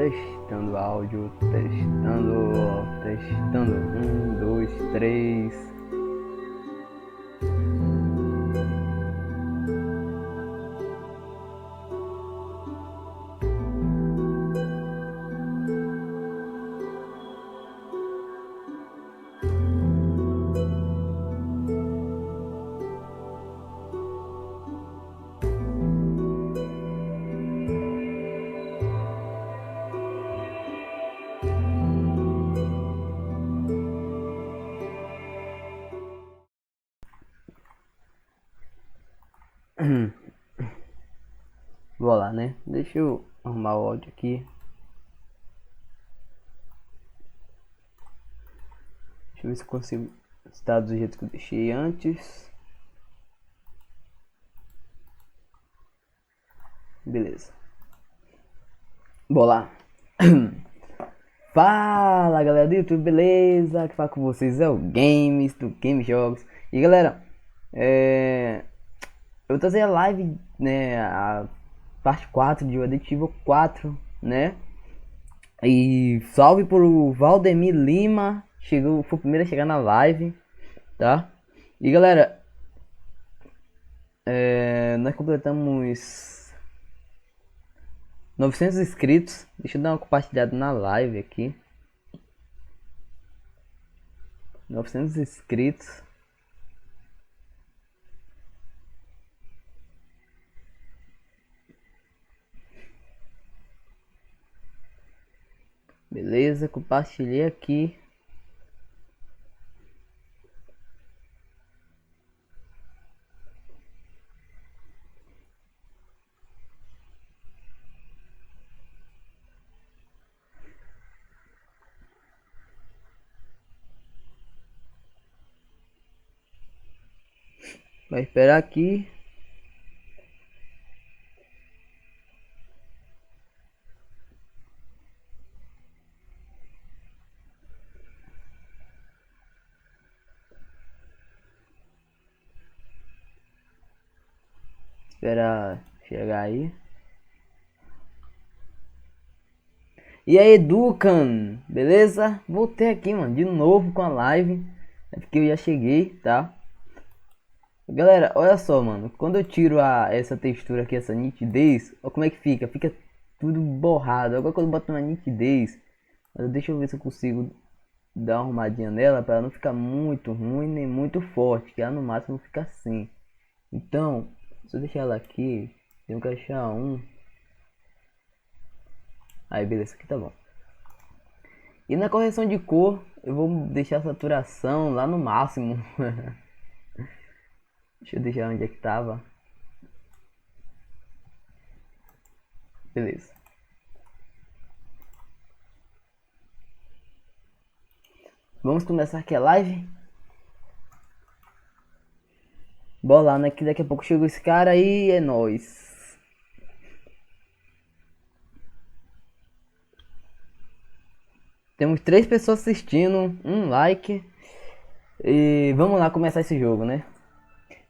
Testando áudio, testando. 1, 2, 3. Vou lá, né? Deixa eu arrumar o áudio aqui. Deixa eu ver se eu consigo estar do jeito que eu deixei antes. Beleza. Vou lá. Fala galera do YouTube, beleza? Que fala com vocês é o Games, do Game Jogos. E galera, eu vou trazer a live, né? A parte 4 de Resident Evil 4, né? E salve pro Valdemir Lima, chegou, foi o primeiro a chegar na live, tá? E galera, nós completamos 900 inscritos. Deixa eu dar uma compartilhada na live aqui. 900 inscritos. Beleza, compartilhei aqui. Vai esperar aqui. Esperar chegar aí. E aí, Ducan, beleza? Voltei aqui, mano, de novo com a live. É porque eu já cheguei, tá? Galera, olha só, mano. Quando eu tiro essa textura aqui, essa nitidez, olha como é que fica. Fica tudo borrado. Agora quando eu boto uma nitidez, deixa eu ver se eu consigo dar uma arrumadinha nela para não ficar muito ruim nem muito forte, que ela no máximo fica assim. Então, se eu deixar ela aqui, tenho que achar um. Aí, beleza, aqui tá bom. E na correção de cor, eu vou deixar a saturação lá no máximo. Deixa eu deixar onde é que tava. Beleza. Vamos começar aqui a live. Bora lá, né? Que daqui a pouco chegou esse cara aí, é nóis. Temos 3 pessoas assistindo, um like. E vamos lá começar esse jogo, né?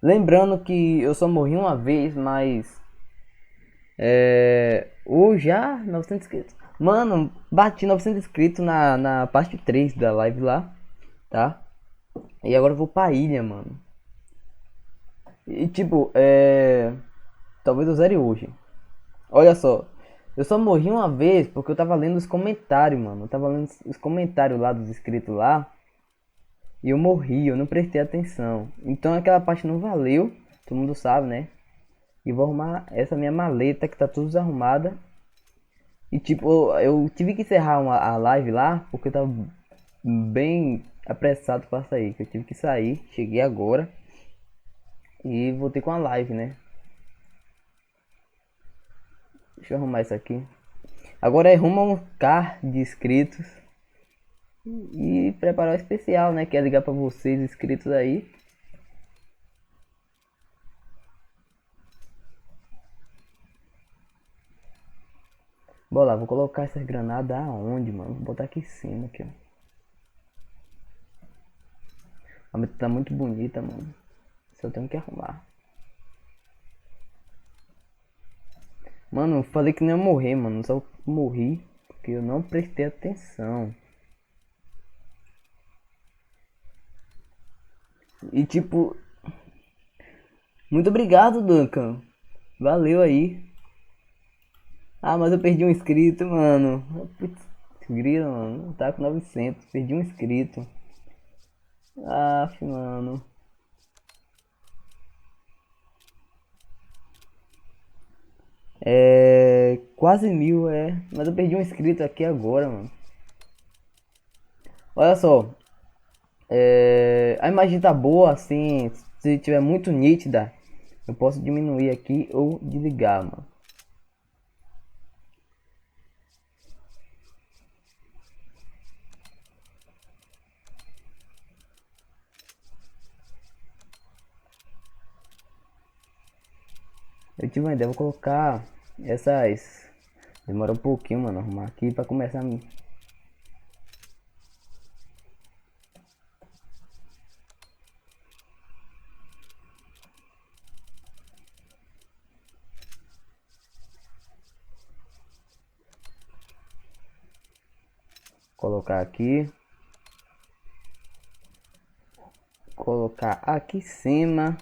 Lembrando que eu só morri uma vez, mas... Ou já 900 inscritos. Mano, bati 900 inscritos na parte 3 da live lá, tá? E agora eu vou pra ilha, mano. E tipo, talvez eu zere hoje. Olha só, eu só morri uma vez porque eu tava lendo os comentários, mano. Eu tava lendo os comentários lá dos inscritos lá. E eu morri, eu não prestei atenção. Então aquela parte não valeu, todo mundo sabe, né? E vou arrumar essa minha maleta que tá tudo desarrumada. E tipo, eu tive que encerrar a live lá porque eu tava bem apressado pra sair. Que eu tive que sair, cheguei agora. E voltei com a live, né? Deixa eu arrumar isso aqui. Agora é rumo a um K de inscritos. E preparar o especial, né? Quer ligar pra vocês inscritos aí. Bora lá, vou colocar essas granadas aonde, mano? Vou botar aqui em cima, aqui, ó. A meta tá muito bonita, mano. Só tenho que arrumar. Mano, eu falei que não ia morrer, mano. Só morri porque eu não prestei atenção. E tipo, muito obrigado, Duncan. Valeu aí. Ah, mas eu perdi um inscrito, mano. Putz, grila, mano. Tá com 900. Perdi um inscrito. Aff, mano. É. Quase 1000, é. Mas eu perdi um inscrito aqui agora, mano. Olha só. A imagem tá boa, assim. Se tiver muito nítida, eu posso diminuir aqui ou desligar, mano. Eu tive uma ideia, vou colocar essas. Demora um pouquinho, mano, arrumar aqui pra começar. Colocar aqui. Colocar aqui em cima.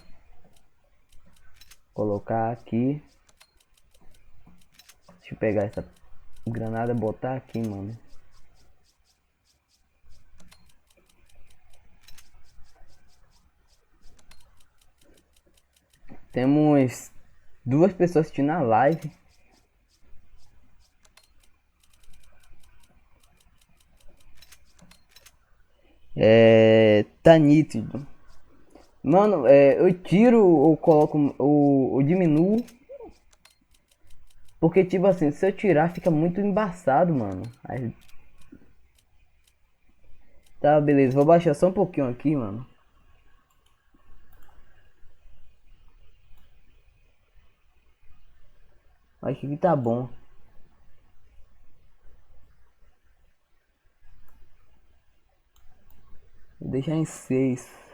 Colocar aqui. Deixa eu pegar essa granada e botar aqui, mano. Temos duas pessoas assistindo a live. Tá nítido. Mano, eu tiro ou coloco ou diminuo. Porque, tipo assim, se eu tirar fica muito embaçado, mano. Aí... Tá, beleza. Vou baixar só um pouquinho aqui, mano. Acho que tá bom. Vou deixar em 6.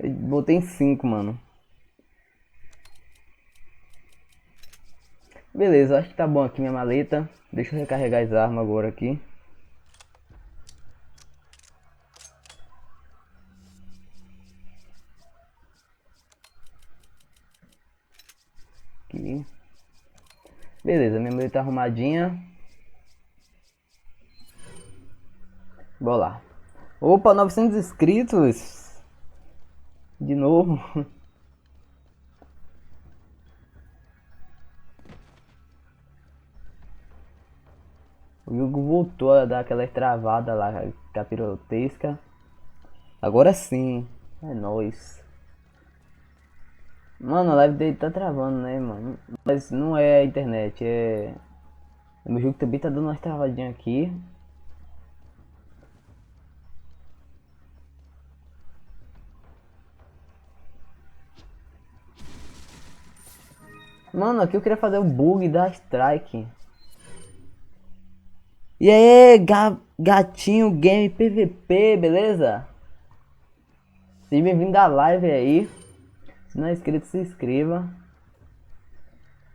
Eu botei em 5, mano. Beleza, acho que tá bom aqui minha maleta. Deixa eu recarregar as armas agora aqui. Aqui. Beleza, minha maleta tá arrumadinha. Bora lá. Opa, 900 inscritos. De novo. O jogo voltou a dar aquela travada lá, capirotesca. Agora sim. É nóis. Mano, a live dele tá travando, né, mano? Mas não é a internet, é... O meu jogo também tá dando umas travadinhas aqui. Mano, aqui eu queria fazer o bug da strike. E aí, gatinho game PVP, beleza? Seja bem-vindo à live aí. Se não é inscrito, se inscreva.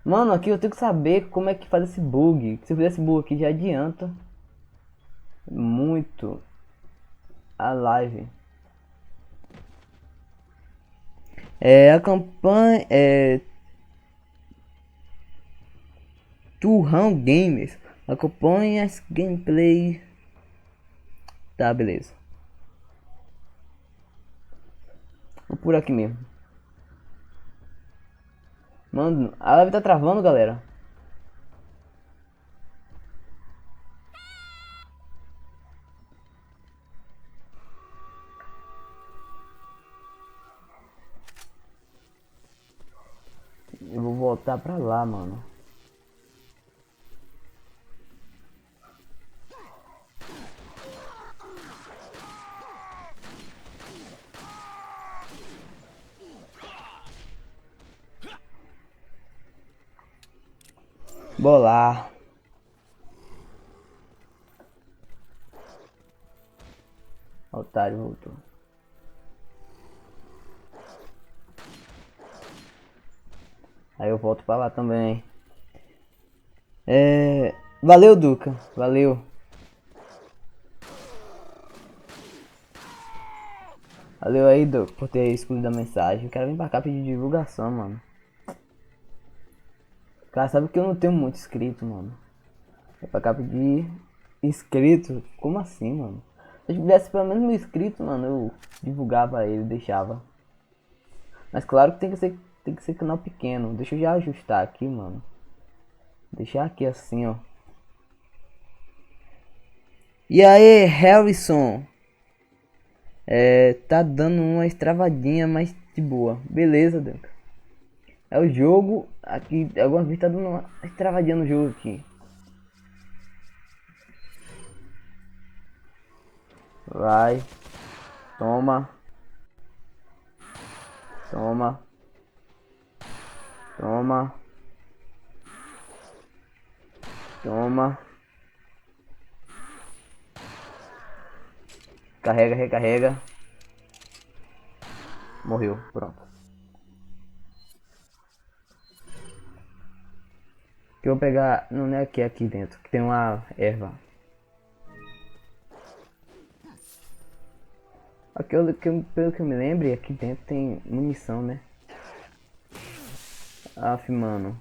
Mano, aqui eu tenho que saber como é que faz esse bug. Se eu fizer esse bug aqui, já adianta muito a live. A campanha é Turrão Games. Acompanhe as gameplay. Tá, beleza. Vou por aqui mesmo. Mano, a live tá travando, galera. Eu vou voltar pra lá, mano. Bolar. Otário voltou. Aí eu volto pra lá também. Valeu, Duca. Valeu. Valeu aí, Duca, por ter excluído a mensagem. Eu quero vir pra cá pedir divulgação, mano. Cara, sabe que eu não tenho muito inscrito, mano. É pra cá pedir inscrito? Como assim, mano? Se eu tivesse pelo menos 1.000 inscritos, mano, eu divulgava ele, deixava. Mas claro que tem que ser canal pequeno. Deixa eu já ajustar aqui, mano. Deixar aqui assim, ó. E aí, Harrison? Tá dando uma estravadinha, mas de boa. Beleza, Duncan. É o jogo. Aqui, alguma vez tá dando uma estravadinha no jogo aqui. Vai. Toma. Toma. Toma. Toma. Carrega, recarrega. Morreu. Pronto. Que eu vou pegar. Não é aqui, é aqui dentro. Que tem uma erva. Aqui, pelo que eu me lembre, aqui dentro tem munição, né? Aff, mano.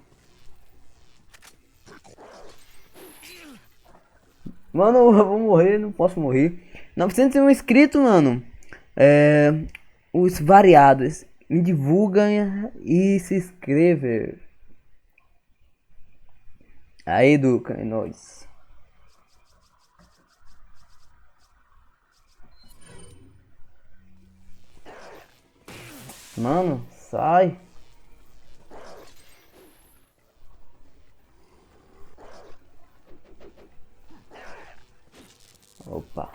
Mano, eu vou morrer, não posso morrer. 901 inscritos, mano. Os variados. Me divulga e se inscreve. Aí, Duca, é nóis. Mano, sai. Opa.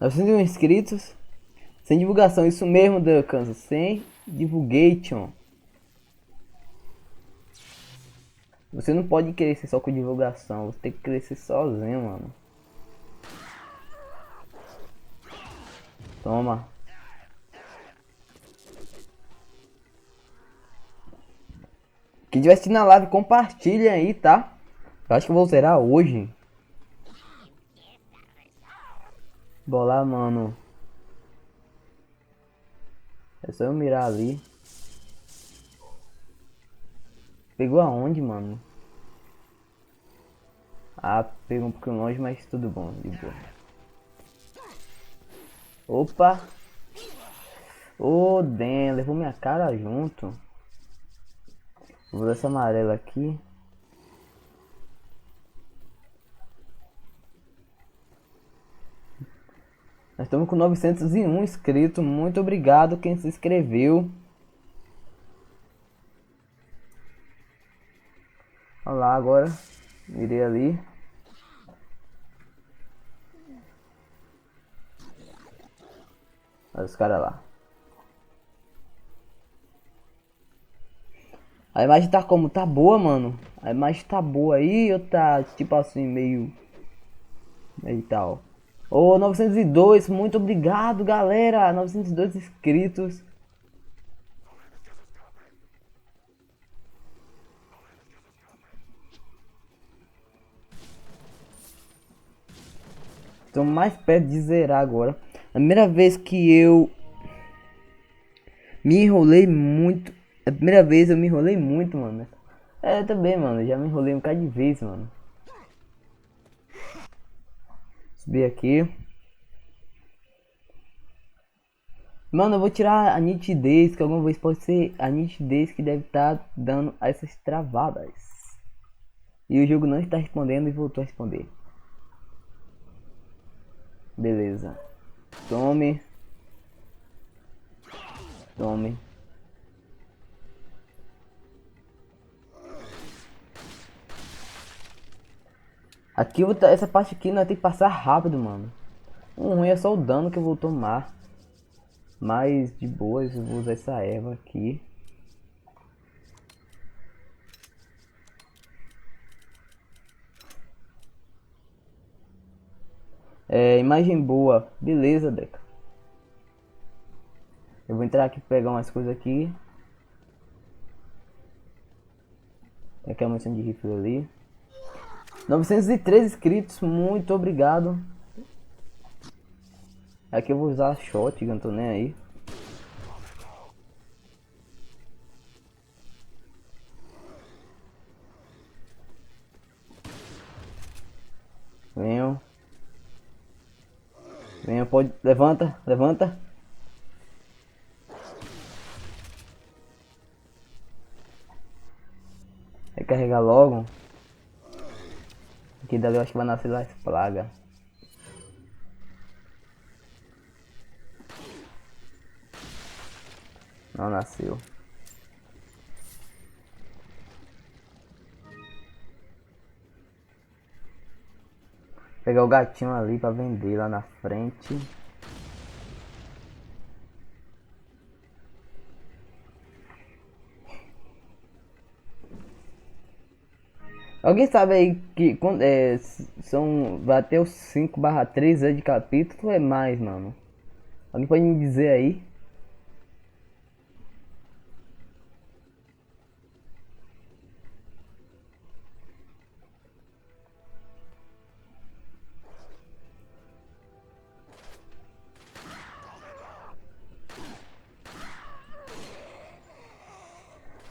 901 inscritos. Sem divulgação, isso mesmo, Ducan. Sem divulgation. Você não pode crescer só com divulgação. Você tem que crescer sozinho, mano. Toma. Quem estiver assistindo na live, compartilha aí, tá? Eu acho que eu vou zerar hoje. Bora lá, mano. É só eu mirar ali. Pegou aonde, mano? Ah, pegou um pouquinho longe, mas tudo bom, de boa. Opa! Ô, Dan, levou minha cara junto. Vou usar essa amarela aqui. Nós estamos com 901 inscritos. Muito obrigado quem se inscreveu. Olha lá agora. Mirei ali. Olha os caras lá. A imagem tá como? Tá boa, mano? A imagem tá boa aí ou tá tipo assim, meio tal? Ô, 902, muito obrigado, galera. 902 inscritos. Estou mais perto de zerar agora. A primeira vez que eu me enrolei muito. A primeira vez eu me enrolei muito, mano. Também, mano. Já me enrolei um bocado de vez, mano. Subir aqui. Mano, eu vou tirar a nitidez, que alguma vez pode ser a nitidez que deve estar dando essas travadas. E o jogo não está respondendo e voltou a responder. Beleza. Tome. Tome. Aqui essa parte aqui nós tem que passar rápido, mano. O ruim é só o dano que eu vou tomar. Mas de boas eu vou usar essa erva aqui. Imagem boa. Beleza, Deca. Eu vou entrar aqui pegar umas coisas aqui. Aqui é a munição de rifle ali. 903 inscritos, muito obrigado. Aqui eu vou usar a shotgun, tô nem aí. Venham. Venham, pode. Levanta, levanta. Recarregar logo. Aqui dali eu acho que vai nascer as plagas. Não nasceu. Pegar o gatinho ali pra vender lá na frente. Alguém sabe aí que quando são. Vai até os 5/3 de capítulo ou é mais, mano? Alguém pode me dizer aí?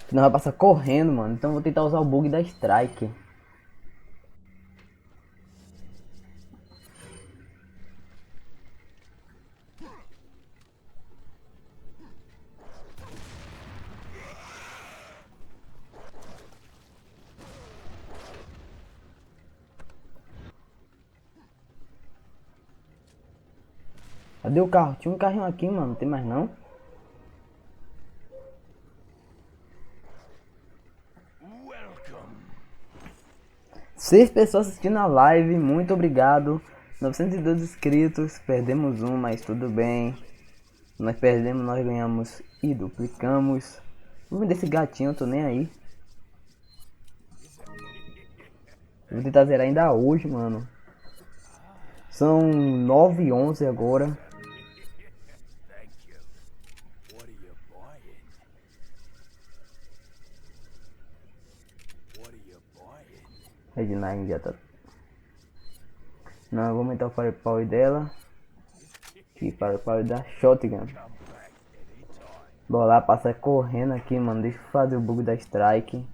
Senão vai passar correndo, mano. Então eu vou tentar usar o bug da Strike. Cadê o carro? Tinha um carrinho aqui, mano. Não tem mais não? Seis pessoas assistindo a live. Muito obrigado. 902 inscritos. Perdemos um, mas tudo bem. Nós perdemos, nós ganhamos e duplicamos. Vou vender esse gatinho, eu tô nem aí. Vou tentar zerar ainda hoje, mano. São 9h11 agora. Red 9 já tá. Não, eu vou aumentar o firepower dela. E firepower da shotgun. Bora lá, passar correndo aqui, mano. Deixa eu fazer o bug da strike.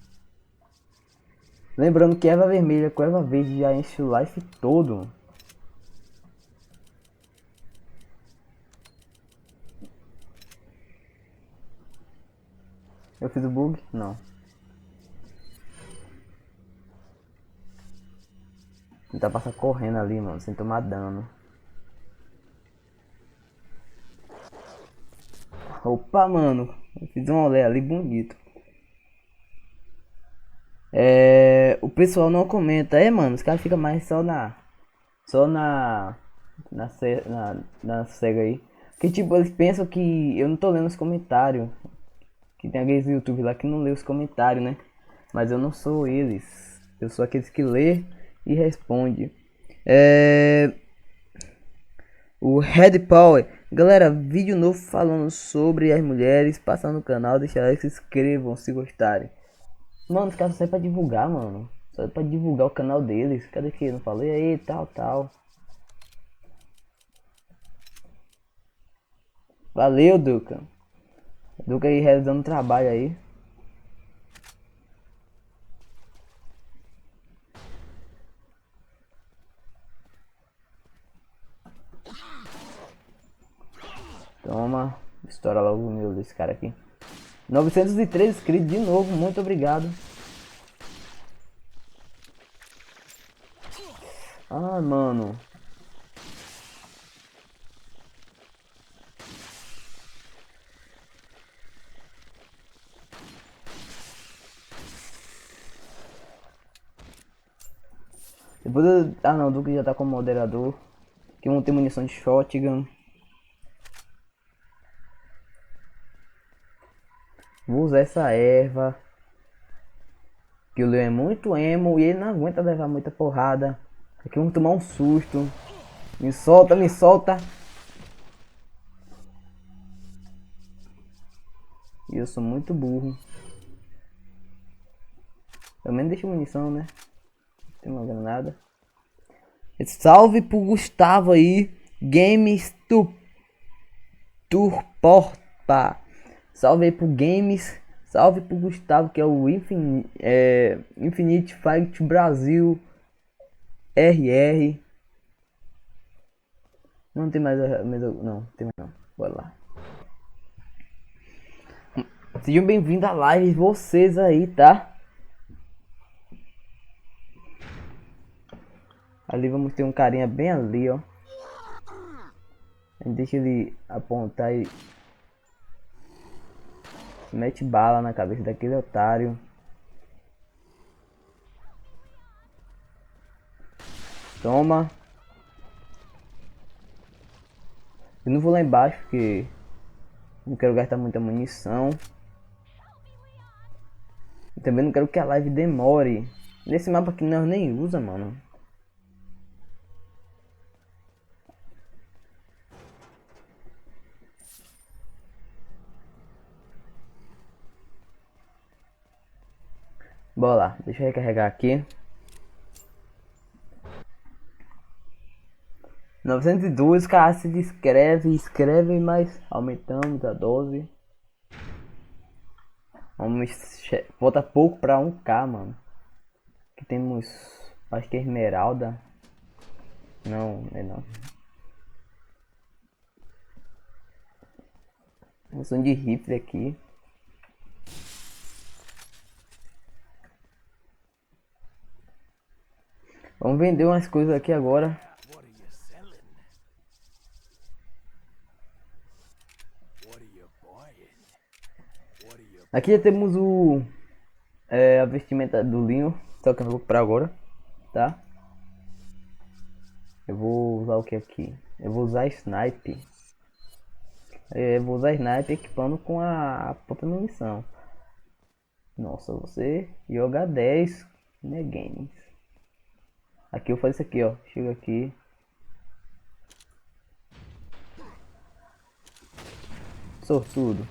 Lembrando que erva vermelha com erva verde já enche o life todo. Eu fiz o bug? Não. Tentar passar correndo ali, mano, sem tomar dano. Opa, mano. Eu fiz um olé ali bonito. O pessoal não comenta. Mano, os caras ficam mais só na... Só na cega aí. Que tipo, eles pensam que eu não tô lendo os comentários. Que tem aqueles YouTube lá que não lê os comentários, né? Mas eu não sou eles. Eu sou aqueles que lê e responde. O Red Power. Galera, vídeo novo falando sobre as mulheres. Passa no canal, deixa like, se inscrevam se gostarem. Mano, os caras só pra divulgar, mano. Só pra divulgar o canal deles. Cadê que eu não falei aí, tal. Valeu, Duca. Duca aí realizando trabalho aí. Toma. Estoura logo o meu desse cara aqui. 903 inscritos de novo. Muito obrigado. Ah, mano. Depois eu... Ah não, o Duque já tá como moderador. Que não tem munição de shotgun. Vou usar essa erva. Que o Leon é muito emo e ele não aguenta levar muita porrada. Aqui vamos tomar um susto. Me solta, me solta. E eu sou muito burro. Pelo menos deixa munição, né? Tem uma granada. Salve pro Gustavo aí. Games Turporpa. Salve aí pro Games. Salve pro Gustavo, que é o Infinite Fight Brasil RR. Não tem mais. Não, tem mais não. Bora lá. Sejam bem-vindos à live, vocês aí, tá? Ali vamos ter um carinha bem ali, ó. Deixa ele apontar e mete bala na cabeça daquele otário. Toma. Eu não vou lá embaixo porque não quero gastar muita munição. E também não quero que a live demore. Nesse mapa aqui nós nem usa, mano. Bora lá, deixa eu recarregar aqui. 902, cara, se escreve, mas aumentamos a dose. Vamos, volta pouco pra 1k, mano. Aqui temos, acho que é esmeralda. Não, é não. Função de rifle aqui. Vamos vender umas coisas aqui agora. Aqui já temos a vestimenta do Linho, só que eu vou comprar agora, tá? Eu vou usar o que aqui? Eu vou usar snipe. Eu vou usar snipe equipando com a própria munição. Nossa, você joga 10, né, games? Aqui eu faço isso aqui, ó. Chega aqui. Sortudo.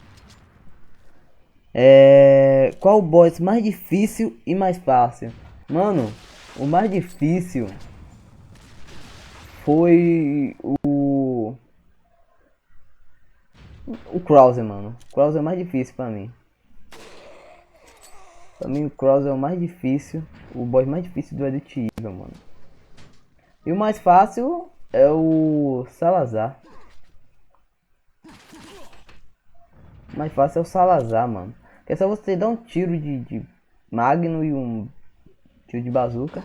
Qual o boss mais difícil e mais fácil? Mano, o mais difícil foi o Krauser, mano. O Krauser é mais difícil pra mim. Pra mim o Krauser é o mais difícil. O boss mais difícil do Edit Evil, mano. E o mais fácil é o Salazar. O mais fácil é o Salazar, mano. Que é só você dar um tiro de Magno e um tiro de bazuca.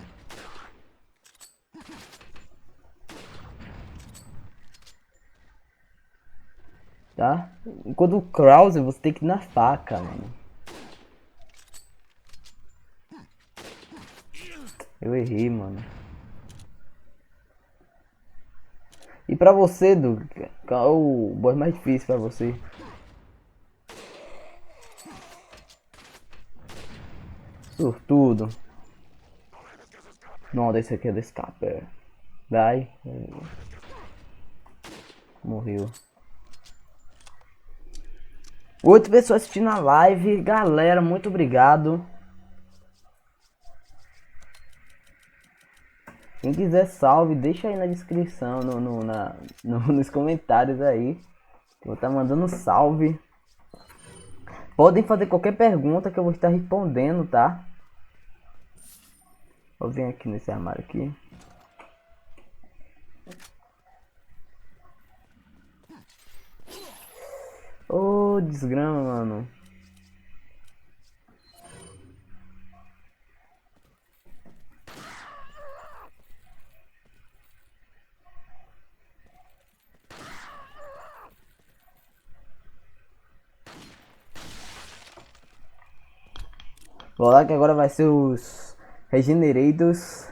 Tá? Enquanto o Krauser você tem que ir na faca, mano. Eu errei, mano. E pra você, Doug, qual é o boss mais difícil pra você? Sortudo. Não, desse aqui é do escape. Vai. Morreu. 8 pessoas assistindo a live. Galera, muito obrigado. Quem quiser salve, deixa aí na descrição, nos comentários aí. Vou estar mandando salve. Podem fazer qualquer pergunta que eu vou estar respondendo, tá? Vou vir aqui nesse armário aqui. Ô, desgrama, mano. Vou lá que agora vai ser os Regenerators.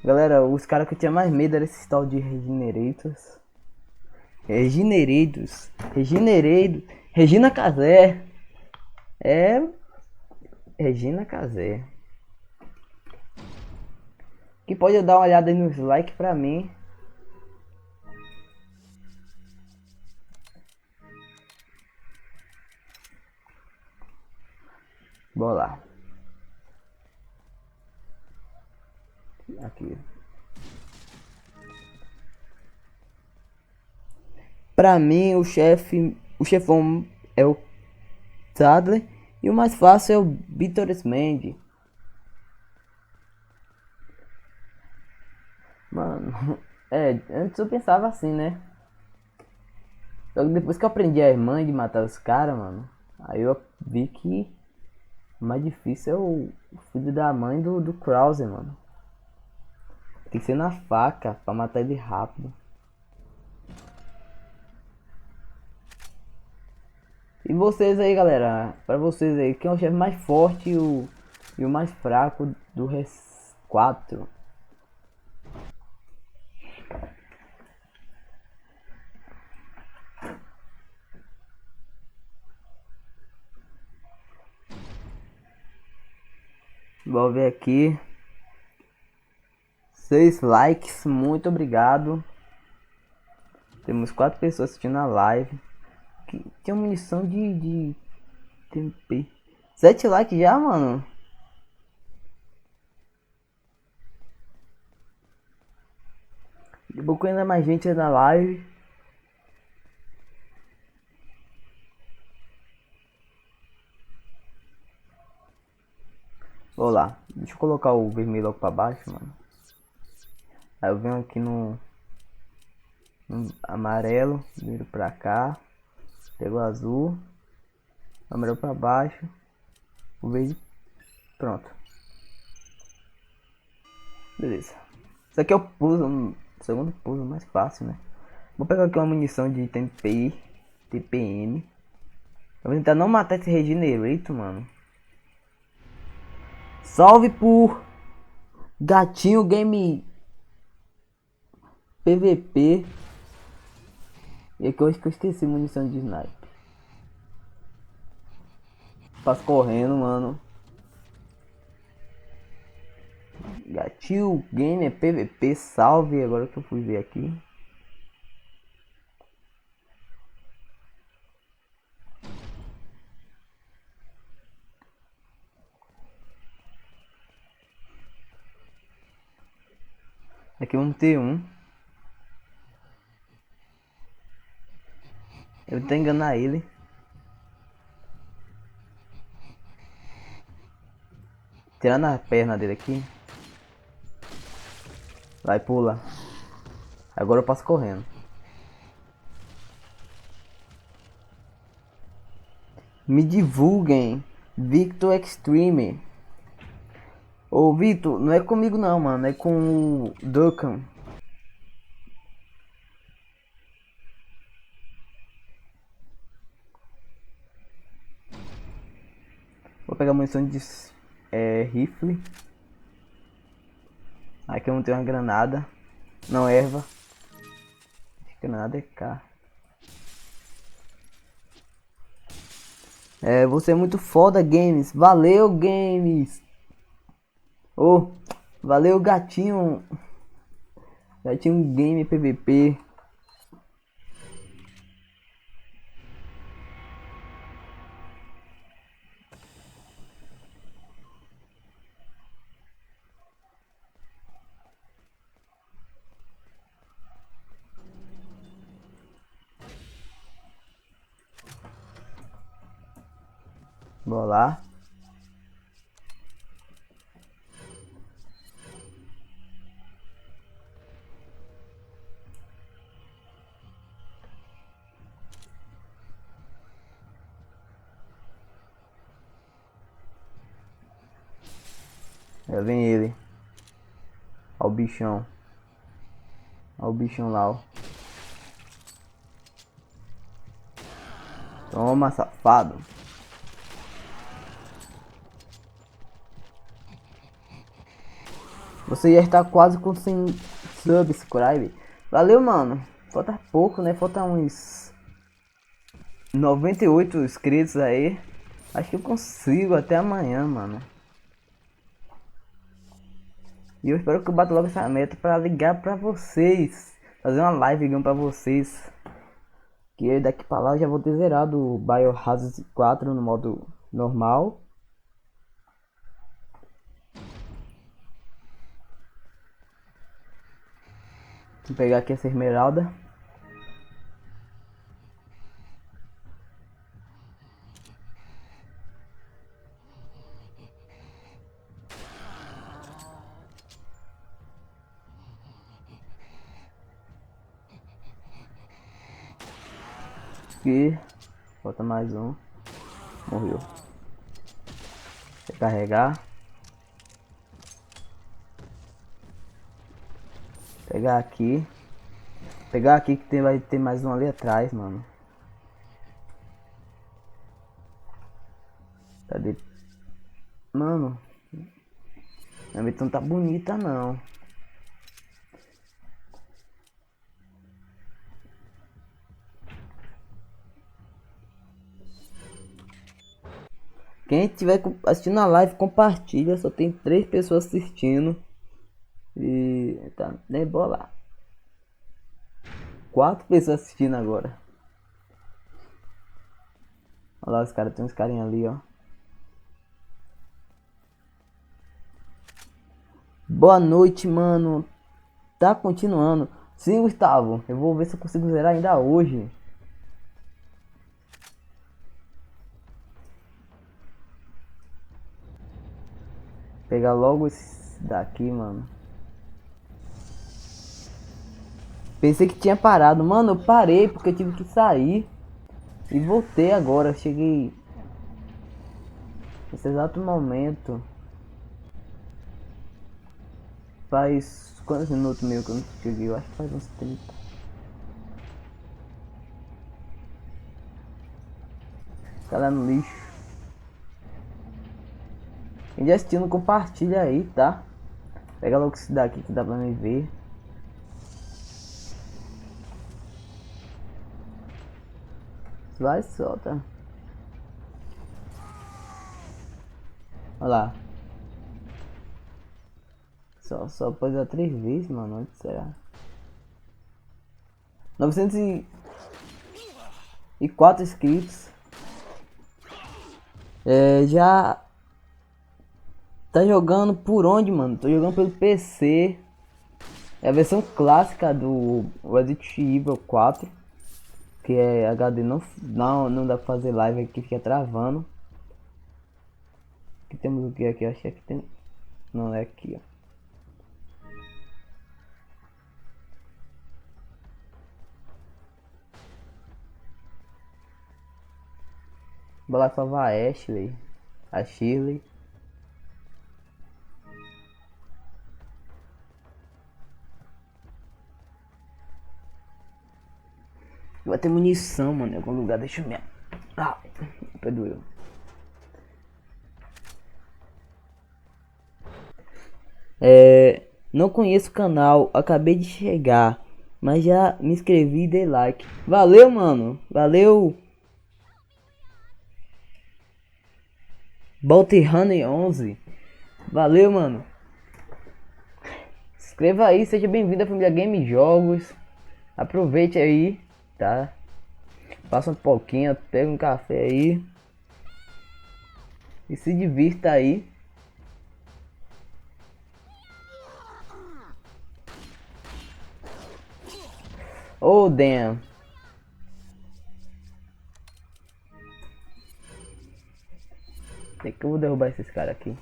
Galera, os caras que eu tinha mais medo era esse tal de Regenerators. Regenerators. Regina Casé. Regina Casé. Que pode dar uma olhada aí nos likes pra mim. Bora lá. Aqui. Pra mim, o chefão é o Sadler e o mais fácil é o Vitor Mendy. Mano, antes eu pensava assim, né? Só que depois que eu aprendi a irmã de matar os caras, mano, aí eu vi que o mais difícil é o filho da mãe do Krause, mano. Tem que ser na faca pra matar ele rápido. E vocês aí, galera, pra vocês aí, quem é o chefe mais forte e o mais fraco do Res 4? Vou ver aqui. 6 likes, muito obrigado. Temos 4 pessoas assistindo a live. Que tem uma munição de TMP. 7 likes já, mano. Daqui a pouco ainda mais gente na live. Vou lá. Deixa eu colocar o vermelho logo pra baixo, mano. Aí eu venho aqui no amarelo, viro pra cá. Pego o azul. Amarelo pra baixo. O verde. Pronto. Beleza. Isso aqui é o puzzle, o segundo puzzle mais fácil, né? Vou pegar aqui uma munição de TPM. Eu vou tentar não matar esse Regenerator, mano. Salve por Gatinho Game PVP. E aqui eu acho que eu esqueci munição de sniper. Passo correndo, mano. Gatinho Game PVP, salve. Agora que eu fui ver aqui. Aqui vamos ter um. Eu vou tentar enganar ele. Tirando a perna dele aqui. Vai, pula. Agora eu passo correndo. Me divulguem. Victor Extreme. Ô Victor, não é comigo não, mano. É com o Duncan. Vou pegar munição de rifle. Aqui eu não tenho uma granada. Não, erva. Granada é K. Você é muito foda, games. Valeu, games. Oh, valeu, gatinho. Gatinho Game PVP. Vou lá. Vem ele. Ó o bichão. Ó o bichão lá, ó. Toma, safado. Você já está quase com 100 subscribe. Valeu, mano. Falta pouco, né? Falta uns 98 inscritos aí. Acho que eu consigo até amanhã, mano. E eu espero que eu bata logo essa meta pra ligar pra vocês. Fazer uma live ligando pra vocês. Que daqui pra lá eu já vou ter zerado o Biohazard 4 no modo normal. Vou pegar aqui essa esmeralda. Aqui. Falta mais um. Morreu. Recarregar. Pegar aqui. Pegar aqui que vai ter mais um ali atrás, mano. Cadê? Mano. A minha não tá bonita não. Quem estiver assistindo a live, compartilha. Só tem 3 pessoas assistindo. E tá, nem bola. 4 pessoas assistindo agora. Olha lá, os caras, tem uns carinha ali, ó. Boa noite, mano. Tá continuando. Sim, Gustavo. Eu vou ver se eu consigo zerar ainda hoje. Pegar logo esse daqui, mano. Pensei que tinha parado. Mano, eu parei porque eu tive que sair. E voltei agora. Cheguei nesse exato momento. Faz quantos minutos meio que eu não cheguei? Eu acho que faz uns 30. Tá lá no lixo. Quem já assistiu, compartilha aí, tá? Pega logo esse daqui que dá pra me ver. Vai, solta. Olha lá. Só pode dar 3 vezes, mano. Onde será? 904 inscritos. Já tá jogando por onde, mano? Tô jogando pelo PC. É a versão clássica do Resident Evil 4. Que é HD, não dá pra fazer live aqui, fica travando. Aqui temos o que aqui? Acho que aqui tem. Não, é aqui, ó. Vou lá salvar a Ashley. A Shirley. Vai ter munição, mano, em algum lugar. Deixa eu me. Ah, perdoeu. Não conheço o canal, acabei de chegar, mas já me inscrevi e dei like. Valeu, mano. Valeu. Bounty Honey 11. Valeu, mano. Se inscreva aí, seja bem-vindo à família Game Jogos. Aproveite aí, tá? Passa um pouquinho, pega um café aí. E se divirta aí. Oh, damn. Tem que eu vou derrubar esses caras aqui.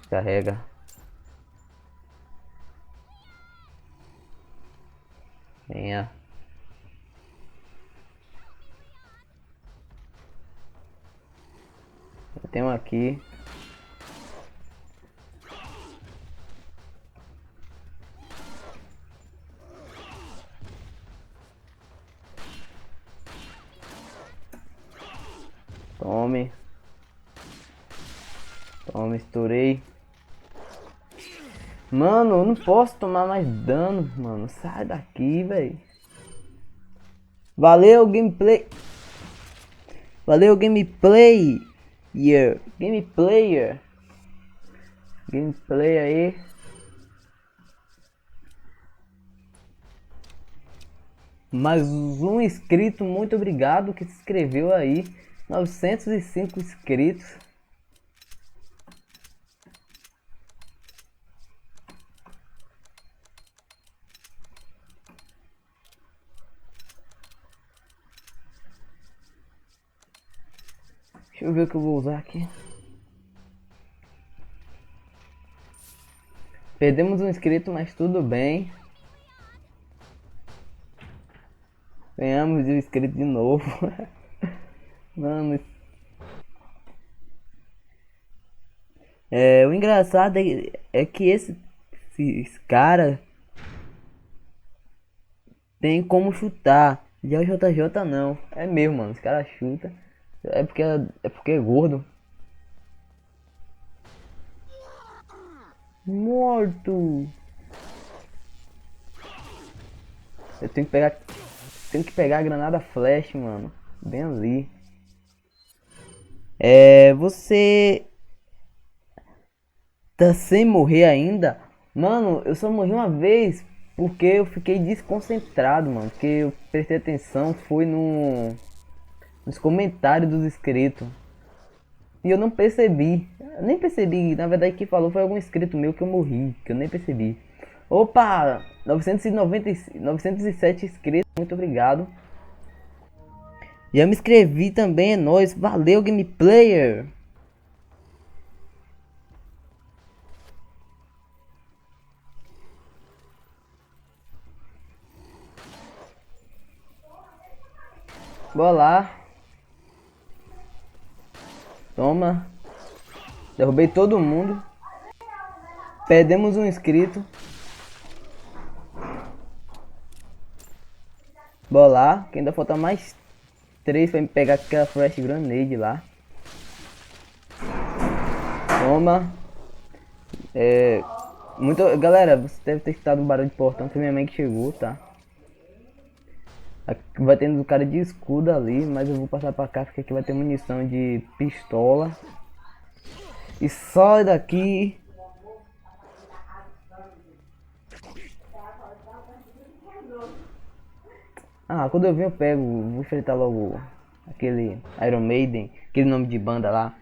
Carrega. Venha. Eu tenho aqui. Tome. Tome, estourei. Mano, eu não posso tomar mais dano, mano. Sai daqui, velho. Valeu, gameplay. Valeu, gameplay. Yeah. Gameplayer. Gameplay aí. mais um inscrito, muito obrigado que se inscreveu aí. 905 inscritos. Deixa eu ver o que eu vou usar aqui. Perdemos um inscrito, mas tudo bem. Ganhamos um inscrito de novo. Mano, o engraçado é que esse cara tem como chutar. Já o JJ não. É mesmo, mano. Os caras chutam. É porque é gordo. Morto. Eu tenho que pegar a granada flash, mano. Bem ali. Você tá sem morrer ainda? Mano, eu só morri uma vez porque eu fiquei desconcentrado, mano. Porque eu prestei atenção, foi nos comentários dos inscritos. E eu não percebi. Eu nem percebi. Na verdade, quem falou foi algum inscrito meu que eu morri. Que eu nem percebi. Opa! 907 inscritos. Muito obrigado. Já me inscrevi também. É nóis. Valeu, gameplayer. Bora lá. Toma. Derrubei todo mundo. Perdemos um inscrito. Bora lá. Que ainda falta mais 3 pra me pegar aquela flash grenade lá. Toma. Galera, você deve ter escutado um barulho de portão. Foi minha mãe que chegou, tá? Aqui vai tendo o cara de escudo ali, mas eu vou passar pra cá porque aqui vai ter munição de pistola. E sai daqui. Ah, quando eu vir eu pego, vou enfrentar logo aquele Iron Maiden, aquele nome de banda lá.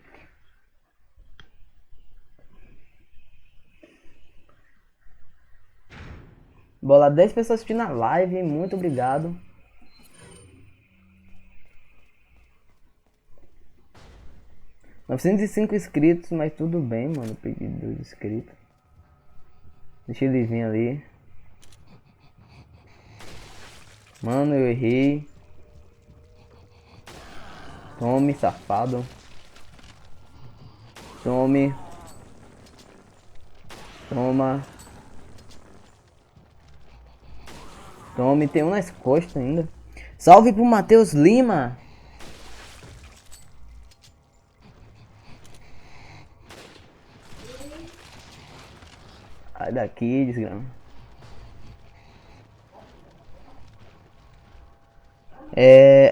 Bola, 10 pessoas assistindo a live, muito obrigado. $905 inscritos, mas tudo bem, mano. Perdi 2 inscritos. Deixa ele vir ali. Mano, eu errei. Tome, safado. Tome. Toma. Tome, tem um nas costas ainda. Salve pro Matheus Lima. Sai daqui, desgrama.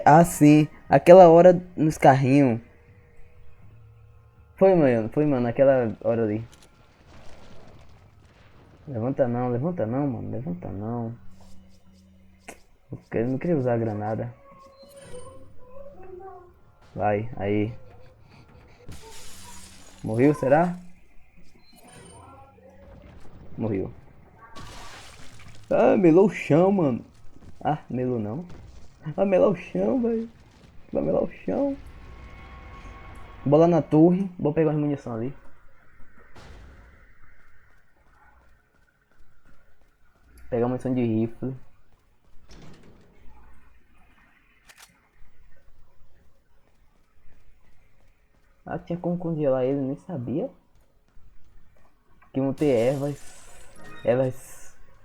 Assim, aquela hora nos carrinhos. Foi, mano, aquela hora ali. Levanta não, mano, levanta não. Eu não queria usar a granada. Vai, aí. Morreu, será? Morreu. Ah, melou o chão, mano. Ah, melou não. Vai melar o chão, velho. Vai melar o chão. Bola na torre. Vou pegar as munição ali. Pegar munição de rifle. Ah, tinha como congelar ele, nem sabia. Que vão ter ervas.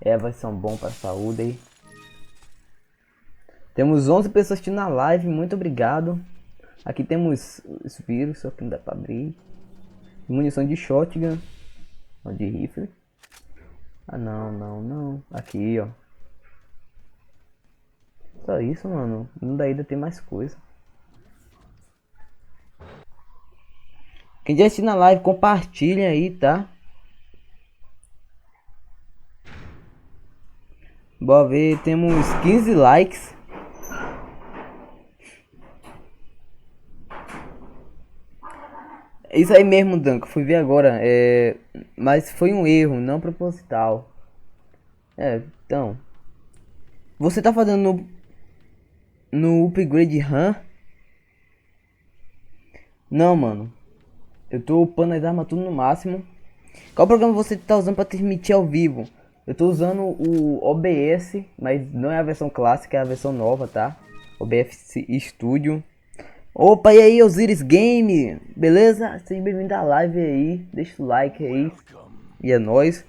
Ervas são bom para a saúde aí. Temos 11 pessoas assistindo na live, muito obrigado. Aqui temos os vírus, só que não dá pra abrir. Munição de shotgun. Ou de rifle. Ah, não. Aqui, ó. Só isso, mano. Não dá ainda tem mais coisa. Quem já assistiu na live, compartilha aí, tá? Bora ver, temos 15 likes. Isso aí mesmo, Danco, fui ver agora. Mas foi um erro, não proposital. Então. Você tá fazendo no upgrade RAM? Não, mano. Eu tô upando as armas tudo no máximo. Qual programa você tá usando para transmitir ao vivo? Eu tô usando o OBS, mas não é a versão clássica, é a versão nova, tá? OBS Studio. Opa, e aí, Osiris Game? Beleza? Seja bem-vindo à live aí. Deixa o like aí. E é nóis.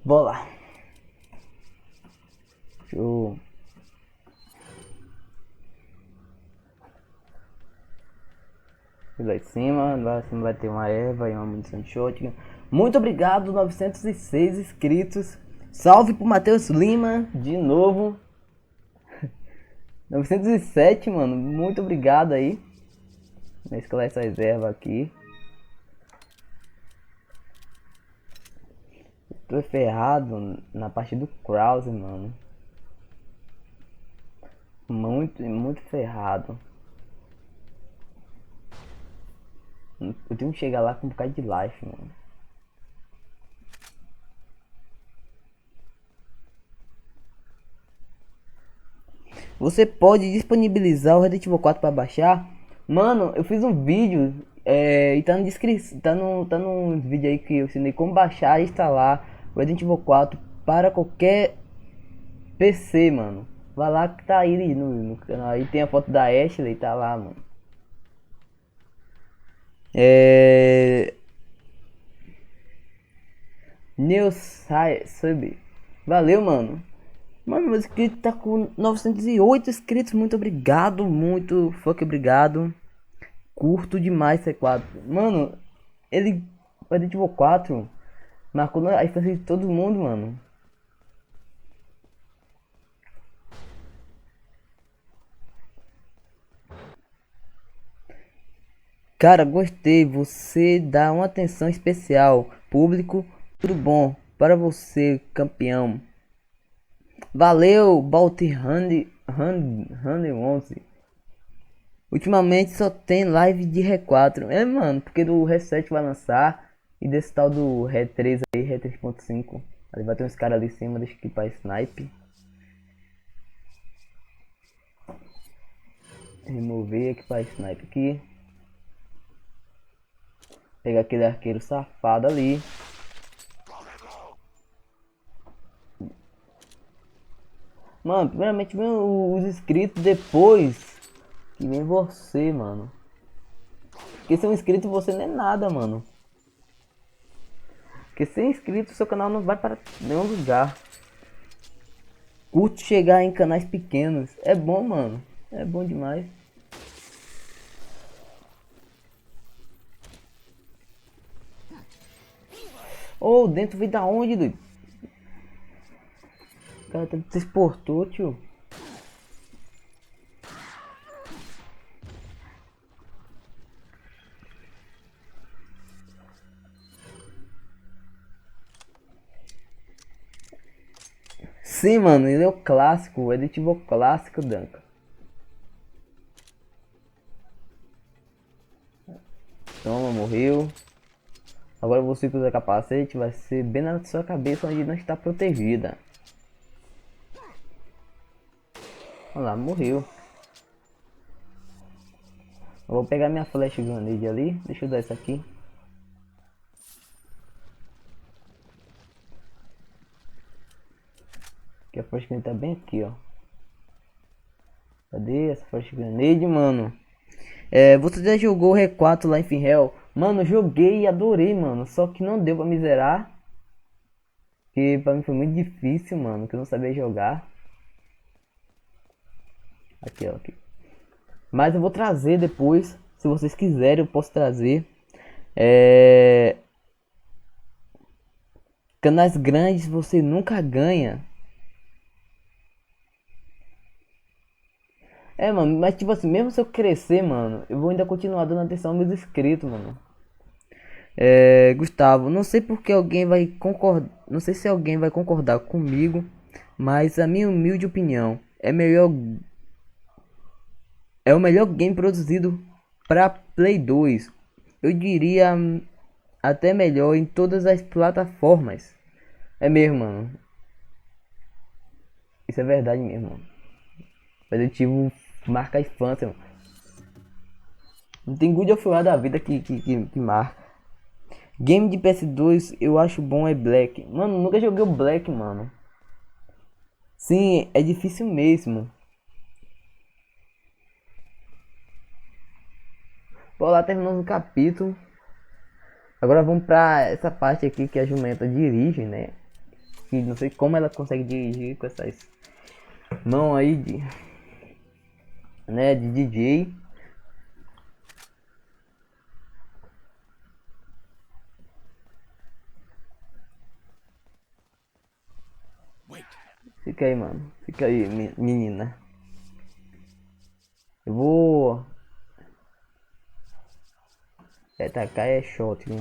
Bora lá. Show. Lá em cima vai ter uma erva e uma munição de shotgun. Muito obrigado, 906 inscritos. Salve pro Matheus Lima, de novo. 907, mano, muito obrigado aí. Vou escalar essa reserva aqui. Tô ferrado na parte do Krause, mano. Muito ferrado. Eu tenho que chegar lá com um bocado de life, mano. Você pode disponibilizar o Resident Evil 4 para baixar? Mano, eu fiz um vídeo e tá na descrição, tá no vídeo aí que eu ensinei como baixar e instalar o Resident Evil 4 para qualquer PC, mano. Vai lá que tá aí no canal. Aí tem a foto da Ashley, tá lá, mano. Sub. Valeu, mano. Mano, meu inscrito tá com 908 inscritos. Muito obrigado, muito obrigado. Curto demais C4. Mano, ele Resident Evil 4 marcou a infância de todo mundo, mano. Cara, gostei. Você dá uma atenção especial. Público, tudo bom. Para você, campeão. Valeu, Balti Hand 11. Ultimamente só tem live de R4. Mano, porque do R7 vai lançar. E desse tal do R3 aí, R3.5. Aí vai ter uns caras ali em cima, deixa eu equipar snipe. Remover, equipar snipe aqui. Pegar aquele arqueiro safado ali. Mano, primeiramente vem os inscritos, depois que vem você, mano. Porque ser um inscrito você não é nada, mano. Porque sem inscrito seu canal não vai para nenhum lugar. Curto chegar em canais pequenos. É bom, mano. É bom demais. Ô, dentro veio da onde, doido? O cara se exportou, tio. Sim, mano, ele é o clássico, o Resident Evil clássico, Danca. Toma, morreu. Agora você que usa capacete vai ser bem na sua cabeça onde não está protegida. Olha lá, morreu. Eu vou pegar minha flash grenade ali. Deixa eu dar isso aqui. Que a flash grenade tá bem aqui, ó. Cadê essa flash grenade, mano? Você já jogou R4 lá em Finhel? Mano, joguei e adorei, mano. Só que não deu pra me zerar. Que pra mim foi muito difícil, mano. Que eu não sabia jogar. Aqui, ó. Aqui. Mas eu vou trazer depois. Se vocês quiserem, eu posso trazer. Canais grandes você nunca ganha. Mano, mas tipo assim, mesmo se eu crescer, mano, eu vou ainda continuar dando atenção aos meus inscritos, mano. Gustavo, não sei porque alguém vai concordar, não sei se alguém vai concordar comigo, mas a minha humilde opinião é o melhor game produzido para Play 2. Eu diria até melhor em todas as plataformas. É mesmo, mano. Isso é verdade mesmo, mano. Resident Evil marca a infância, mano. Não tem God of War da vida que marca. Game de PS2 eu acho bom é Black. Mano, nunca joguei o Black, mano. Sim, é difícil mesmo. Pô, lá terminamos o capítulo. Agora vamos pra essa parte aqui que a jumenta dirige, né? Que não sei como ela consegue dirigir com essas mãos aí de, né, de DJ. Fica aí, mano. Fica aí, menina. Eu vou. Tacar é shot, né?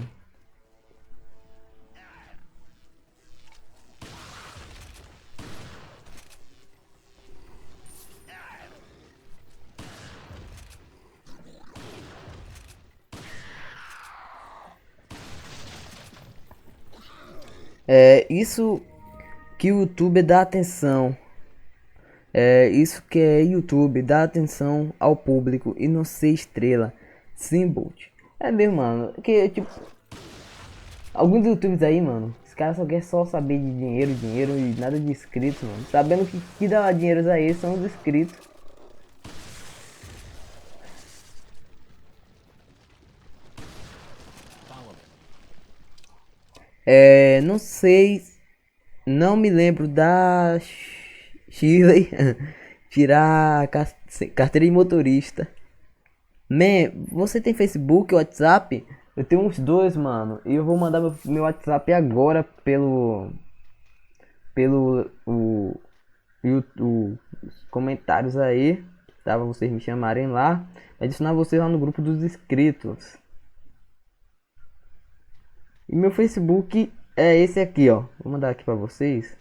É isso que o YouTube dá atenção. É isso que é YouTube, dá atenção ao público e não ser estrela. Sim, Bolt. É mesmo, mano. Que tipo, alguns YouTubers aí, mano, os caras só querem só saber de dinheiro, dinheiro e nada de inscritos, mano. Sabendo que dá dinheiro a eles são os inscritos. Não sei, não me lembro da Shirley tirar a carteira de motorista. Man, você tem Facebook, WhatsApp? Eu tenho uns dois, mano. E eu vou mandar meu WhatsApp agora os comentários aí, tá? Pra vocês me chamarem lá. Adicionar vocês lá no grupo dos inscritos. E meu Facebook é esse aqui, ó. Vou mandar aqui pra vocês.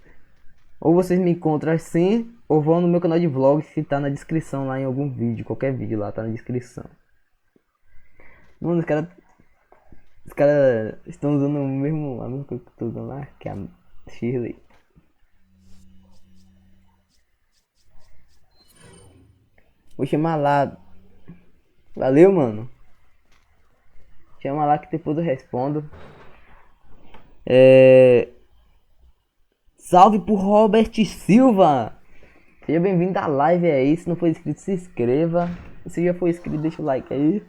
Ou vocês me encontram assim, ou vão no meu canal de vlogs que tá na descrição lá em algum vídeo. Qualquer vídeo lá tá na descrição. Mano, os cara estão usando a mesma coisa que eu tô usando lá, que é a Shirley. Vou chamar lá. Valeu, mano. Chama lá que depois eu respondo. Salve pro Robert Silva. Seja bem-vindo à live aí. Se não for inscrito, se inscreva. Se já for inscrito, deixa o like aí.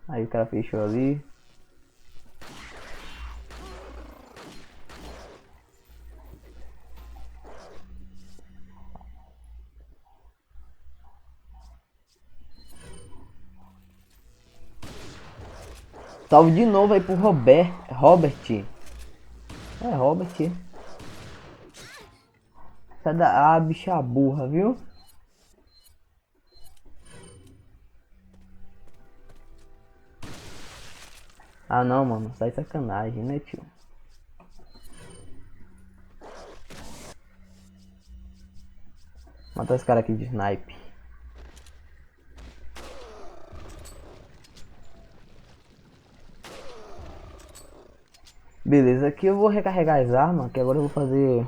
Aí o cara fechou ali. Salve de novo aí pro Robert. Robert. Sai da bicha burra, viu? Ah não, mano. Sai sacanagem, né, tio? Matar esse cara aqui de snipe. Beleza, aqui eu vou recarregar as armas, que agora eu vou fazer.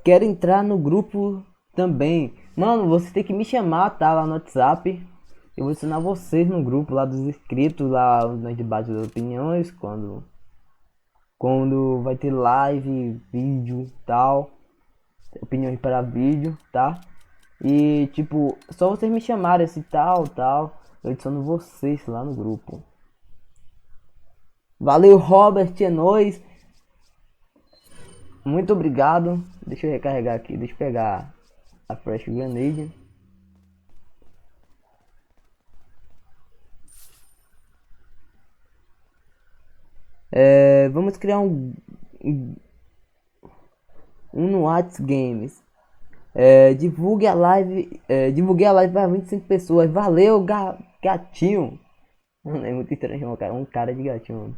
Quero entrar no grupo também. Mano, você tem que me chamar, tá? Lá no WhatsApp. Eu vou ensinar vocês no grupo lá dos inscritos, lá nos debates das opiniões, quando vai ter live, vídeo tal. Opiniões para vídeo, tá? E tipo, só vocês me chamarem assim, tal. Eu adiciono vocês lá no grupo. Valeu, Robert, é nóis. Muito obrigado. Deixa eu recarregar aqui, deixa eu pegar a Fresh Grenade. Vamos criar um no Whats Games. Divulgue a live. Divulguei a live para 25 pessoas. Valeu, gatinho. Mano, é muito estranho, cara. Um cara de gatinho, mano.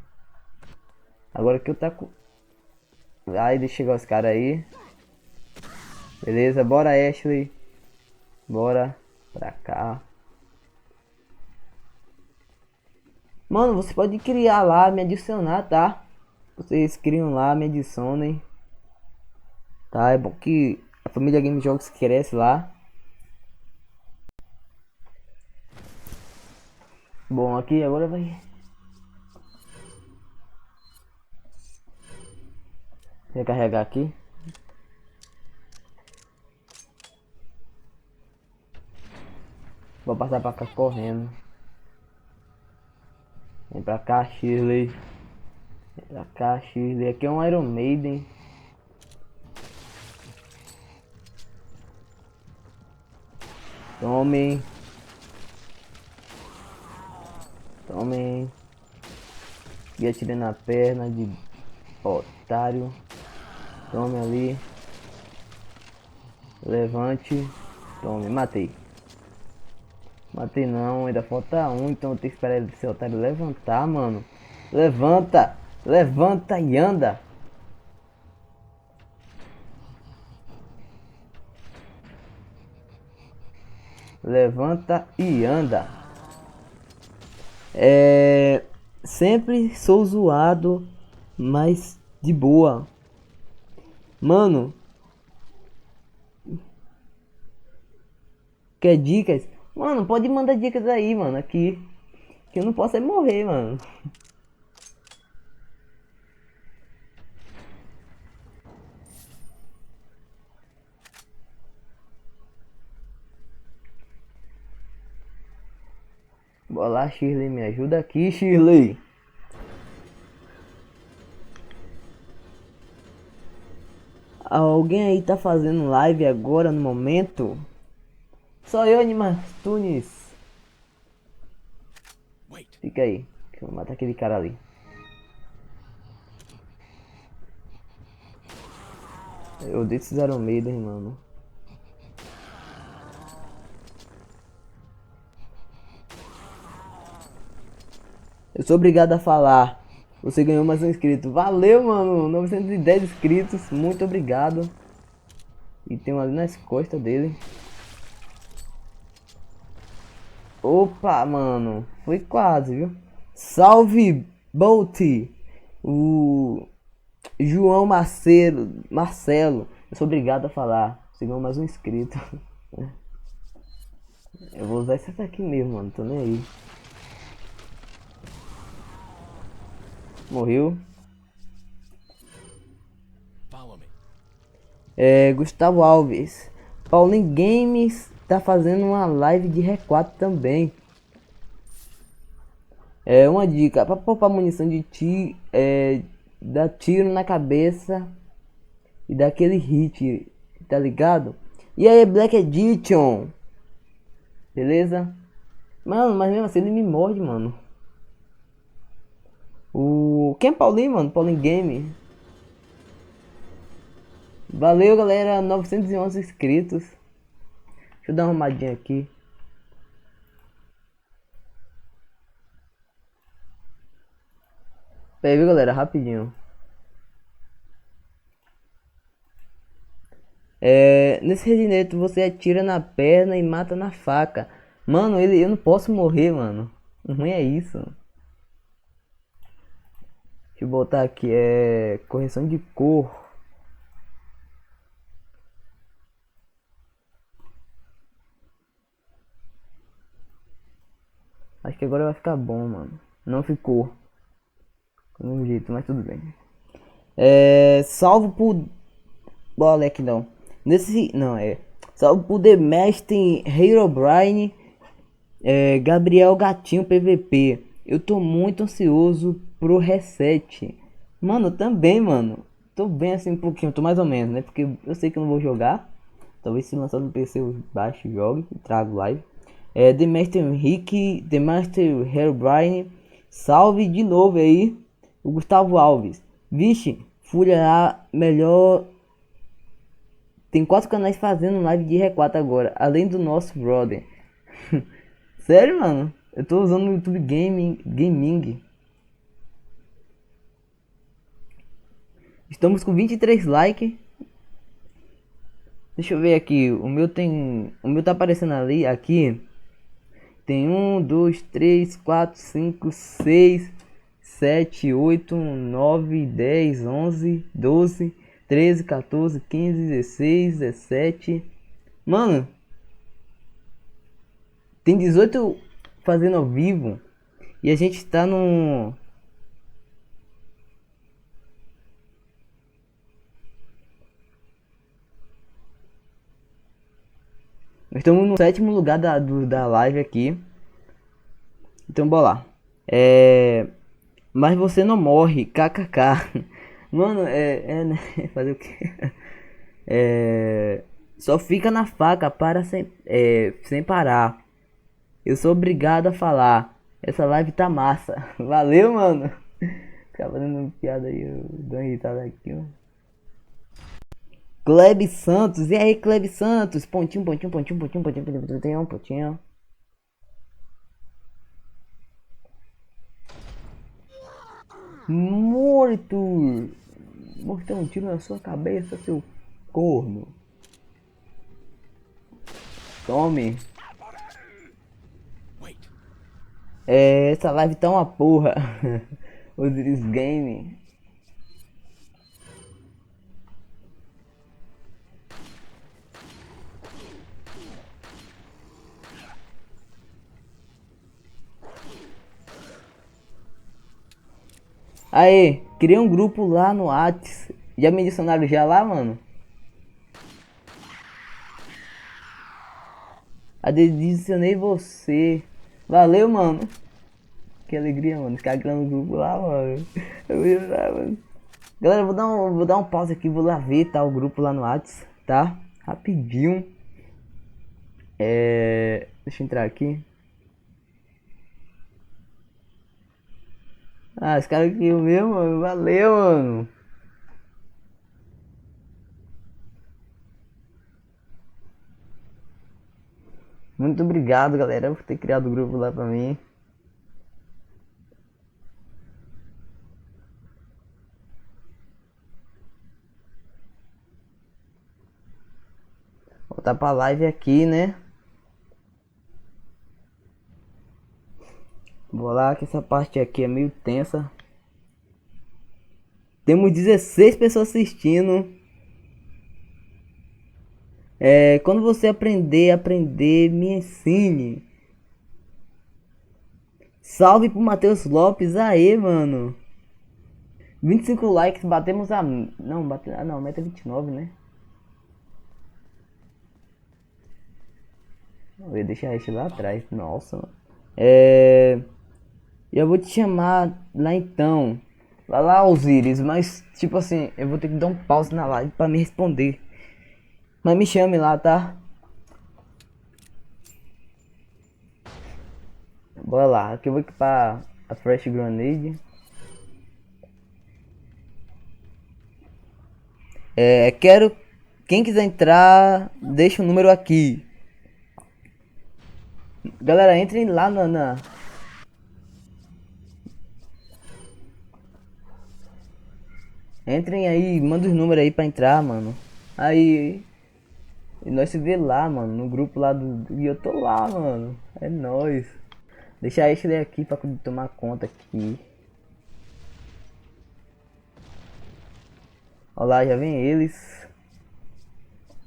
Agora que eu tá com. Aí deixa chegar os caras aí. Beleza, bora Ashley. Bora pra cá. Mano, você pode criar lá, me adicionar, tá? Vocês criam lá, me adicionem. Tá, é bom que a família Game Jogos cresce lá. Bom, aqui agora vai recarregar aqui. Vou passar pra cá correndo. Vem pra cá, Shirley. Vem pra cá, Shirley. Aqui é um Iron Maiden. Tomem. Tomem. E atirei na perna de otário. Tome ali. Levante. Tome. Matei. Matei não. Ainda falta um. Então eu tenho que esperar esse otário levantar, mano. Levanta. Levanta e anda. Levanta e anda. Sempre sou zoado, mas de boa. Mano, quer dicas? Mano, pode mandar dicas aí, mano, aqui. Que eu não posso é morrer, mano. Bora lá, Shirley, me ajuda aqui, Shirley. Alguém aí tá fazendo live agora no momento? Só eu, Animar Tunes. Fica aí, que eu vou matar aquele cara ali. Eu odeio esses Iron Maiden, mano. Eu sou obrigado a falar. Você ganhou mais um inscrito. Valeu, mano. 910 inscritos. Muito obrigado. E tem um ali nas costas dele. Opa, mano. Foi quase, viu? Salve, Bolt. O João Marcelo. Eu sou obrigado a falar. Você ganhou mais um inscrito. Eu vou usar esse aqui mesmo, mano. Tô nem aí. Morreu. Gustavo Alves. Paulinho Games tá fazendo uma live de R4 também. Uma dica. Pra poupar munição de tiro, dar tiro na cabeça e dar aquele hit, tá ligado? E aí, Black Edition. Beleza? Mano, mas mesmo assim ele me morde, mano. Quem é Paulinho, mano? Paulinho Game. Valeu, galera. 911 inscritos. Deixa eu dar uma arrumadinha aqui. Pera aí, viu, galera? Rapidinho. Nesse redineto você atira na perna e mata na faca. Mano, eu não posso morrer, mano. O ruim é isso. Deixa eu botar aqui, correção de cor. Acho que agora vai ficar bom, mano. Não ficou do mesmo jeito, mas tudo bem. Salvo por... Boleque não. Salve pro The Mestre, Herobrine, Gabriel Gatinho PVP. Eu tô muito ansioso pro reset. Mano, também, mano. Tô bem assim um pouquinho, tô mais ou menos, né? Porque eu sei que eu não vou jogar. Talvez se lançar no PC eu baixo e jogue e trago live. The Master Henrique, The Master Herobrine. Salve de novo aí. O Gustavo Alves. Vixe, Fúria lá, melhor. Tem 4 canais fazendo live de R4 agora, além do nosso brother. Sério, mano? Eu tô usando o YouTube Gaming. Estamos com 23 likes. Deixa eu ver aqui. O meu tá aparecendo ali, aqui. Tem 1, 2, 3, 4, 5, 6, 7, 8, 9, 10, 11, 12, 13, 14, 15, 16, 17. Mano, tem 18 fazendo ao vivo. E a gente tá no. Nós estamos no sétimo lugar da live aqui. Então bora lá. Mas você não morre, kkk. Mano, né? Fazer o quê? Só fica na faca para sem parar. Eu sou obrigado a falar. Essa live tá massa. Valeu, mano. Ficava dando piada aí, eu dou uma irritada aqui, ó. Kleb Santos, e aí, Kleb Santos? Pontinho, pontinho, pontinho, pontinho, pontinho, pontinho, pontinho, pontinho. Morto! Mortão, um tiro na sua cabeça, seu corno. Tome. Essa live tá uma porra. Osiris Game. Aí, criei um grupo lá no Whats. Já me adicionaram já lá, mano? Adicionei você. Valeu, mano. Que alegria, mano. Ficar criando um grupo lá, mano. Eu ia lá, mano. Galera, vou dar um pause aqui. Vou lá ver, tá? O grupo lá no Whats, tá? Rapidinho. Deixa eu entrar aqui. Ah, esse cara aqui, o meu, mano. Valeu, mano. Muito obrigado, galera, por ter criado o grupo lá pra mim. Voltar pra live aqui, né? Vou lá que essa parte aqui é meio tensa. Temos 16 pessoas assistindo. Quando você aprender, me ensine. Salve pro Matheus Lopes, aê, mano. 25 likes, batemos a. Não, não, meta 29, né? Eu ia deixar esse lá atrás, nossa, mano. Eu vou te chamar lá então. Vai lá, Osiris, mas tipo assim, eu vou ter que dar um pause na live pra me responder. Mas me chame lá, tá? Bora lá, aqui eu vou equipar a Fresh Grenade. Quero. Quem quiser entrar, deixa o número aqui. Galera, entrem lá Entrem aí, manda os números aí pra entrar, mano. Aí. E nós se vê lá, mano, no grupo lá E eu tô lá, mano. É nóis. Deixa esse aqui pra tomar conta aqui. Olha lá, já vem eles.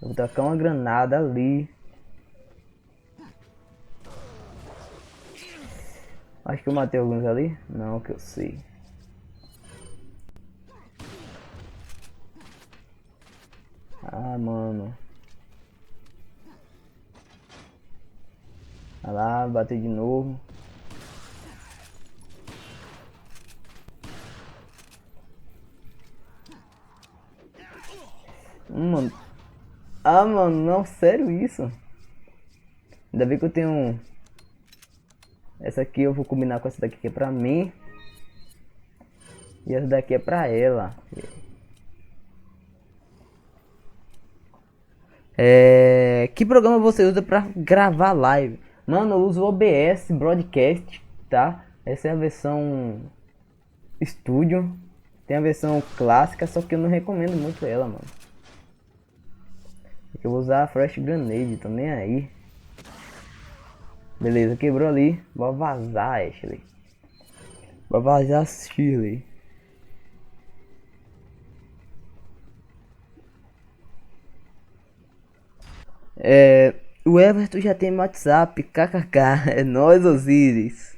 Eu vou tacar uma granada ali. Acho que eu matei alguns ali. Não, que eu sei. Ah, mano. Vai lá, bater de novo. Mano. Ah, mano, não, sério isso? Ainda bem que eu tenho... Essa aqui eu vou combinar com essa daqui que é pra mim. E essa daqui é pra ela. Que programa você usa pra gravar live? Mano, eu uso o OBS Broadcast, tá? Essa é a versão Studio. Tem a versão clássica, só que eu não recomendo muito ela, mano. Eu vou usar a Flash Grenade, tô nem aí. Beleza, quebrou ali. Vou vazar, Ashley. Vou vazar, Shirley. O Everton já tem WhatsApp, kkk. É nóis, Osiris.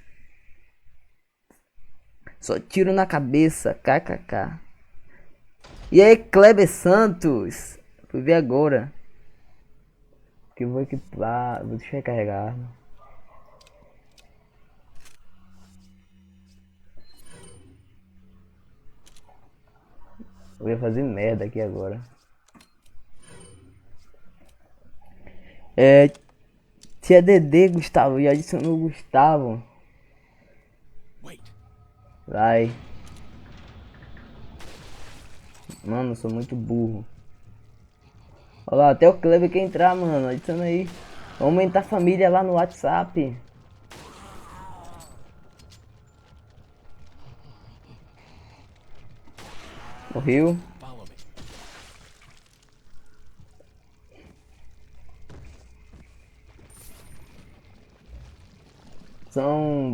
Só tiro na cabeça, kkk. E aí, Kleber Santos? Fui ver agora. Que eu vou equipar. Deixa eu recarregar. Eu ia fazer merda aqui agora. Tia Dedê, Gustavo. E adicionou o Gustavo. Vai. Mano, eu sou muito burro. Olha lá, até o Kleber quer entrar, mano. Adiciona aí. Vamos aumentar a família lá no WhatsApp. Morreu.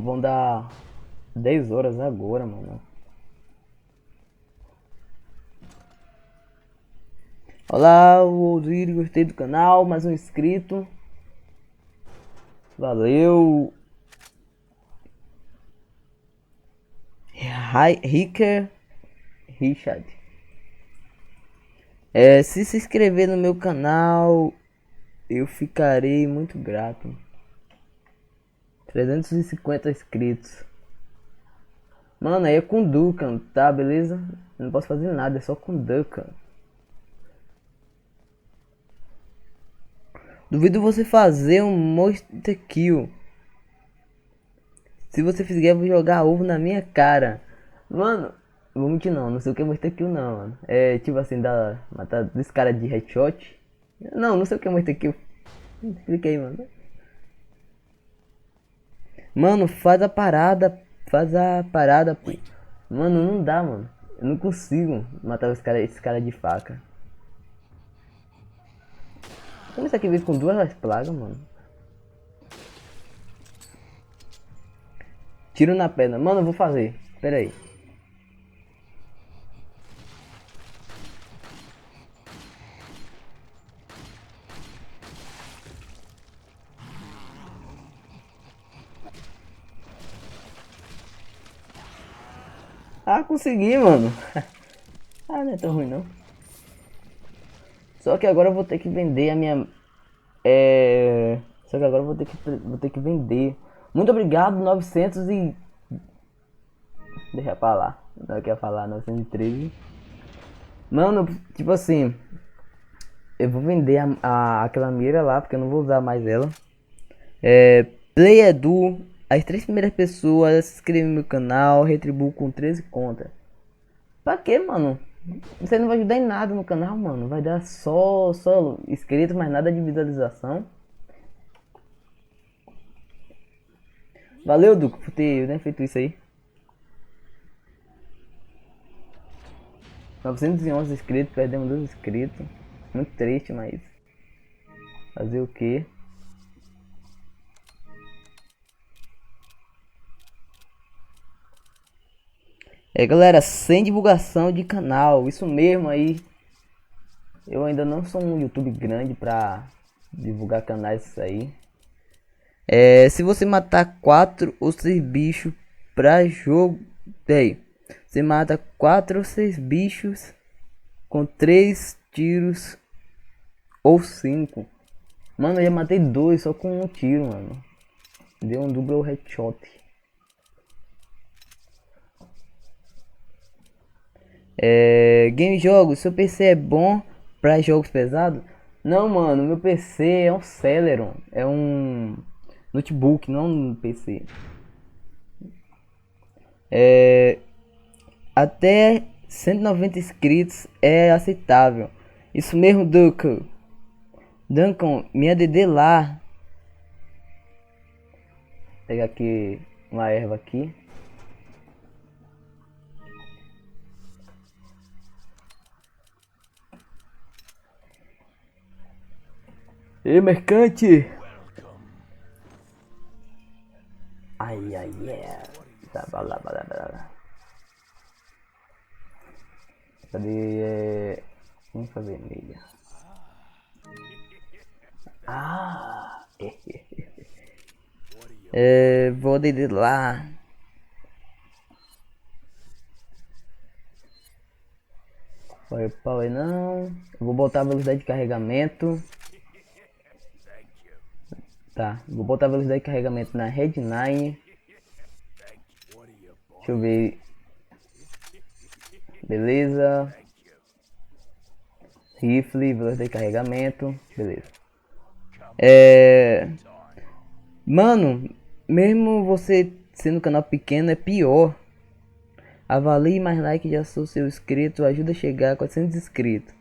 Vão dar 10 horas agora, mano. Olá, o Osiris, gostei do canal, mais um inscrito. Valeu. Ricker Richard. Se inscrever no meu canal, eu ficarei muito grato. 350 inscritos. Mano, aí é com Dukan, tá? Beleza? Eu não posso fazer nada, é só com Dukan. Duvido você fazer um Monster Kill. Se você fizer, eu vou jogar ovo na minha cara. Mano, vou mentir não sei o que é Monster Kill não, mano. É tipo assim, matar dois caras de headshot. Não sei o que é Monster Kill. Explica aí, mano. Mano, faz a parada. Faz a parada, pô. Mano, não dá, mano. Eu não consigo matar esse cara de faca. Como isso aqui veio com duas plagas, mano? Tiro na perna. Mano, eu vou fazer. Pera aí. Ah, consegui, mano. Ah, não é tão ruim, não. Só que agora eu vou ter que vender a minha... Só que agora eu vou ter que vender. Muito obrigado, 900 e... Deixa pra lá. Não quer falar, 913. Mano, tipo assim... Eu vou vender aquela mira lá, porque eu não vou usar mais ela. Play Edu. As 3 primeiras pessoas se inscrevem no meu canal, retribuo com 13 contas. Pra quê, mano? Você não vai ajudar em nada no canal, mano. Vai dar só inscrito, mas nada de visualização. Valeu, Duco, por ter feito isso aí. 911 inscritos, perdemos 2 inscritos. Muito triste, mas... Fazer o quê? Galera, sem divulgação de canal. Isso mesmo aí. Eu ainda não sou um YouTube grande pra divulgar canais isso aí. Se você matar 4 ou 6 bichos pra jogo... Você mata 4 ou 6 bichos com 3 tiros ou 5. Mano, eu já matei 2 só com um tiro, mano. Deu um double headshot. Game jogos, seu PC é bom pra jogos pesados? Não, mano, meu PC é um Celeron, é um notebook, não um PC. Até 190 inscritos é aceitável. Isso mesmo, Duncan. Duncan, minha DD lá. Vou pegar aqui uma erva aqui. Ei, mercante! Ai, ai, yeah. Tá, balá, balá, balá. Cadê? Infra vermelha. Ah! Vou de lá. Firepower não. Eu vou botar a velocidade de carregamento. Tá, vou botar a velocidade de carregamento na Red 9. Deixa eu ver. Beleza. Rifle, velocidade de carregamento. Beleza. Mano, mesmo você sendo um canal pequeno é pior. Avalie mais like, já sou seu inscrito, ajuda a chegar a 400 inscritos.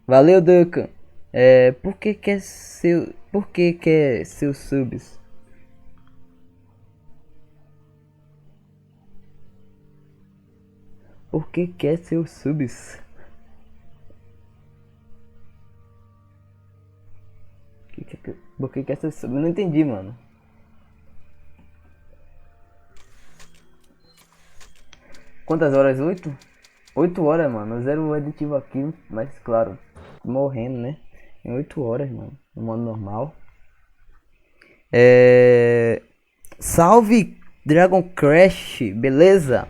Valeu, Duncan. Por que quer seus subs? Por que quer seus subs? Por que quer seus subs? Eu não entendi, mano. Quantas horas? 8? 8 horas, mano. Zero aditivo aqui, mas claro, morrendo, né? Em 8 horas, mano. No modo normal. Salve Dragon Crash, beleza?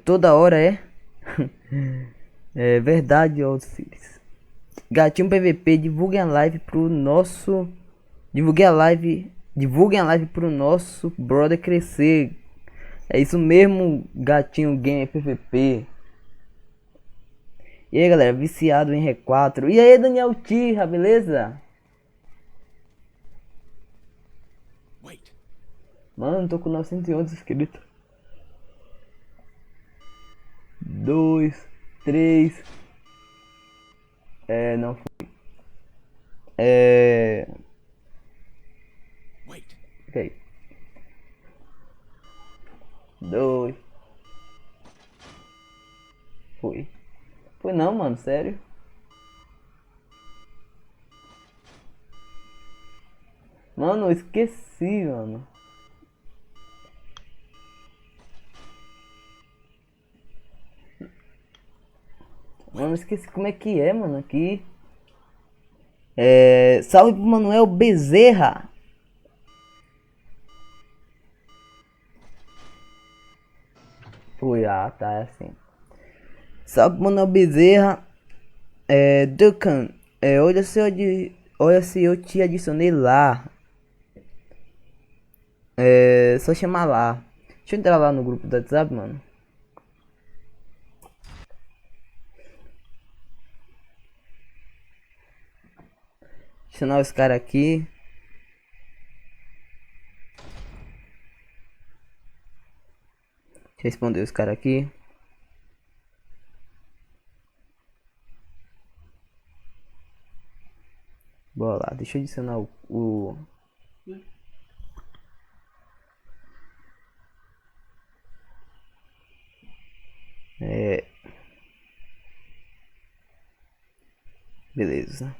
Toda hora é? É verdade, Old Cities. Gatinho PVP, divulguem a live pro nosso. Divulguem a live pro nosso brother crescer. É isso mesmo, Gatinho Game PVP. E aí, galera, viciado em R4. E aí, Daniel Tirra, beleza? Mano, tô com 911 inscritos. 2, 3. Não foi. Ok. 2. Foi. Foi não, mano, sério. Mano, eu esqueci, mano. Mano, esqueci como é que é, mano, aqui. Salve pro Manuel Bezerra. Foi, tá, é assim. Salve pro Manuel Bezerra. Ducan, olha se eu te adicionei lá. Só chamar lá. Deixa eu entrar lá no grupo do WhatsApp, mano. Adicionar os caras aqui. Deixa eu responder os caras aqui. Bora lá, deixa eu adicionar o... Beleza.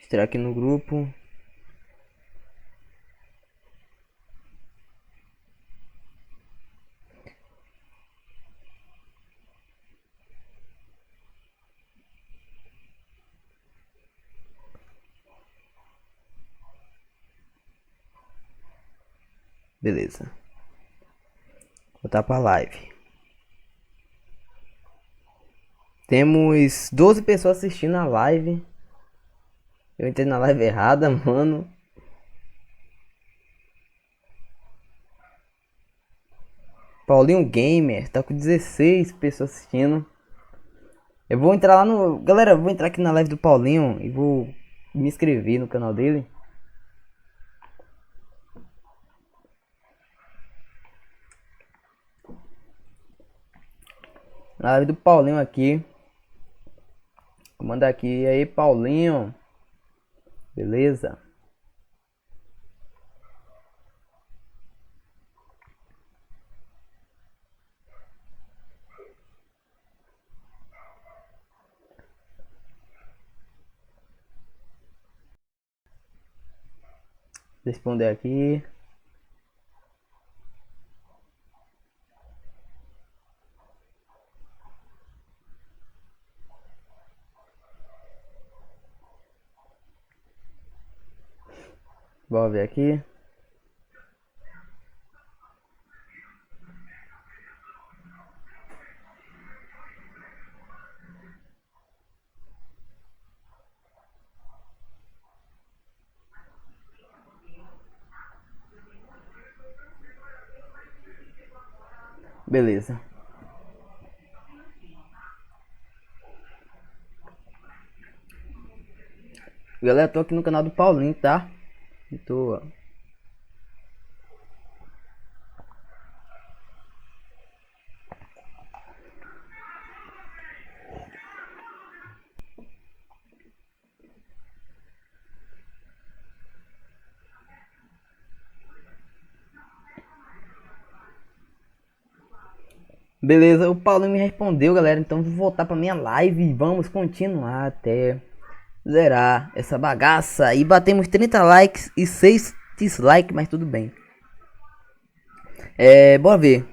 Entrar aqui no grupo. Beleza. Vou botar pra live. Temos 12 pessoas assistindo a live. Eu entrei na live errada, mano. Paulinho Gamer, tá com 16 pessoas assistindo. Eu vou entrar lá no... Galera, eu vou entrar aqui na live do Paulinho e vou me inscrever no canal dele. Na live do Paulinho aqui. Vou mandar aqui. E aí, Paulinho. Beleza? Responder aqui. Vou ver aqui. Beleza. Galera, tô aqui no canal do Paulinho, tá? Tô... Beleza, o Paulinho me respondeu, galera. Então vou voltar pra minha live e vamos continuar até zerar essa bagaça. E batemos 30 likes e 6 dislikes, mas tudo bem. Bora ver.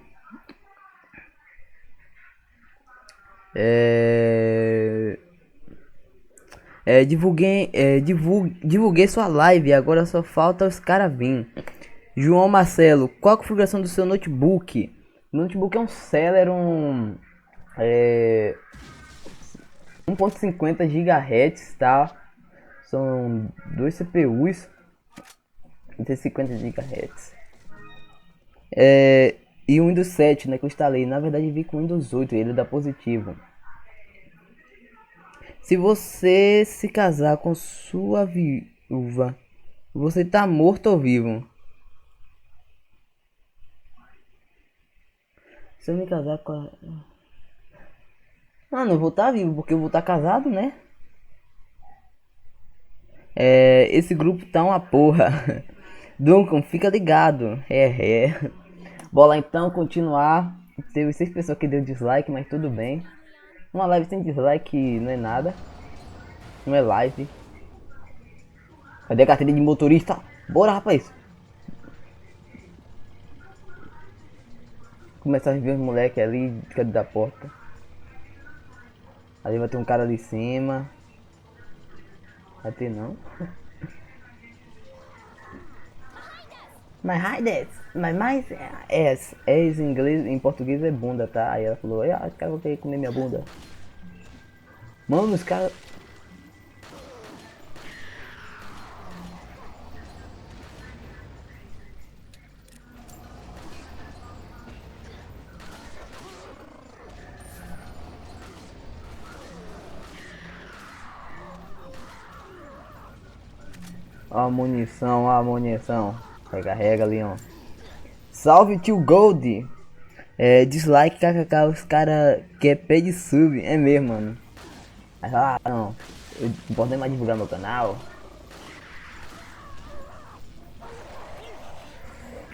Divulguei sua live, agora só falta os caras vir. João Marcelo, qual a configuração do seu notebook? Meu notebook é um Celeron 1.50 GHz, tá? São dois CPUs de 50 GHz. E o Windows 7, né, que eu instalei. Na verdade, vi com o Windows 8, ele dá positivo. Se você se casar com sua viúva, você tá morto ou vivo? Se eu me casar com a... Mano, eu vou estar vivo, porque eu vou estar casado, né? Esse grupo tá uma porra. Duncan, fica ligado. Bora lá então, continuar. Teve 6 pessoas que deu dislike, mas tudo bem. Uma live sem dislike não é nada. Não é live. Cadê a carteira de motorista? Bora, rapaz. Começar a ver os moleques ali, cadê da porta? Ali vai ter um cara ali em cima. Vai ter não. Mas hide mas em inglês, em português é bunda, tá? Aí ela falou, os caras vão querer comer minha bunda. Mano, os caras... Ó a munição. Recarrega, Leon. Salve, tio Gold. Dislike, kkk, os cara quer pé de sub. É mesmo, mano. Mas não. Eu não posso nem mais divulgar meu canal.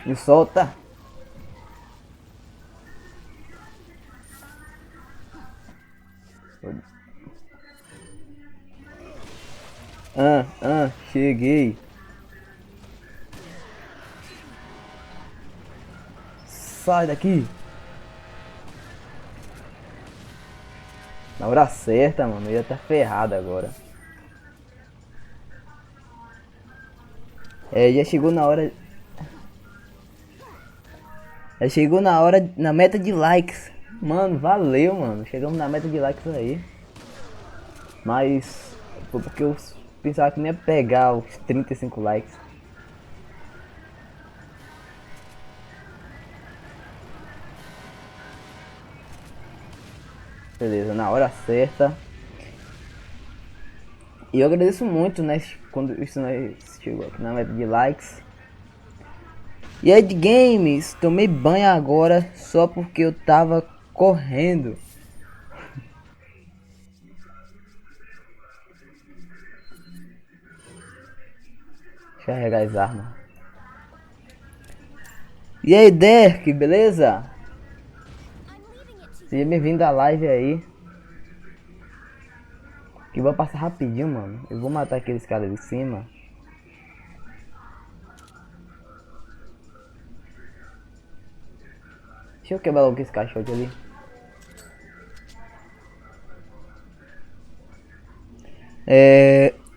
Me solta. Cheguei. Sai daqui. Na hora certa, mano. Eu ia estar ferrado agora. Já chegou na hora. Já chegou na hora, na meta de likes. Mano, valeu, mano. Chegamos na meta de likes aí. Mas foi porque eu pensava que não ia pegar os 35 likes. Beleza, na hora certa. E eu agradeço muito, né, quando isso chegou aqui na meta de likes. E aí de games, tomei banho agora só porque eu tava correndo. Deixa eu carregar as armas. E aí Derek, beleza? Seja bem-vindo à live aí. Que vai passar rapidinho, mano. Eu vou matar aqueles caras de cima. Deixa eu quebrar logo esse caixote ali.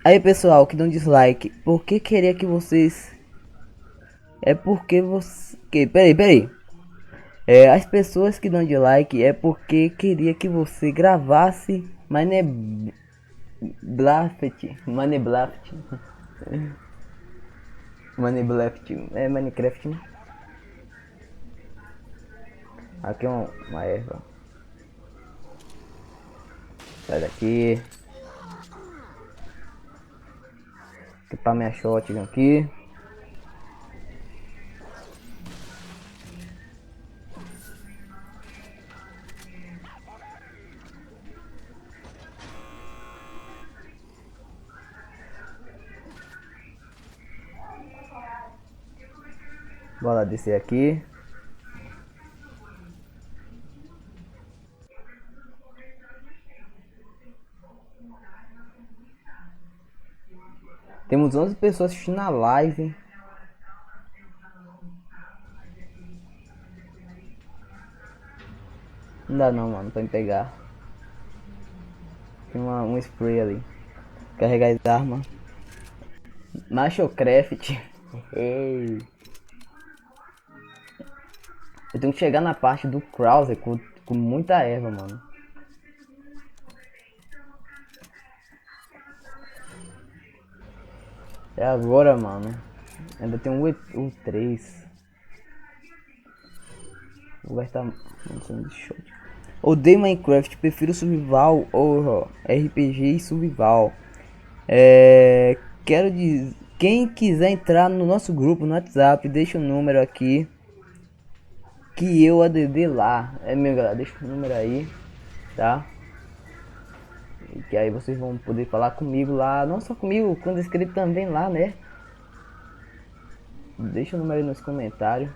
Aí pessoal que dão dislike, por que queria que vocês... É porque você... Peraí. As pessoas que dão dislike é porque queria que você gravasse Minecraft. É Minecraft, né? Aqui é uma erva. Sai daqui. Equipar minha shotgun aqui. Bora descer aqui. Temos 11 pessoas assistindo a live. Não dá não, mano, pra me pegar. Tem um spray ali. Carregar as armas. Machocraft. Ei. Eu tenho que chegar na parte do Krauser com muita erva, mano. É agora, mano. Ainda tem um 3. Vou gastar munição de shot. Odeio Minecraft, prefiro survival ou RPG e survival. Quero dizer, quem quiser entrar no nosso grupo no WhatsApp, deixa o número aqui que eu ADD lá. Meu galera, deixa o número aí, tá? E que aí vocês vão poder falar comigo lá, não só comigo, com o inscrito também lá, né? Deixa o número aí nos comentários.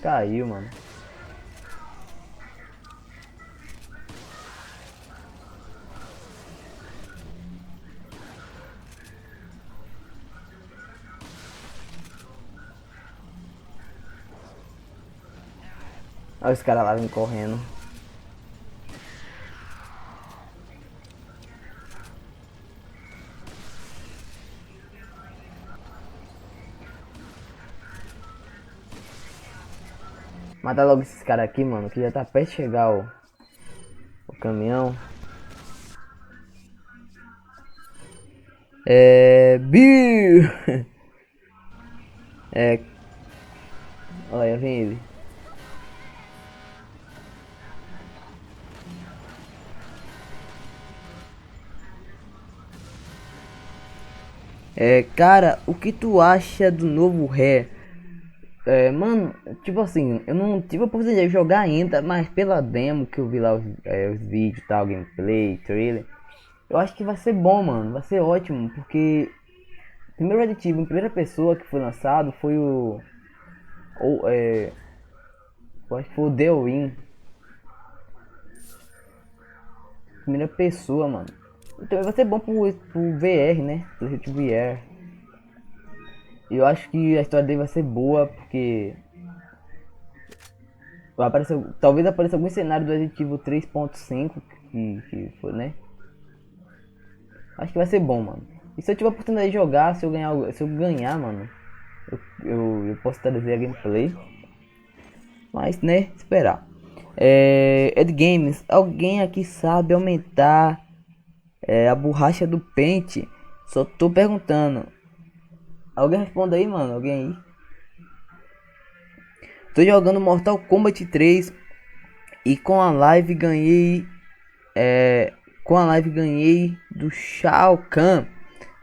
Caiu, mano. Olha os caras lá vêm correndo. Mata logo esses caras aqui, mano, que já tá perto de chegar o caminhão. Bill! Olha, vem ele. Cara, o que tu acha do novo Ré? Mano, tipo assim, eu não tive a oportunidade de jogar ainda, mas pela demo que eu vi lá, os vídeos, tal, gameplay, trailer, eu acho que vai ser bom, mano, vai ser ótimo, porque o primeiro Resident Evil em primeira pessoa que foi lançado foi eu acho que foi o The Win, primeira pessoa, mano. Então vai ser bom pro VR, né, pro VR. Eu acho que a história dele vai ser boa, porque Talvez apareça algum cenário do Resident Evil 3.5 que foi, né? Acho que vai ser bom, mano. E se eu tiver a oportunidade de jogar, se eu ganhar, mano, eu posso trazer a gameplay. Mas, né, esperar. Ed Games, alguém aqui sabe aumentar a borracha do pente? Só tô perguntando. Alguém responda aí, mano. Alguém aí? Tô jogando Mortal Kombat 3 e com a live ganhei. Com a live ganhei do Shao Kahn.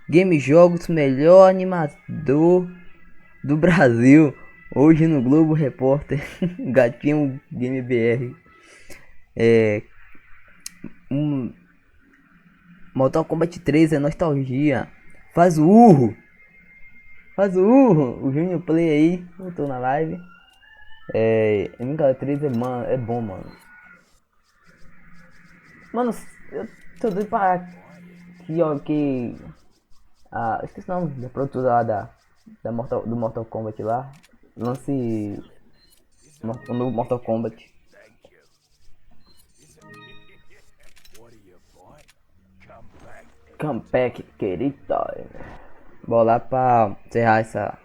Game Jogos, melhor animador do Brasil. Hoje no Globo Repórter. Gatinho Game BR. Mortal Kombat 3 é nostalgia. Faz o urro. Faz o urro. O Junior Play aí. Voltou na live. MK3 é bom, mano. Mano, eu tô doido pra que, ó, que... esqueci o nome da produtora lá do Mortal Kombat lá. Lance o novo Mortal Kombat. Come back, querido. Vou lá pra encerrar essa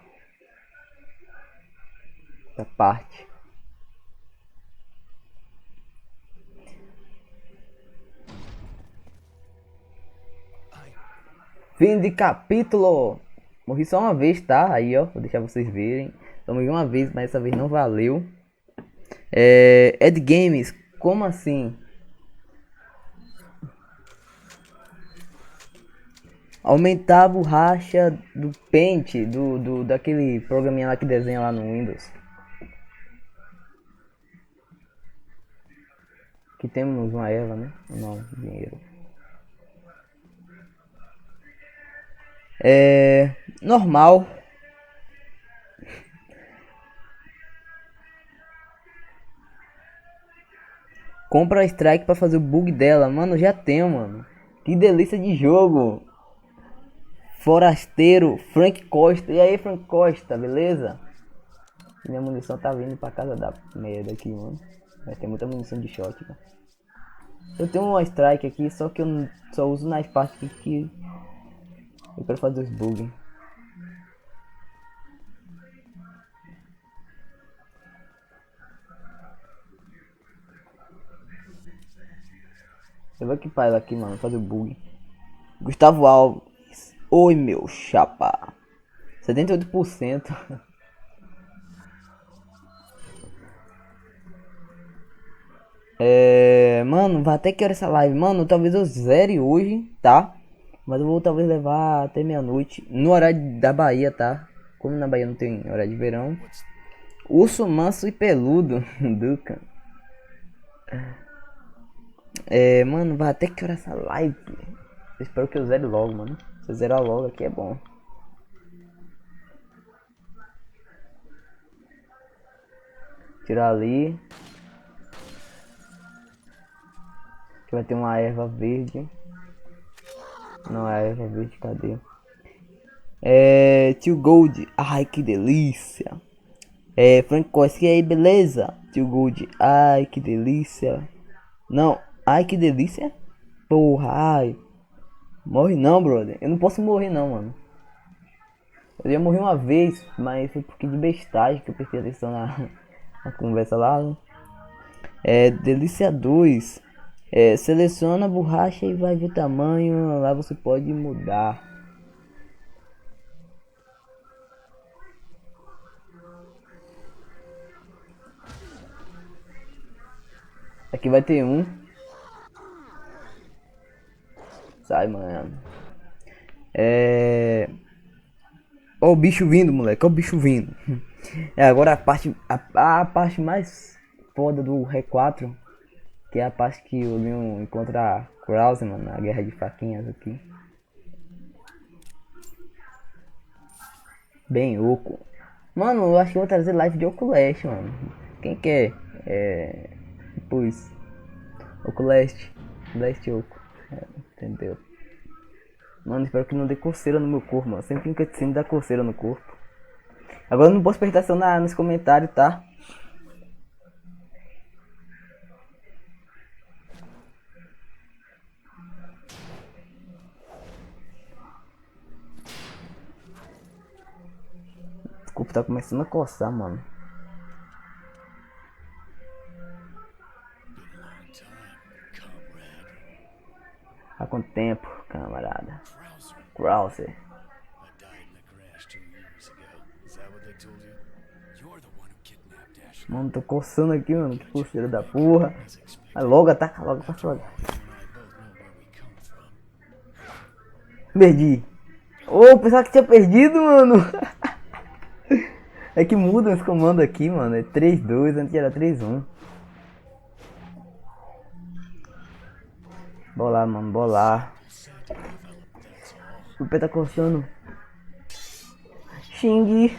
parte. Fim de capítulo. Morri só uma vez, tá? Aí, ó, vou deixar vocês verem. Eu morri uma vez, mas essa vez não valeu. Ed Games, como assim? Aumentar a borracha do Paint, daquele programinha lá que desenha lá no Windows. Que temos uma Eva, né? Não, dinheiro. Normal. Compra a Strike pra fazer o bug dela. Mano, já tenho, mano. Que delícia de jogo. Forasteiro, Frank Costa. E aí, Frank Costa, beleza? Minha munição tá vindo pra casa da merda aqui, mano. Vai ter muita munição de shot, mano. Eu tenho uma strike aqui, só que eu só uso nas partes que eu quero fazer os bugs. Eu vou equipar ela aqui, mano, fazer o bug. Gustavo Alves. Oi, meu chapa. 78%. Mano, vai até que hora essa live? Mano, talvez eu zere hoje, tá? Mas eu vou talvez levar até meia-noite. No horário da Bahia, tá? Como na Bahia não tem horário de verão. Urso manso e peludo. Duca. Mano, vai até que hora essa live? Eu espero que eu zere logo, mano. Se eu zerar logo aqui é bom. Tirar ali. Que vai ter uma erva verde. Não é erva verde, cadê? Tio Gold. Ai, que delícia. Frank Costa, e aí, beleza? Tio Gold. Ai, que delícia. Não. Ai, que delícia. Porra, ai. Morre não, brother. Eu não posso morrer não, mano. Eu já morri uma vez, mas foi porque de bestagem que eu prestei atenção na conversa lá. Né? Delícia 2. Seleciona a borracha e vai ver o tamanho. Lá você pode mudar. Aqui vai ter um. Sai, mano. Ó o bicho vindo, moleque. Ó o bicho vindo. Agora a parte mais foda do R4. Que é a parte que o Leon encontra a Krause, mano. Na guerra de faquinhas aqui. Bem oco. Mano, eu acho que eu vou trazer live de Oculest, mano. Quem quer? Depois. Oculest. Leste Oco. Entendeu? Mano, espero que não dê coceira no meu corpo, mano. Sempre que cutscene dá coceira no corpo. Agora eu não posso prestar atenção nos comentários, tá? corpo tá começando a coçar, mano. Há quanto tempo, camarada? Krauser. Mano, tô coçando aqui, mano. Que coceira da porra. Vai logo, ataca logo, passa logo. Perdi. Ô, pensava que tinha perdido, mano. É que mudam os comandos aqui, mano. É 3-2, antes era 3-1. Bolar, mano, bolar. O pé tá coçando. Xing,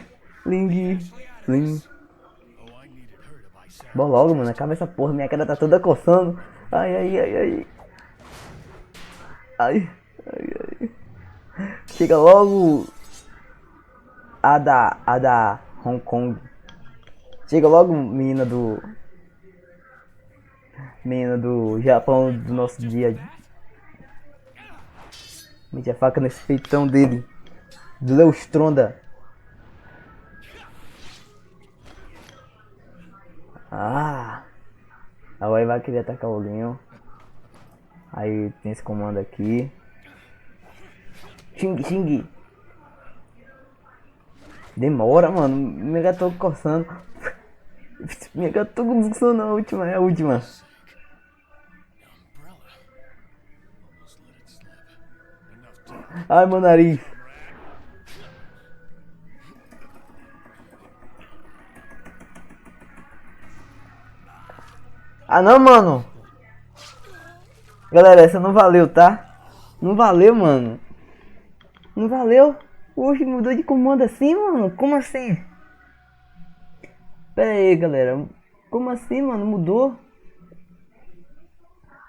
Ling, Ling. Bora logo, mano. Acaba essa porra. Minha cara tá toda coçando. Ai, ai, ai, ai. Ai, ai, ai. Chega logo. A da Hong Kong. Chega logo, menina do. Menina do Japão do nosso dia. Mete a faca nesse peitão dele. Do Leustronda. Ah. Agora vai querer atacar o Leon. Aí tem esse comando aqui. Xing, xing. Demora, mano. Minha gato coçando. Minha gato coçando a última, é a última. Ai, meu nariz. Ah, não, mano. Galera, essa não valeu, tá? Não valeu, mano. Não valeu. Hoje mudou de comando assim, mano. Como assim? Pera aí, galera. Como assim, mano? Mudou?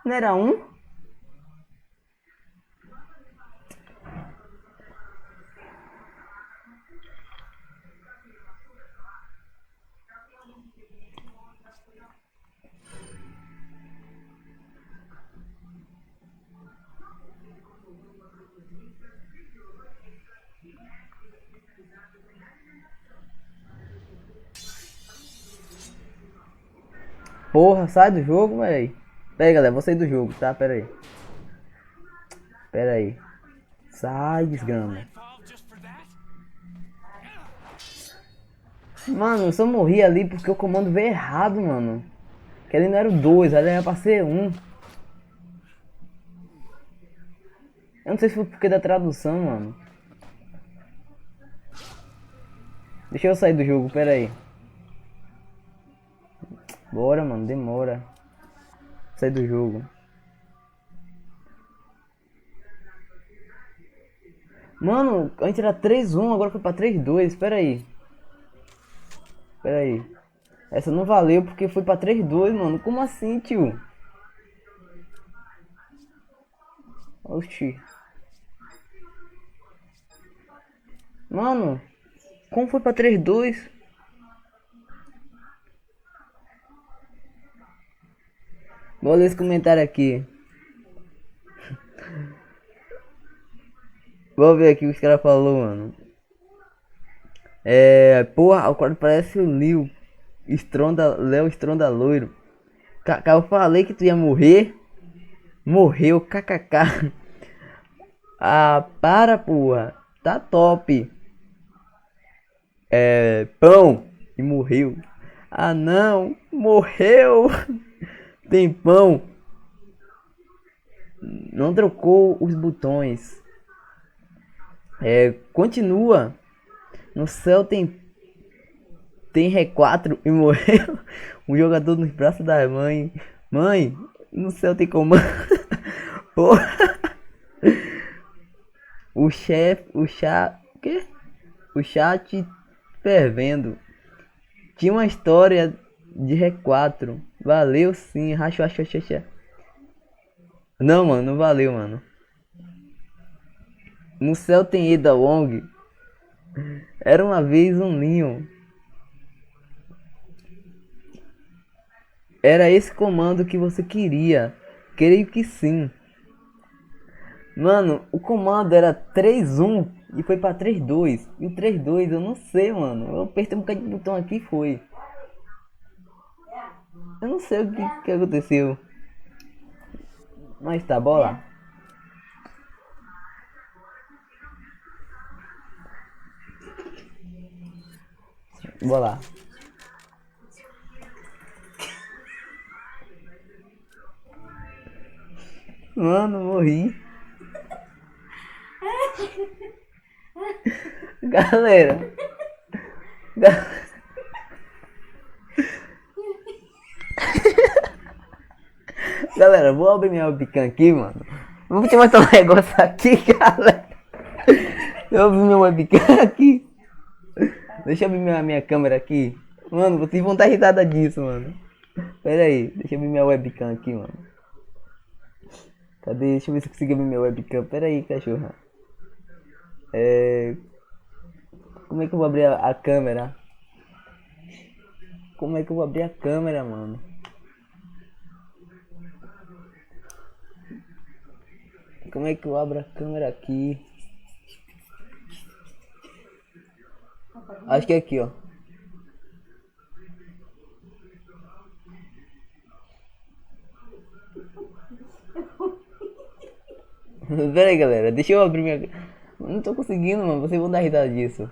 Não era um? Porra, sai do jogo, véi. Pera aí, galera. Vou sair do jogo, tá? Pera aí. Pera aí. Sai, desgrama. Mano, eu só morri ali porque o comando veio errado, mano. Que ali não era o 2, ali era pra ser 1. Eu não sei se foi porque da tradução, mano. Deixa eu sair do jogo, pera aí. Bora, mano, demora. Sair do jogo. Mano, antes era 3-1, agora foi pra 3-2, pera aí. Pera aí. Essa não valeu porque foi pra 3-2, mano. Como assim, tio? Oxi. Mano, como foi pra 3-2? Vou ler esse comentário aqui. Vou ver aqui o que os caras falaram, mano. Porra, o quadro parece o Léo Stronda loiro. Eu falei que tu ia morrer. Morreu, kkk. Ah, para, porra. Tá top. Pão. E morreu. Ah, não. Morreu. Tem pão. Não trocou os botões. Continua. No céu tem R4 e morreu. Um jogador nos braços da mãe. Mãe, no céu tem comando. Porra. O chefe, o chat, o quê? O chat fervendo. Tinha uma história de R4. Valeu sim, racha. Não, mano, não valeu, mano. No céu tem Ada Wong. Era uma vez um Leon. Era esse comando que você queria. Creio que sim. Mano, o comando era 3-1. E foi pra 3-2. E o 3-2 eu não sei, mano. Eu apertei um bocadinho de botão aqui e foi. Eu não sei o que aconteceu. Mas tá, bola. Bola. Mano, morri. Galera. Ga- Galera, vou abrir minha webcam aqui, mano. Vou te mostrar um negócio aqui, galera. Eu abri minha webcam aqui. Deixa eu abrir minha câmera aqui. Mano, vocês vão estar risada disso, mano. Pera aí, deixa eu abrir minha webcam aqui, mano. Cadê? Deixa eu ver se eu consigo abrir minha webcam. Pera aí, cachorra. Como é que eu vou abrir a câmera? Como é que eu vou abrir a câmera, mano? Como é que eu abro a câmera aqui? Acho que é aqui, ó. Pera aí, galera. Deixa eu abrir minha... Não tô conseguindo, mano. Vocês vão dar risada disso.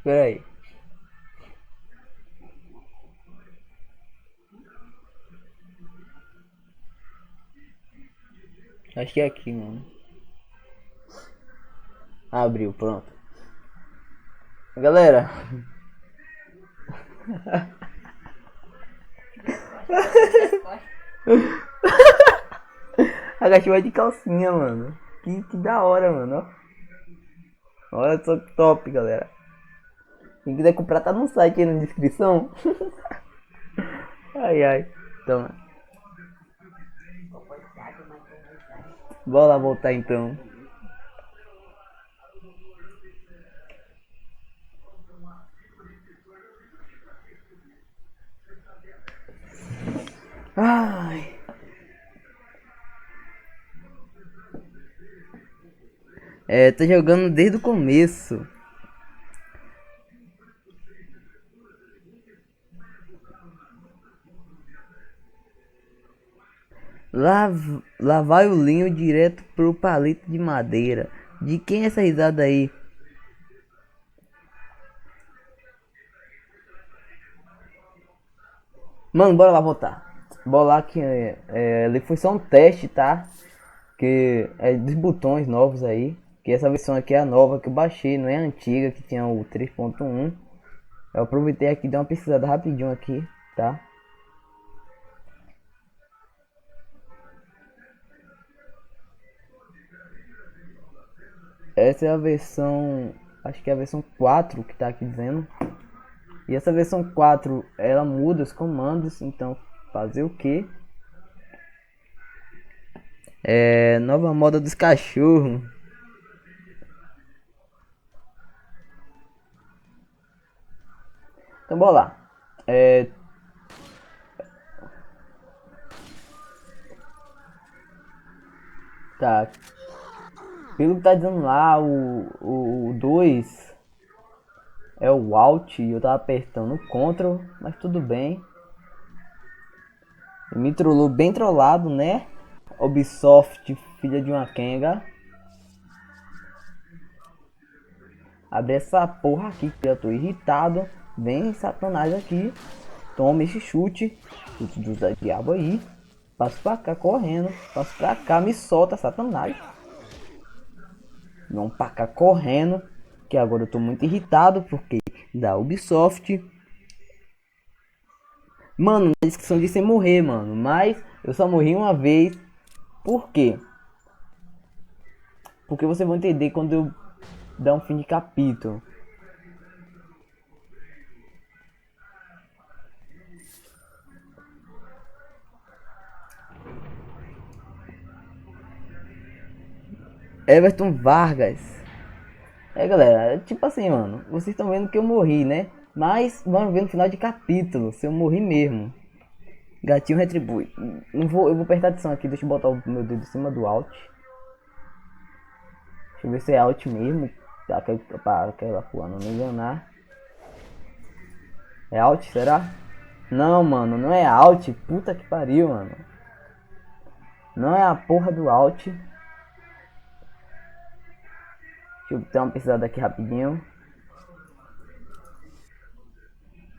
Pera aí. Acho que é aqui, mano. Abriu, pronto. Galera. A cachorra de calcinha, mano. Que da hora, mano. Olha só que top, galera. Quem quiser comprar tá no site aí na descrição. Ai, ai. Então, bora lá voltar então. Ai. Tô jogando desde o começo. Lá vai o linho direto pro palito de madeira. De quem é essa risada aí? Mano, bora lá voltar. Bora lá que ele foi só um teste, tá? Que é dos botões novos aí. Que essa versão aqui é a nova que eu baixei, não é a antiga que tinha o 3.1. Eu aproveitei aqui e dei uma pesquisada rapidinho aqui, tá? Essa é a versão, acho que é a versão 4 que tá aqui dizendo. E essa versão 4, ela muda os comandos, então fazer o que? Nova moda dos cachorros. Então bora lá. Tá. Pelo que tá dizendo lá, o 2 é o Alt e eu tava apertando o Ctrl, mas tudo bem. Me trollou bem trollado, né? Ubisoft, filha de uma Kenga. Abre essa porra aqui que eu tô irritado. Vem Satanás aqui. Toma esse chute. Chute do diabo aí. Passo pra cá correndo. Passo pra cá, me solta, Satanás. Vamos pra cá correndo. Que agora eu tô muito irritado porque da Ubisoft. Mano, na descrição disse morrer, mano. Mas eu só morri uma vez. Por quê? Porque vocês vão entender quando eu dar um fim de capítulo. Everton Vargas. Galera, tipo assim, mano. Vocês estão vendo que eu morri, né? Mas vamos ver no final de capítulo se eu morri mesmo. Gatinho retribui. Não vou, eu vou prestar atenção aqui. Deixa eu botar o meu dedo em cima do Alt. Deixa eu ver se é Alt mesmo. Para aquela rua não me enganar. É Alt, será? Não, mano, não é Alt. Puta que pariu, mano. Não é a porra do Alt. Deixa eu dar uma pesquisada aqui rapidinho.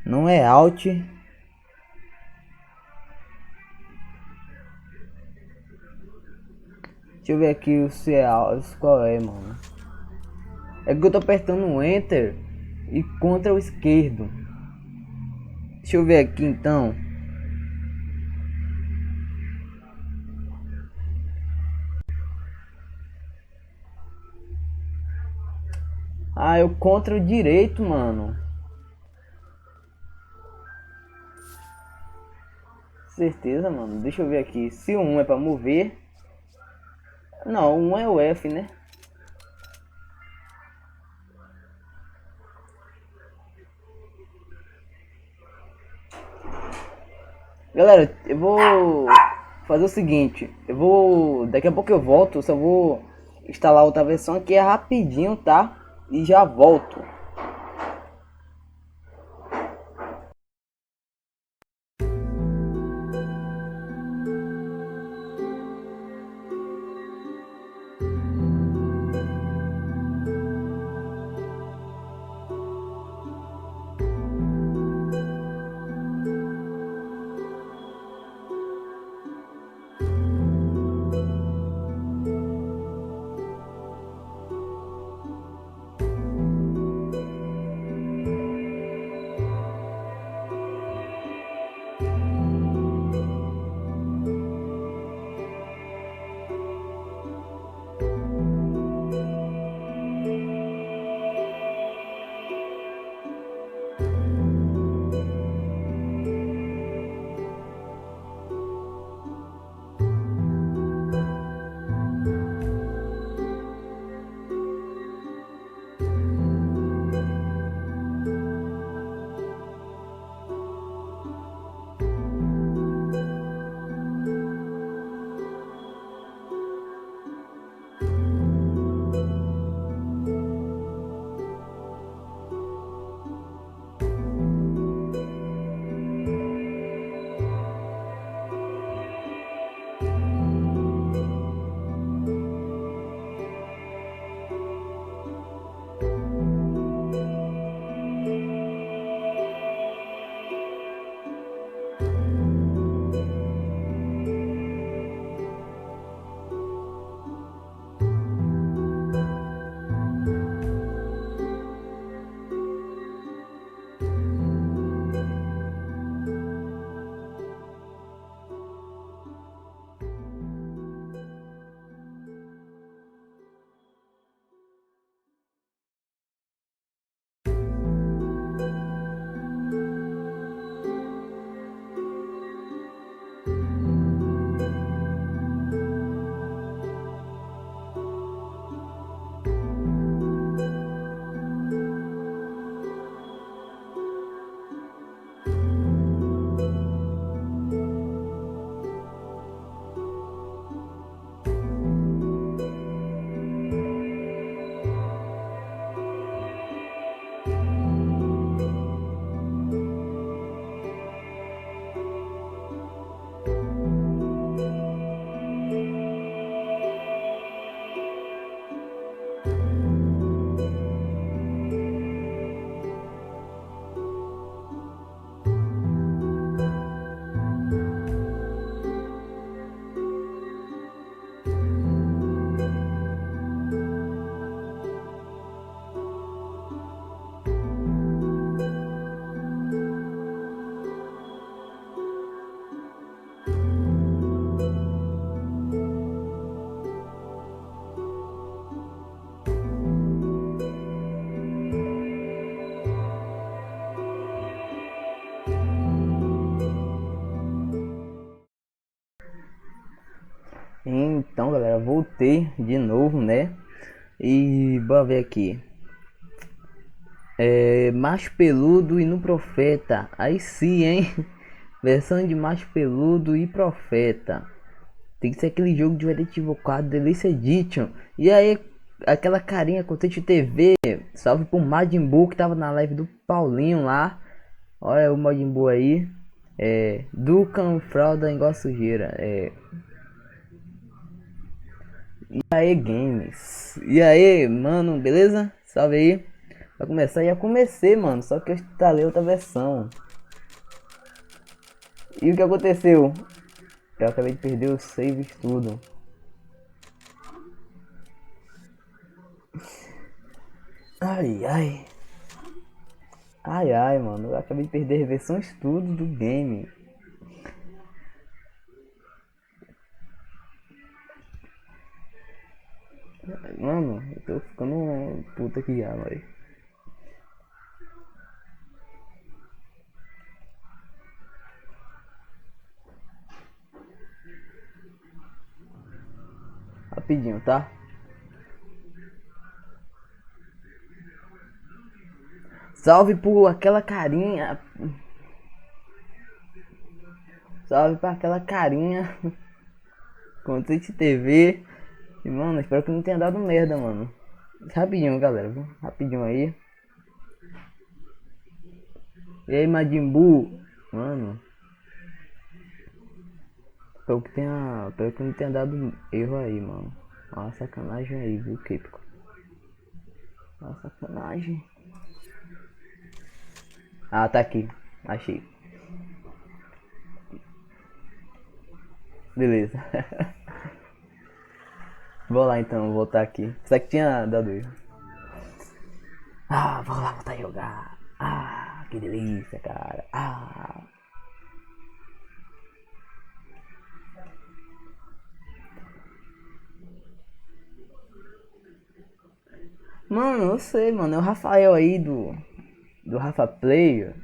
Não é Alt. Deixa eu ver aqui o se é Alt. Qual é, mano? É que eu tô apertando o Enter e contra o esquerdo. Deixa eu ver aqui então. Ah, eu contra o direito, mano. Certeza, mano. Deixa eu ver aqui. Se o 1 é pra mover. Não, o 1 é o F, né? Galera, eu vou fazer o seguinte. Daqui a pouco eu volto. Só vou instalar outra versão aqui. É rapidinho, tá? E já volto. Então, galera, voltei de novo, né? E bora ver aqui. Macho peludo e no profeta. Aí sim, hein? Versão de Macho Peludo e Profeta. Tem que ser aquele jogo de Resident Evil 4, Delícia Edition. E aí, aquela carinha Contente TV. Salve pro Majin Buu que tava na live do Paulinho lá. Olha o Majin Buu aí. Ducan Fralda igual sujeira. E aí, games. E aí, mano, beleza? Salve aí. Vai começar, já comecei, mano. Só que eu instalei outra versão. E o que aconteceu? Eu acabei de perder os saves tudo. Ai, ai. Ai, ai, mano. Eu acabei de perder versões tudo do game. Mano, eu tô ficando puta aqui já, velho. Rapidinho, tá? Salve por aquela carinha. Salve pra aquela carinha. Contente TV. E, mano, espero que não tenha dado merda, mano. Rapidinho, galera. Viu? Rapidinho aí. E aí, Majin Buu. Mano. Espero que não tenha dado erro aí, mano. Uma sacanagem aí, viu, Capcom? Uma sacanagem. Ah, tá aqui. Achei. Beleza. Vou lá então, vou voltar aqui. Será que tinha dado erro? Ah, vou lá voltar a jogar. Ah, que delícia, cara. Ah. Mano, eu sei, mano. É o Rafael aí do Rafa Player.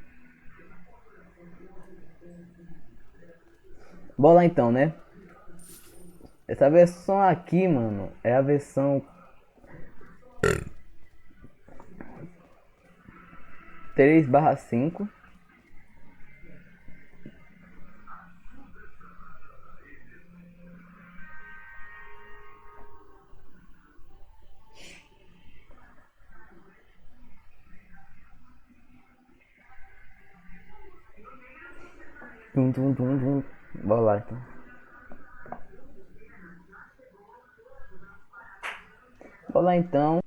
Bora lá então, né? Essa versão aqui, mano, é a versão 3/5. Tum, tum, tum, tum. Bora lá então. Bora lá então.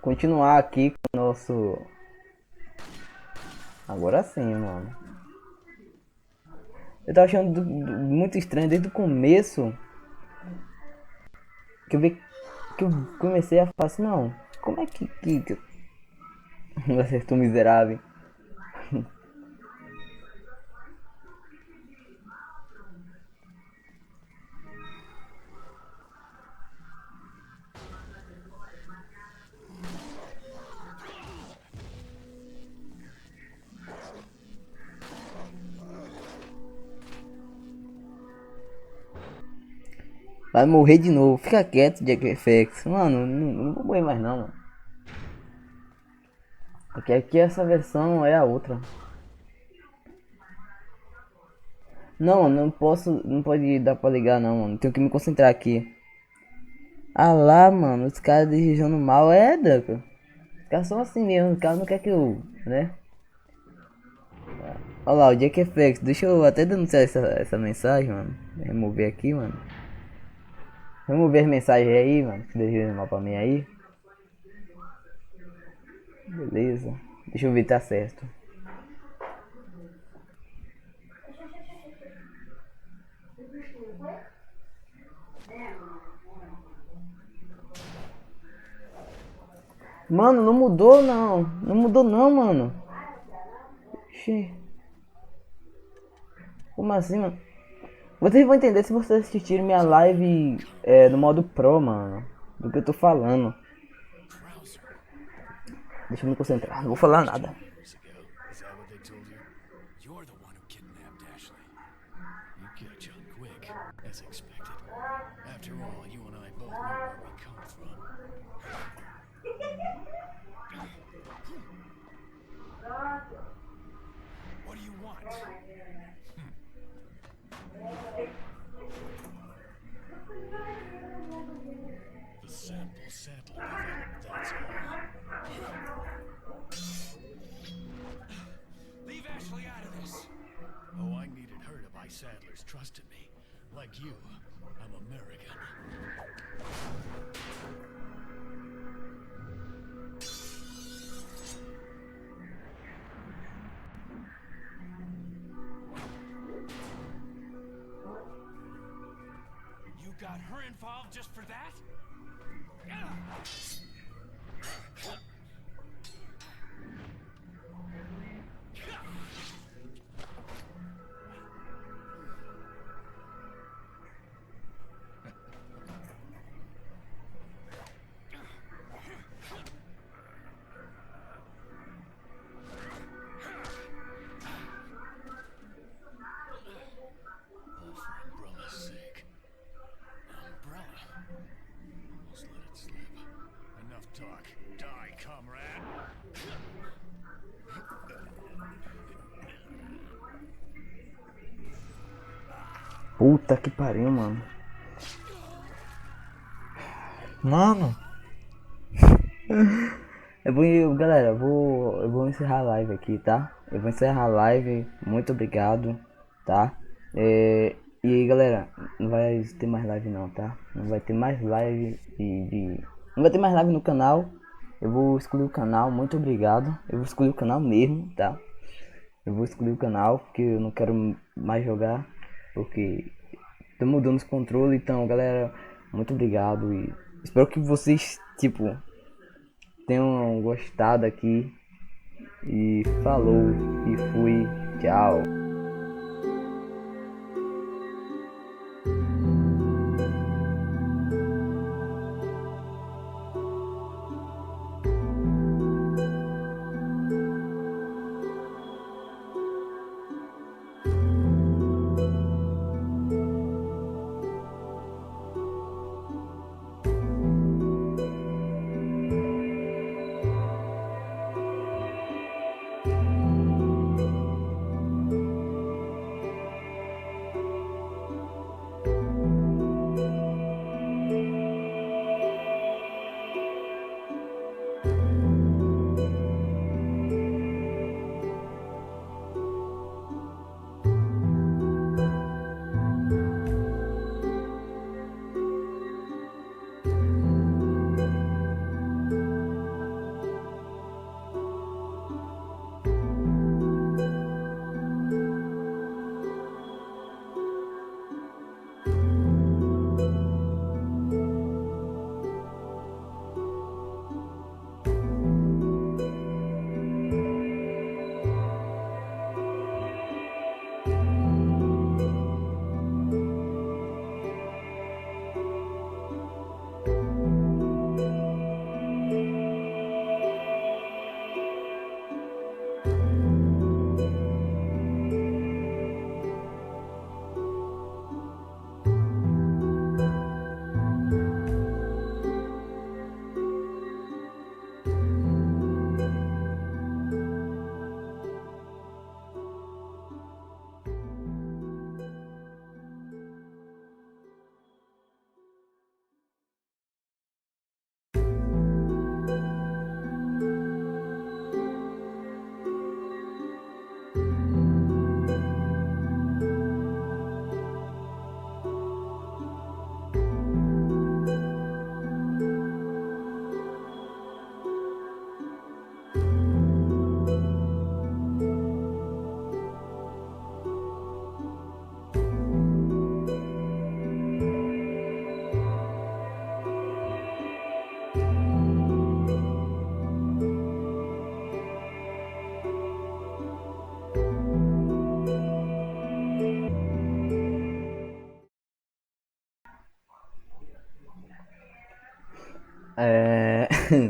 Continuar aqui com o nosso. Agora sim, mano. Eu tava achando muito estranho desde o começo. Que eu comecei a falar assim, não. Como é que eu acertou miserável? Vai morrer de novo. Fica quieto, Jack FX. Mano, não vou morrer mais não, mano. Porque aqui essa versão é a outra. Não, não posso. Não pode dar pra ligar não, mano. Tenho que me concentrar aqui. Ah lá, mano. Os caras desejando mal é, Duck. Os caras são assim mesmo. Os caras não querem que eu. Né? Olha lá, o Jack FX. Deixa eu até denunciar essa mensagem, mano. Remover aqui, mano. Remover mensagem aí, mano. Que desejando mal pra mim aí. Beleza. Deixa eu ver se tá certo. Mano, não mudou não. Não mudou não, mano. Xê. Como assim, mano? Vocês vão entender se vocês assistirem minha live no modo pro, mano. Do que eu tô falando. Deixa eu me concentrar. Não vou falar nada. my saddlers trusted me. Like you, I'm American. You got her involved just for that? Oh, for Umbrella's sake. Umbrella. Almost let it slip. Enough talk. Die, comrade. Puta que pariu, mano. Mano. Galera, eu vou encerrar a live aqui, tá? Eu vou encerrar a live. Muito obrigado, tá? E galera, não vai ter mais live não, tá? Não vai ter mais live não vai ter mais live no canal. Eu vou excluir o canal, muito obrigado. Eu vou excluir o canal mesmo, tá? Eu vou excluir o canal porque eu não quero mais jogar. Porque tô mudando os controles. Então, galera, muito obrigado. E espero que vocês, tipo, tenham gostado aqui. E falou e fui. Tchau.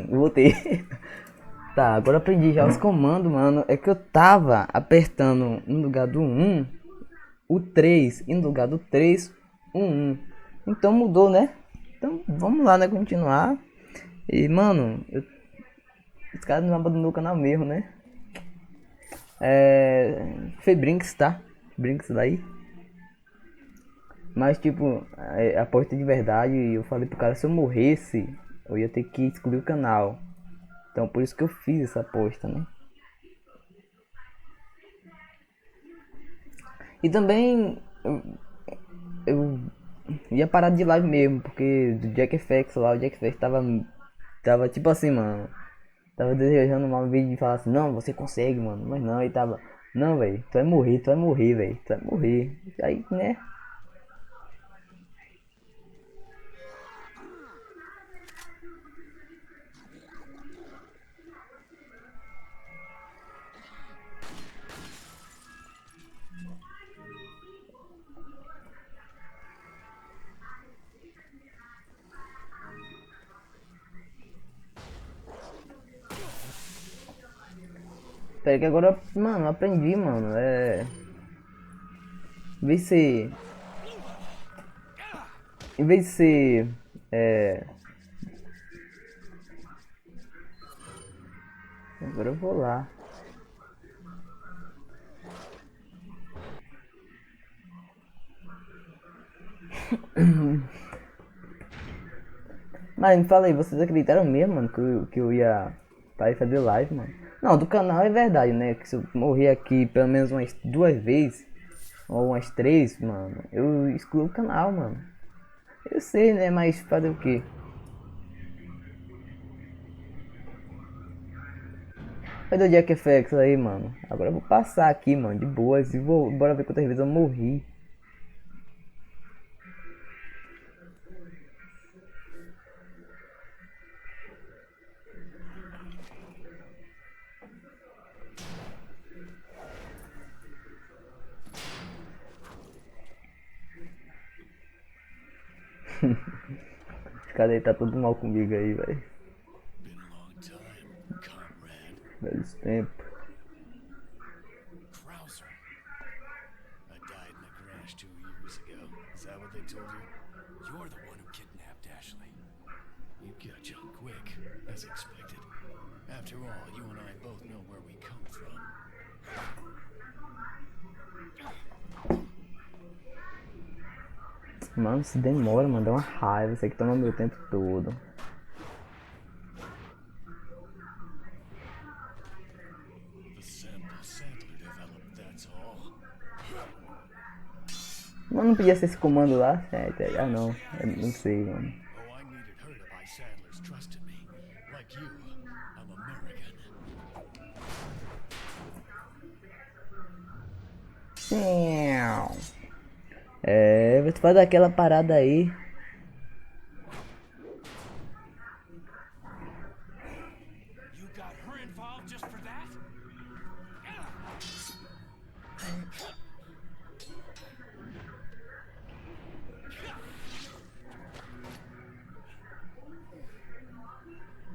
Voltei. Tá, agora eu aprendi já os comandos, mano. É que eu tava apertando no lugar do 1, o 3, e no lugar do 3, o 1. Então mudou, né? Então vamos lá, né? Continuar. E, mano, os caras não abandonou o canal mesmo, né? Foi Brinks, tá? Brinks daí. Mas, tipo, aposta de verdade. Eu falei pro cara, se eu morresse, eu ia ter que excluir o canal. Então, por isso que eu fiz essa aposta, né? E também eu ia parar de live mesmo, porque do Jack FX lá, o Jack FX tava tipo assim, mano. Tava desejando uma vídeo e falar assim, não, você consegue, mano. Mas não, ele tava, não, velho, tu vai morrer, velho, tu vai morrer. Aí, né? Pera que agora, mano, eu aprendi, mano. Em vez de ser. Em vez de ser. É. Agora eu vou lá. Mas me fala aí, vocês acreditaram mesmo, mano, que eu ia parar de fazer live, mano? Não, do canal é verdade, né? Que se eu morrer aqui pelo menos umas 2 vezes, ou umas 3, mano, eu excluo o canal, mano. Eu sei, né? Mas fazer o quê? Cadê o Jack FX aí, mano? Agora eu vou passar aqui, mano, de boas e vou. Bora ver quantas vezes eu morri. Os caras aí tá tudo mal comigo aí, velho. Been a long time, comrade. Velhos tempos. Krauser. I died in a crash 2 years ago. Is that what they told you? You're the one who kidnapped Ashley. You got John quick, as expected. After all, you and I both know where we come from. Mano, se demora, mano, dá uma raiva. Isso aqui toma meu tempo todo. The sample Sandler developed, that's all. Mano, não podia ser esse comando lá? Ah, não. Eu não sei, mano. Oh, I needed her to buy Sadler's trust in me. Like you, I'm American. Vou te fazer aquela parada aí. You got her involved just for that?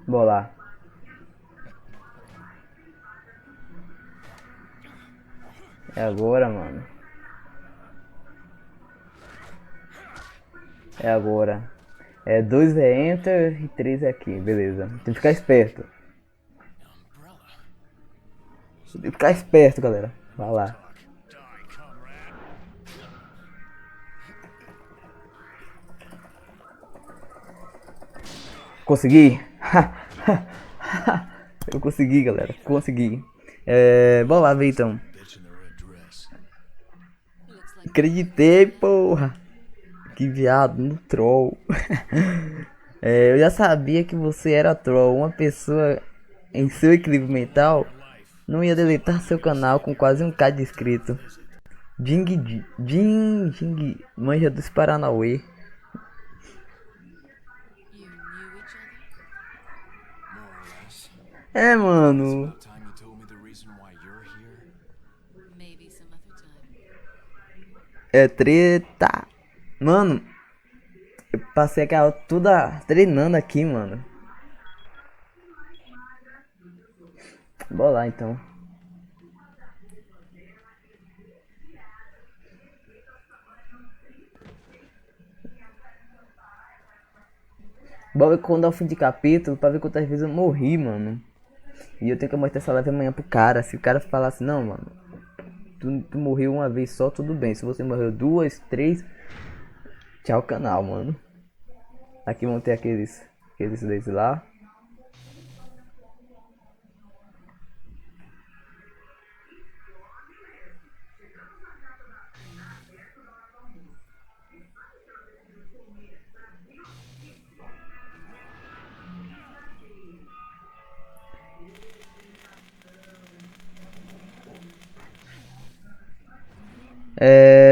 Bolar. É agora, mano. É agora. É 2 é enter e 3 é aqui, beleza. Tem que ficar esperto. Umbrella. Tem que ficar esperto, galera. Vai lá. Talk. Die, comrade. Consegui? Eu consegui, galera. Consegui. Bora lá ver então. Bitch in the red dress. Looks like Acreditei, porra. Que viado, no troll. Eu já sabia que você era troll. Uma pessoa em seu equilíbrio mental não ia deletar seu canal com quase 1K de inscrito. Jing, manja dos Paranauê. you knew each other? More or less. Mano. About time you told me the reason why you're here. Maybe some other time. É treta. Mano, eu passei aquela toda treinando aqui, mano. Bora lá então. Bora ver quando é o fim de capítulo pra ver quantas vezes eu morri, mano. E eu tenho que mostrar essa live amanhã pro cara. Se o cara falar assim, não, mano, tu morreu uma vez só, tudo bem. Se você morreu 2, 3, tchau canal, mano. Aqui vão ter aqueles dois lá.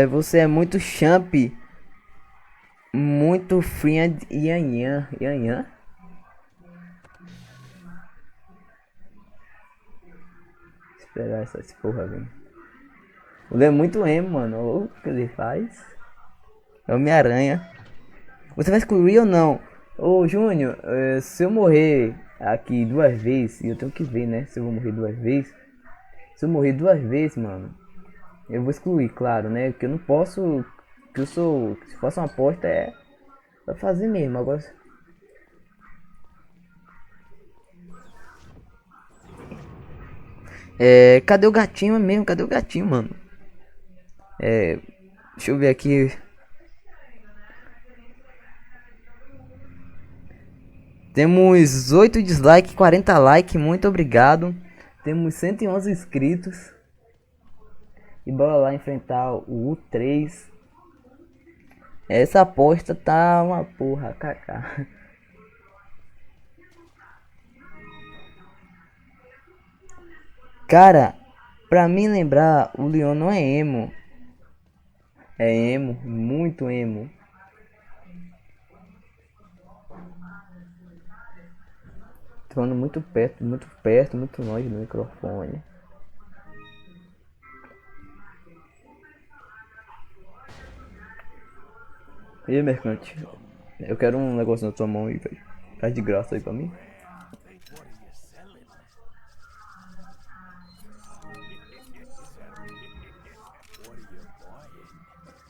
Você é muito champ, muito friend, Yanyan. Yanyan? Esperar essa porra vir. Ele é muito emo, mano. Olha o que ele faz. É Homem-Aranha. Você vai excluir ou não? Ô, Júnior, se eu morrer aqui 2 vezes, e eu tenho que ver, né? Se eu vou morrer 2 vezes. Se eu morrer 2 vezes, mano, eu vou excluir, claro, né? Porque eu não posso. Que eu sou. Se fosse uma aposta, vai fazer mesmo. Agora. Cadê o gatinho mesmo? Cadê o gatinho, mano? Deixa eu ver aqui. Temos 8 dislikes, 40 likes, muito obrigado. Temos 111 inscritos. E bora lá enfrentar o U3. Essa aposta tá uma porra, kaká. Cara, pra mim lembrar, o Leon não é emo. É emo, muito emo. Tô falando muito perto, muito longe do microfone. E aí, mercante? Eu quero um negócio na tua mão aí, velho. Faz de graça aí pra mim.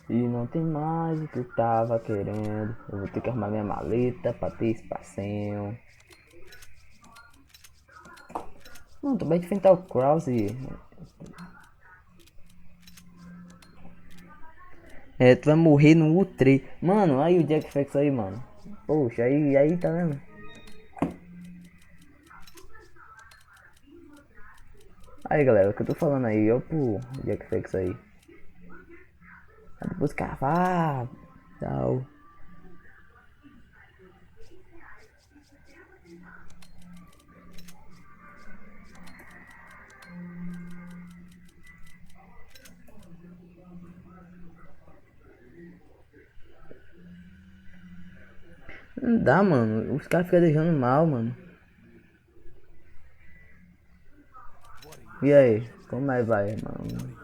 E não tem mais o que eu tava querendo. Eu vou ter que arrumar minha maleta pra ter espacinho. Não, tu vai enfrentar o Krause. Tu vai morrer no U3. Mano, aí o Jack Fax aí, mano. Poxa, aí tá vendo? Aí galera, o que eu tô falando aí, ó pro Jack Fax aí. Aí depois cavar, tal. Não dá, mano. Os caras ficam deixando mal, mano. E aí? Como é que vai, mano?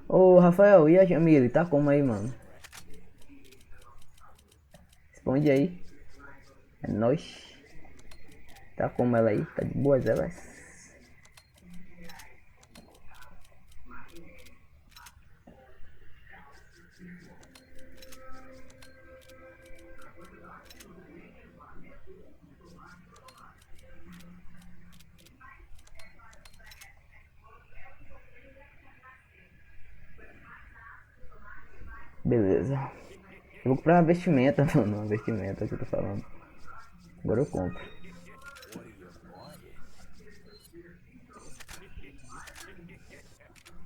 Ô, Rafael, e a Jamile? Tá como aí, mano? Responde aí. É nóis. Tá como ela aí? Tá de boas elas? Beleza. Eu vou comprar uma vestimenta, mano. Uma vestimenta que eu tô falando. Agora eu compro.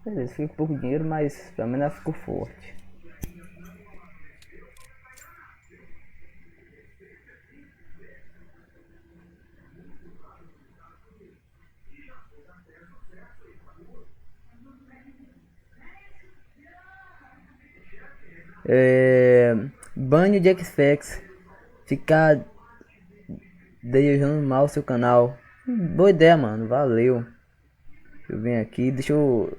Beleza, fica pouco dinheiro, mas pelo menos ela ficou forte. Banho de X-Fax. Ficar desejando mal seu canal. Boa ideia, mano. Valeu. Deixa eu vir aqui. Deixa eu.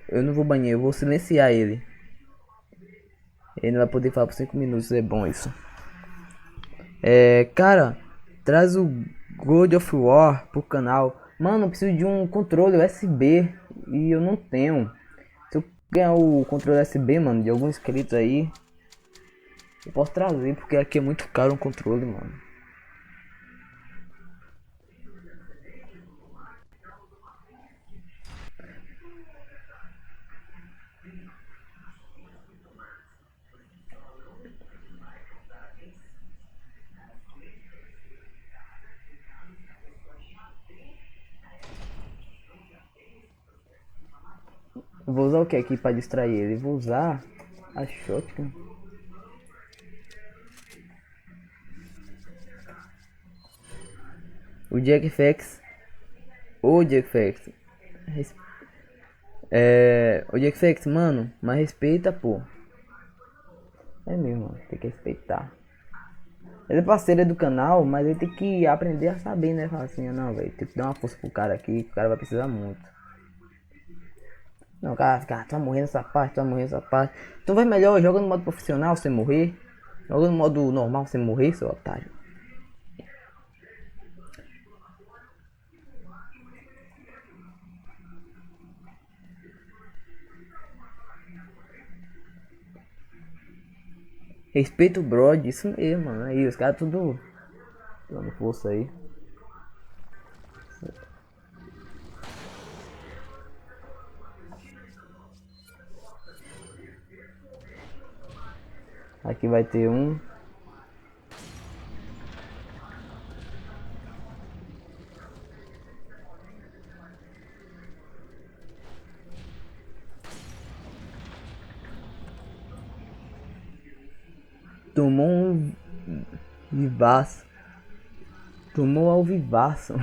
Eu não vou banir, eu vou silenciar ele. Ele não vai poder falar por 5 minutos. É bom isso. Cara, traz o God of War pro canal. Mano, eu preciso de um controle USB e eu não tenho. Se eu ganhar o controle USB, mano, de alguns inscritos aí, eu posso trazer, porque aqui é muito caro um controle, mano. Eu vou usar o que aqui pra distrair ele? Vou usar a shotgun. O Jack Fax. Ô Jack Fax. O Jack Fax, mano. Mas respeita, pô. É mesmo, mano. Tem que respeitar. Ele é parceiro do canal, mas ele tem que aprender a saber, né? Falar assim, não, velho. Tem que dar uma força pro cara aqui. Que o cara vai precisar muito. Não, cara, tu vai morrer nessa parte, tu vai morrer nessa parte. Então vai melhor, joga no modo profissional sem morrer. Joga no modo normal sem morrer, seu otário. Respeita o Brod, isso mesmo, mano. Aí, os caras tudo dando força aí. Aqui vai ter um. Tomou um vivaço. Tomou ao vivaço.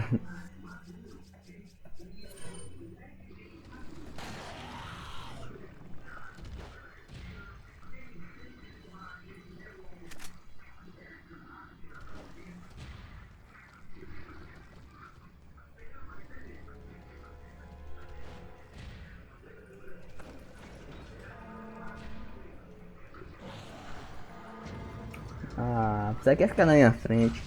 Ah, você quer ficar na minha frente.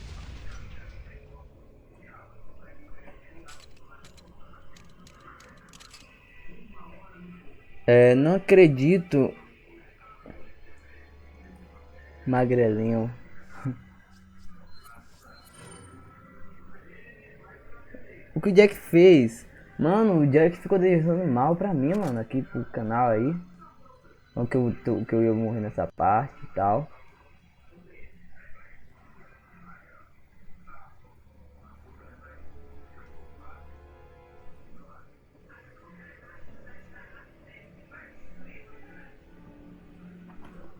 Não acredito. Magrelinho. O que o Jack fez? Mano, o Jack ficou deixando mal pra mim, mano, aqui pro canal aí. Que eu ia morrer nessa parte e tal.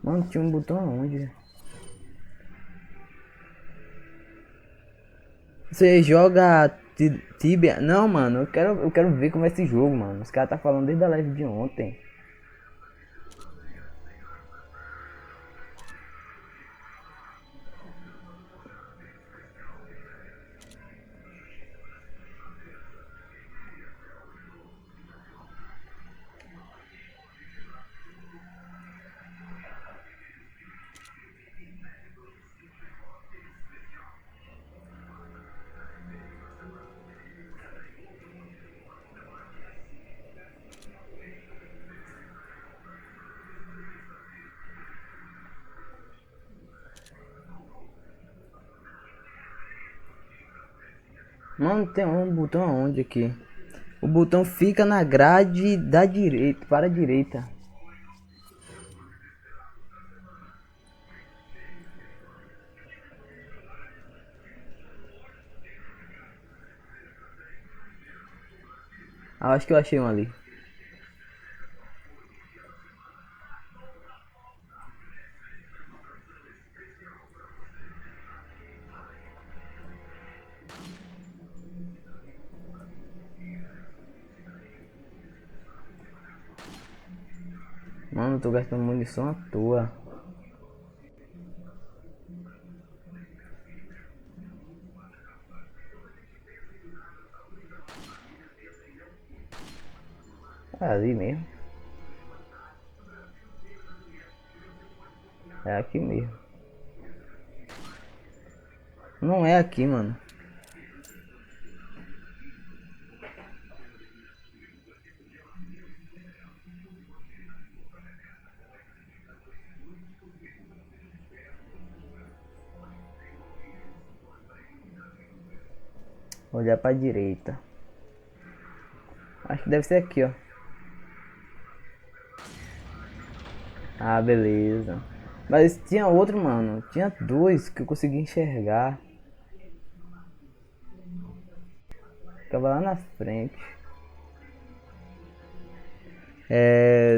Mano, tinha um botão aonde? Você joga Tibia? Não, mano, eu quero ver como é esse jogo, mano. Os caras tá falando desde a live de ontem. Mano, tem um botão aonde aqui? O botão fica na grade da direita, para a direita. Ah, acho que eu achei um ali. Mano, eu tô gastando munição à toa. É ali mesmo. É aqui mesmo. Não é aqui, mano. Olhar pra direita. Acho que deve ser aqui, ó. Ah, beleza. Mas tinha outro, mano. Tinha dois que eu consegui enxergar. Ficava lá na frente.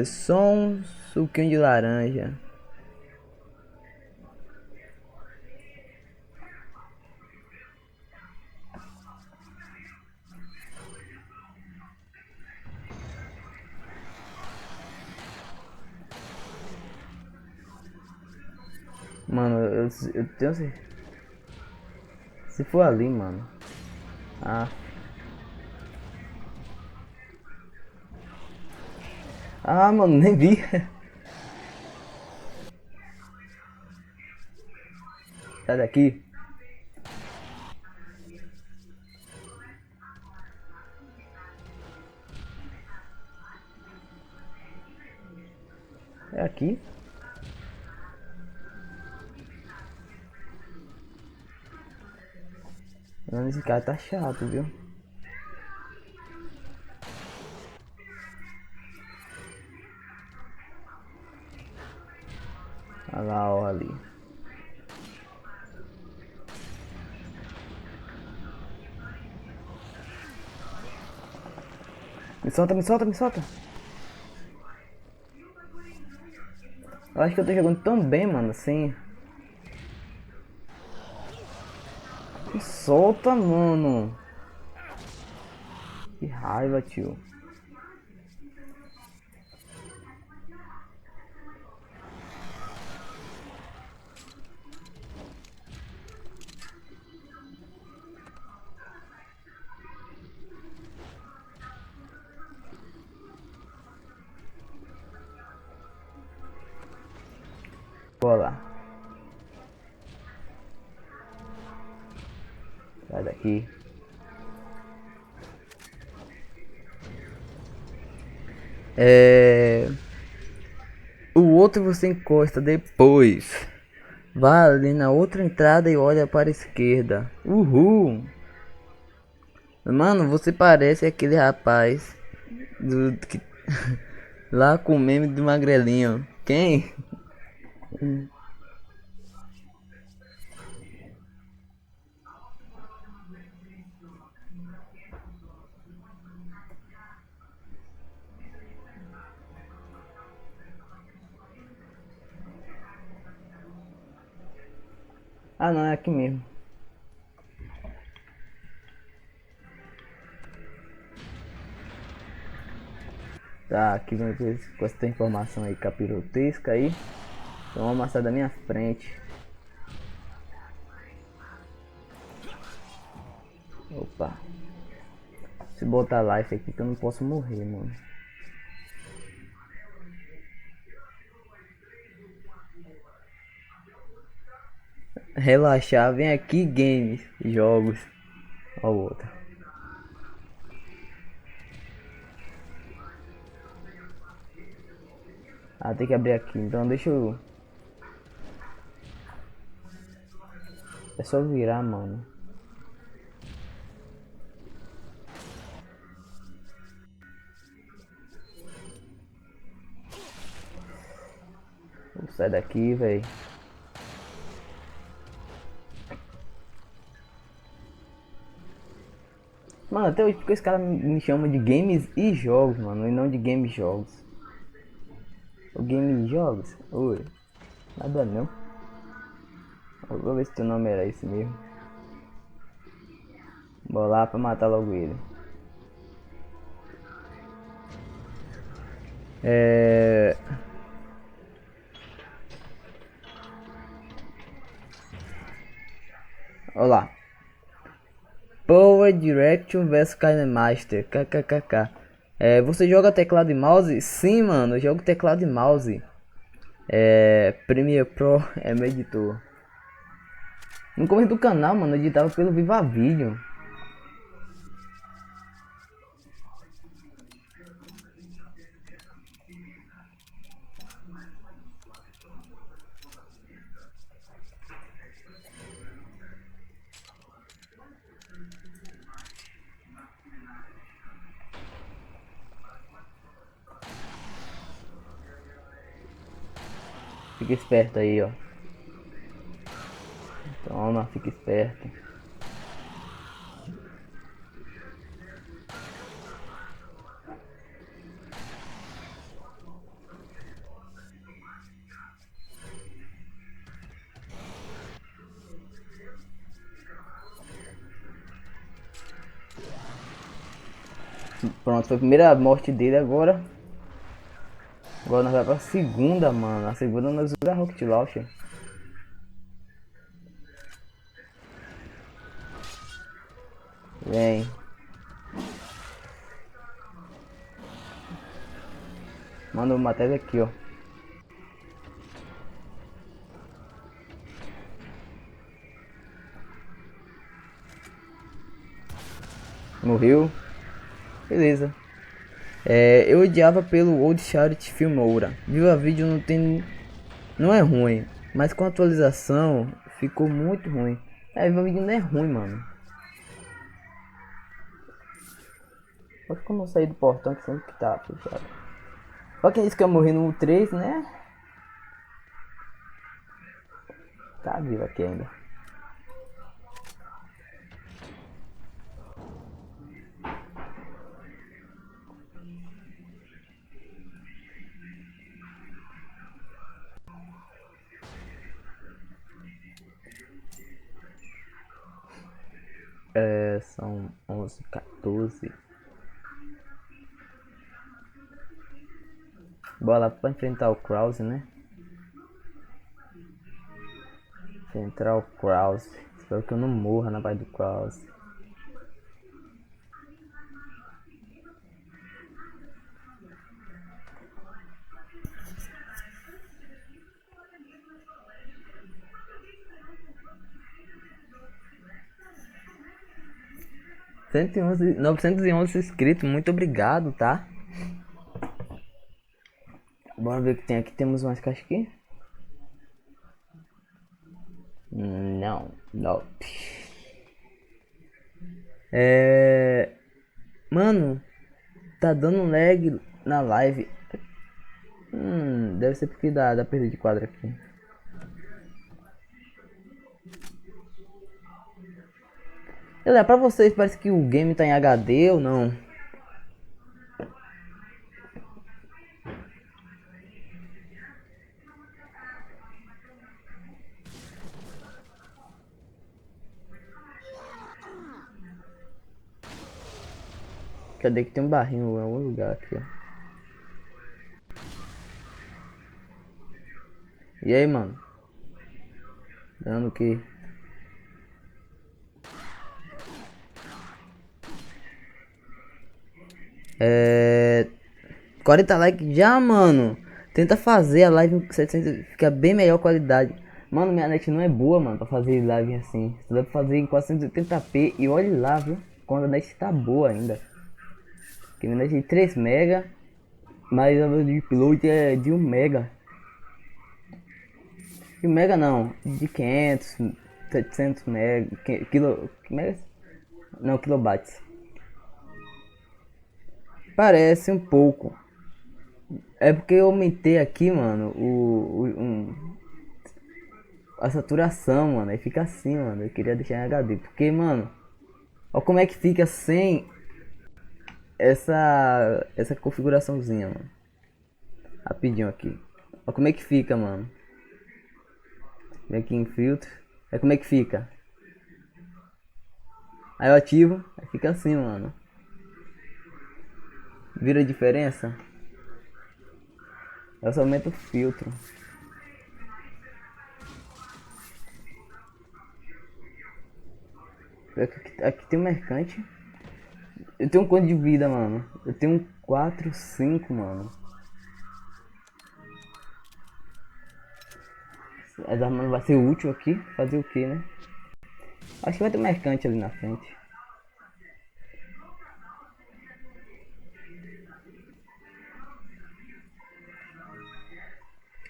Só um suquinho de laranja. Mano, eu tenho certeza. Se for ali, mano. Ah. Ah, mano, nem vi. Sai daqui. É aqui? Mano, esse cara tá chato, viu? Olha lá, ó, ali. Me solta, me solta, me solta. Eu acho que eu tô jogando tão bem, mano, assim. Me solta, mano. Que raiva, tio. Bora lá. Sai daqui. O outro você encosta depois. Vá ali na outra entrada e olha para a esquerda. Uhul. Mano, você parece aquele rapaz do que lá com o meme do magrelinho. Quem? Ah, não, é aqui mesmo. Tá, aqui vem com essa informação aí capirotesca aí. Então vamos amassar da minha frente. Opa. Se botar life aqui que eu não posso morrer, mano. Relaxar, vem aqui games, jogos. Ó o outro. Ah, tem que abrir aqui, então deixa eu... É só virar, mano. Vou sair daqui, velho. Mano, até hoje porque esse cara me chama de games e jogos, mano, e não de games e jogos. O game e jogos? Oi. Nada não. Vou ver se teu nome era esse mesmo. Vou lá pra matar logo ele. Olá. Power Direction vs Kinemaster. KKKK. Você joga teclado e mouse? Sim, mano, eu jogo teclado e mouse. Premiere Pro é meu editor. No começo do canal, mano, eu editava pelo Viva Vídeo. Fica esperto aí, ó. Toma, fica esperto. Pronto, foi a primeira morte dele agora. Agora nós vamos pra segunda, mano. A segunda nós usamos a Rocket Launcher. Vem. Manda uma matéria aqui, ó. Morreu. Beleza. Eu odiava pelo Old Charity Filmoura. Viva Vídeo não tem. Não é ruim. Mas com a atualização ficou muito ruim. Viva Vídeo não é ruim, mano. Acho que eu não saí do portão que sempre que tá fechado. Só quem disse que eu morri no 3, né? Tá vivo aqui ainda. São 11h14. Bora lá pra enfrentar o Krause, né? Enfrentar o Krause. Espero que eu não morra na base do Krause. (111, 911 inscritos, muito obrigado, tá? Bora ver o que tem aqui. Temos mais caixas aqui? Não. Mano, tá dando lag na live. Deve ser porque dá perda de quadro aqui. Olha, pra vocês parece que o game tá em HD ou não? Cadê que tem um barrinho em algum lugar aqui, ó. E aí, mano? Dando o que? 40 likes já, mano. Tenta fazer a live com 700, fica bem melhor qualidade. Mano, minha net não é boa, mano, pra fazer live assim. Você deve fazer em 480p e olhe lá, viu? Quando a net tá boa ainda. Porque minha net é de 3 mega, mas a de upload é de 1 mega. De 1 mega não, de 500, 700 mega, megas? Não, kilobytes. Parece um pouco. É porque eu aumentei aqui, mano, a saturação, mano. Aí fica assim, mano. Eu queria deixar em HD. Porque, mano, olha como é que fica sem essa configuraçãozinha, mano. Rapidinho aqui. Olha como é que fica, mano. Vem aqui em filtro. Aí como é que fica. Aí eu ativo. Aí fica assim, mano. Vira a diferença. Eu só aumento o filtro. Aqui tem um mercante. Eu tenho quanto de vida, mano? Eu tenho 4, 5, mano. As armas não vai ser útil aqui. Fazer o que, né? Acho que vai ter um mercante ali na frente.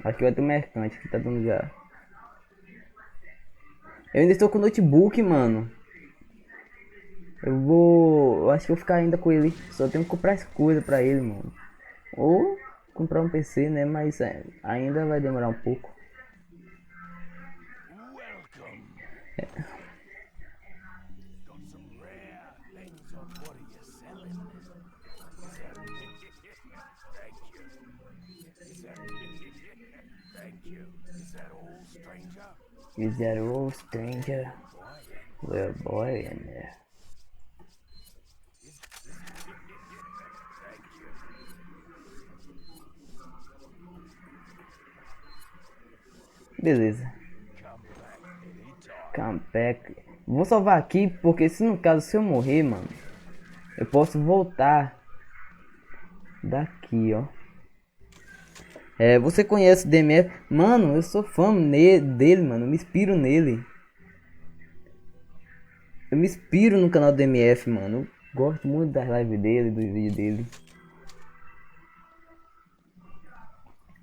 Acho que vai ter um mercante que tá dando já. Eu ainda estou com o notebook, mano. Eu acho que vou ficar ainda com ele. Só tenho que comprar as coisas pra ele, mano. Ou comprar um PC, né? Mas ainda vai demorar um pouco. Welcome. Got some rare things on what are you selling? Thank you. Is that all, stranger? Is that all, stranger? Well, boy, in there. Beleza. Come back Vou salvar aqui, porque se no caso se eu morrer, mano, eu posso voltar daqui, ó. Você conhece o DMF? Mano, eu sou fã dele, mano. Eu me inspiro nele. Eu me inspiro no canal do DMF, mano. Eu gosto muito das lives dele, dos vídeos dele.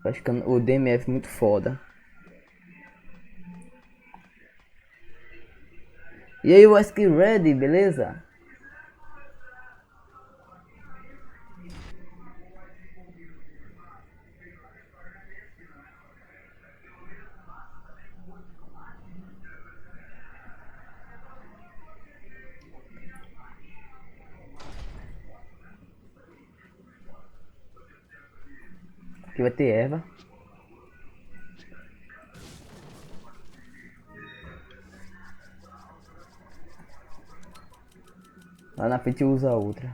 Eu acho que o DMF é muito foda. E aí, o Ask Ready, beleza? Aqui vai ter erva. Lá na frente usa outra.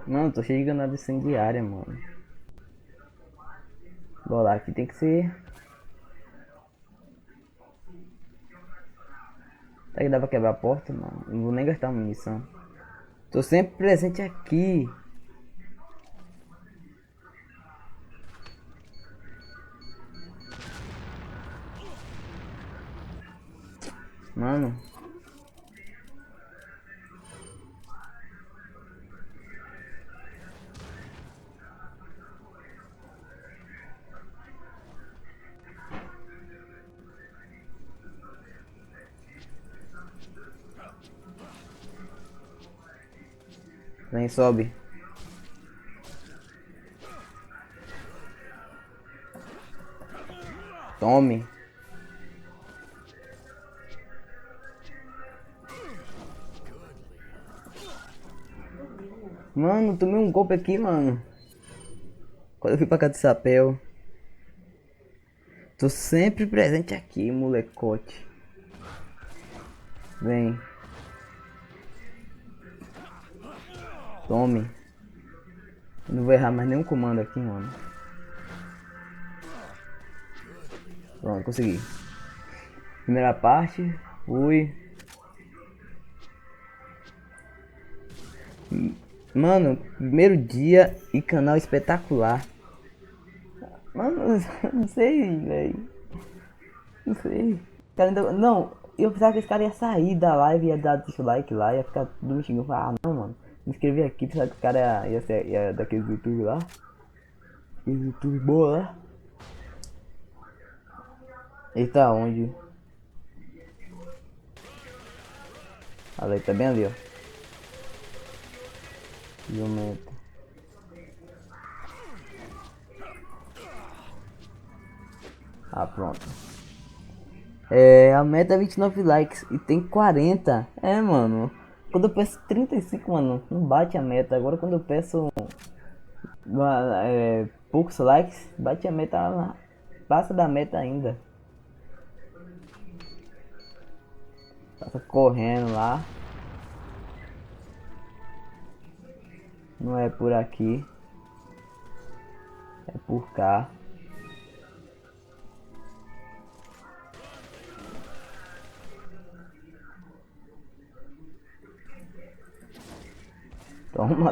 Mano, tô cheio de granada incendiária, mano. Bora lá, aqui tem que ser. Será que dá pra quebrar a porta? Não vou nem gastar munição. Tô sempre presente aqui. Mano. Vem, sobe. Tome. Mano, tomei um golpe aqui, mano. Quando eu fui pra cá de chapéu. Tô sempre presente aqui, molecote. Vem. Tome. Eu não vou errar mais nenhum comando aqui, mano. Pronto, consegui. Primeira parte. Fui. Mano, primeiro dia e canal espetacular. Mano, não sei, velho. Não sei. Cara, ainda... Não, eu pensava que esse cara ia sair da live e ia dar dislike lá, ia ficar tudo me xingando. Ah, não, mano. Me inscrevi aqui, pensava que o cara ia daqueles YouTube lá. Aqueles YouTube boa lá. Ele tá onde? Olha, ele tá bem ali, ó. Violento. Ah, pronto. A meta é 29 likes e tem 40. Mano. Quando eu peço 35, mano, não bate a meta. Agora quando eu peço poucos likes, bate a meta. Passa da meta ainda. Passa correndo lá. Não é por aqui. É por cá.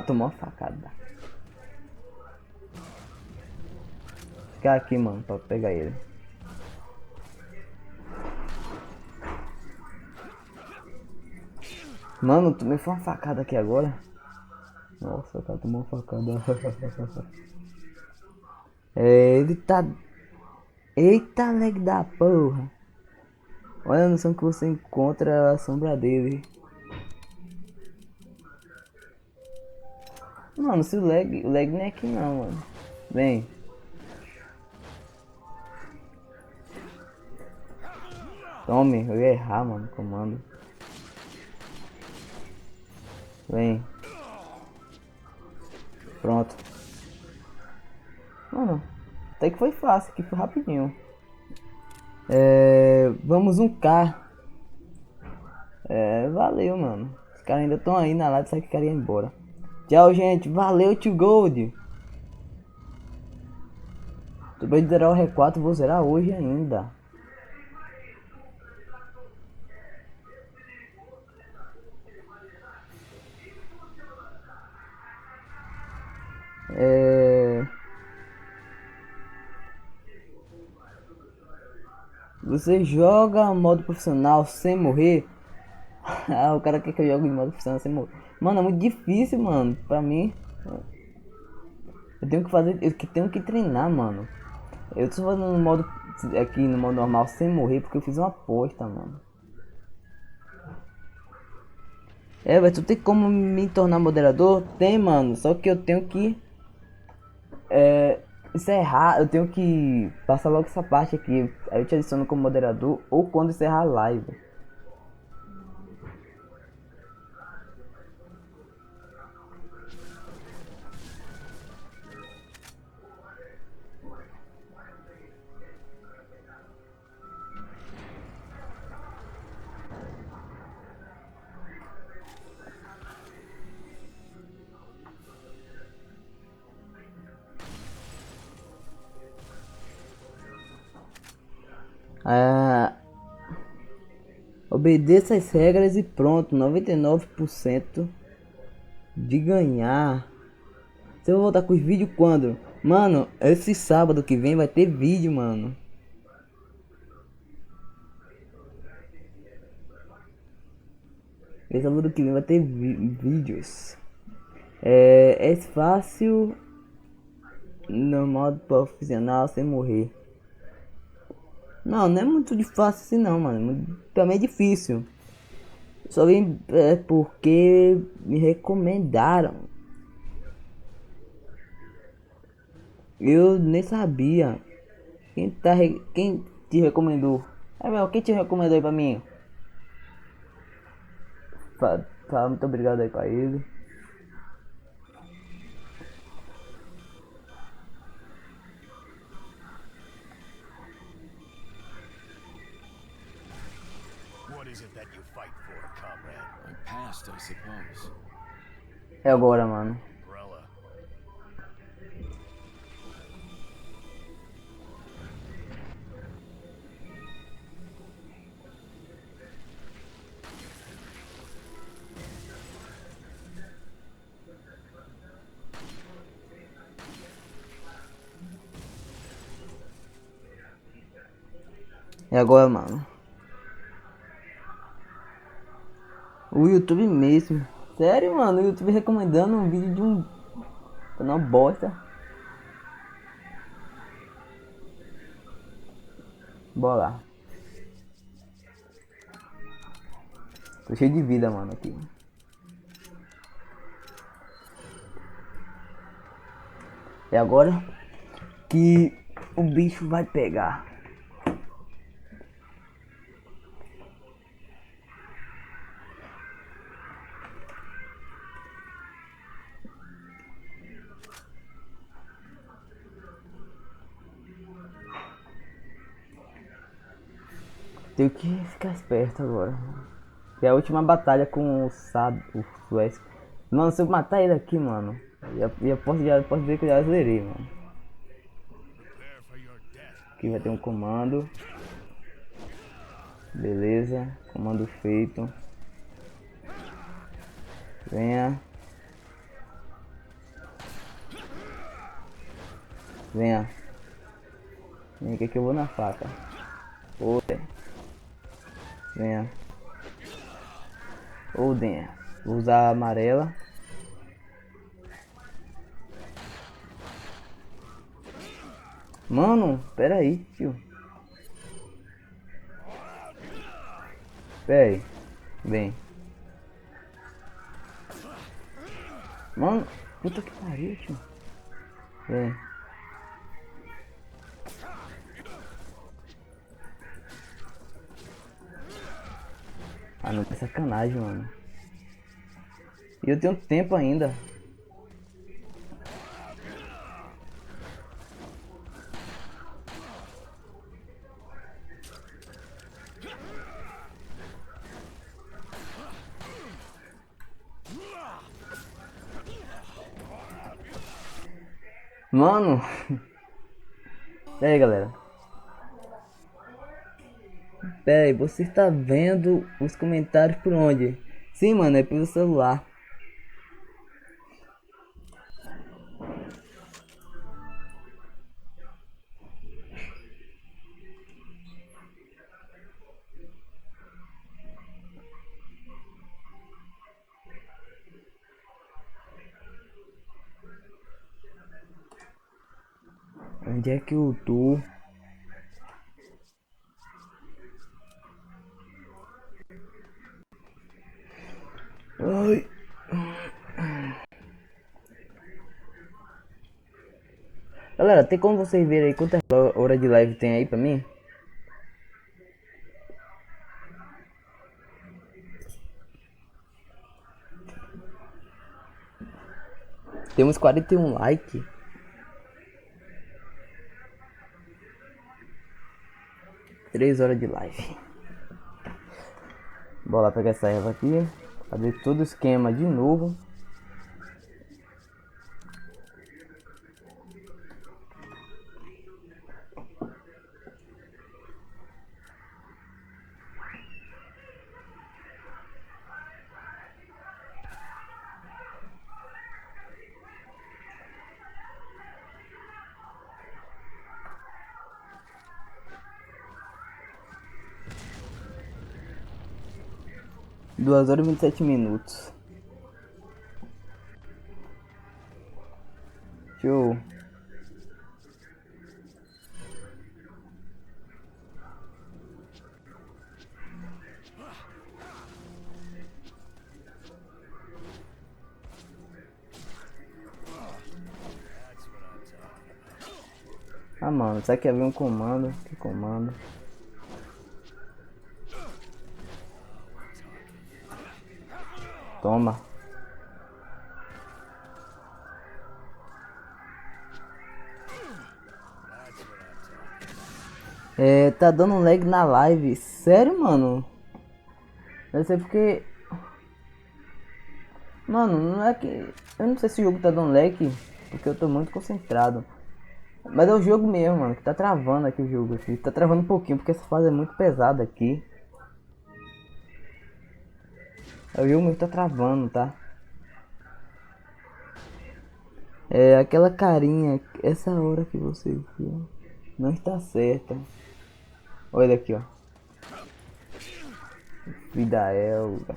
Tomou uma facada. Ficar aqui, mano, pra pegar ele. Mano, tomei uma facada aqui agora. Nossa, o cara tomou uma facada. Ele tá... Eita, leg da porra. Olha a noção que você encontra a sombra dele. Mano, se o lag não é aqui não, mano. Vem. Tome, eu ia errar, mano, comando. Vem. Pronto. Mano, até que foi fácil, aqui foi rapidinho. Vamos 1K. Valeu, mano. Os caras ainda estão aí na live, sabe que queria ir embora. Tchau, gente. Valeu, tio Gold. Tô bem de zerar o R4, vou zerar hoje ainda. É... Você joga modo profissional sem morrer? Ah, o cara quer que eu jogue em modo profissional sem morrer. Mano, é muito difícil, mano. Pra mim, eu tenho que fazer, tenho que treinar, mano. Eu tô fazendo no modo aqui no modo normal sem morrer porque eu fiz uma aposta, mano. É, mas tu tem como me tornar moderador? Tem, mano. Só que eu tenho que encerrar, eu tenho que passar logo essa parte aqui. Aí eu te adiciono como moderador ou quando encerrar a live. Ah, obedeça as regras e pronto. 99% de ganhar. Você vai voltar com os vídeos quando? Mano, esse sábado que vem vai ter vídeo, mano. Esse sábado que vem vai ter vídeos. É fácil no modo profissional sem morrer. Não, não é muito fácil assim não, mano. Também é difícil. Só vim porque me recomendaram. Eu nem sabia. Quem te recomendou? É meu, quem te recomendou aí pra mim? Fala muito obrigado aí pra ele. What is it that you fight for, comrade? My past, I suppose. É agora, mano. Umbrella. É agora, mano. O YouTube mesmo. Sério, mano, o YouTube recomendando um vídeo de um canal bosta. Bora lá. Tô cheio de vida, mano, aqui. É agora que o bicho vai pegar. Tenho que ficar esperto agora. Que é a última batalha com o Suécio. Mano, se eu matar ele aqui, mano, já posso dizer que eu já zerei, mano. Prepare for your death. Aqui vai ter um comando. Beleza, comando feito. Venha. Venha. Vem aqui que eu vou na faca. Outra. Venha. Oden. Vou usar a amarela. Mano, pera aí, tio. Pera aí. Vem. Mano, puta que pariu, tio. Vem. Ah, não, tem sacanagem, mano. E eu tenho tempo ainda. Mano. E aí, galera? Pera aí, você está vendo os comentários por onde? Sim, mano, é pelo celular. Onde é que eu tô? Ai. Galera, tem como vocês verem aí quantas horas de live tem aí pra mim? Temos 41 likes. 3 horas de live. Bora lá pegar essa erva aqui. Fazer todo o esquema de novo. Duas horas e 27 minutos. Show. Ah, mano, será que havia um comando? Que comando? Toma. É, tá dando um lag na live. Sério, mano? Deve ser porque... Mano, não é que... Eu não sei se o jogo tá dando lag, porque eu tô muito concentrado. Mas é o jogo mesmo, mano, que tá travando aqui o jogo aqui. Tá travando um pouquinho, porque essa fase é muito pesada aqui. É o jogo mesmo que tá travando, tá? É aquela carinha, essa hora que você viu, não está certa. Olha aqui, ó. Vida Elga.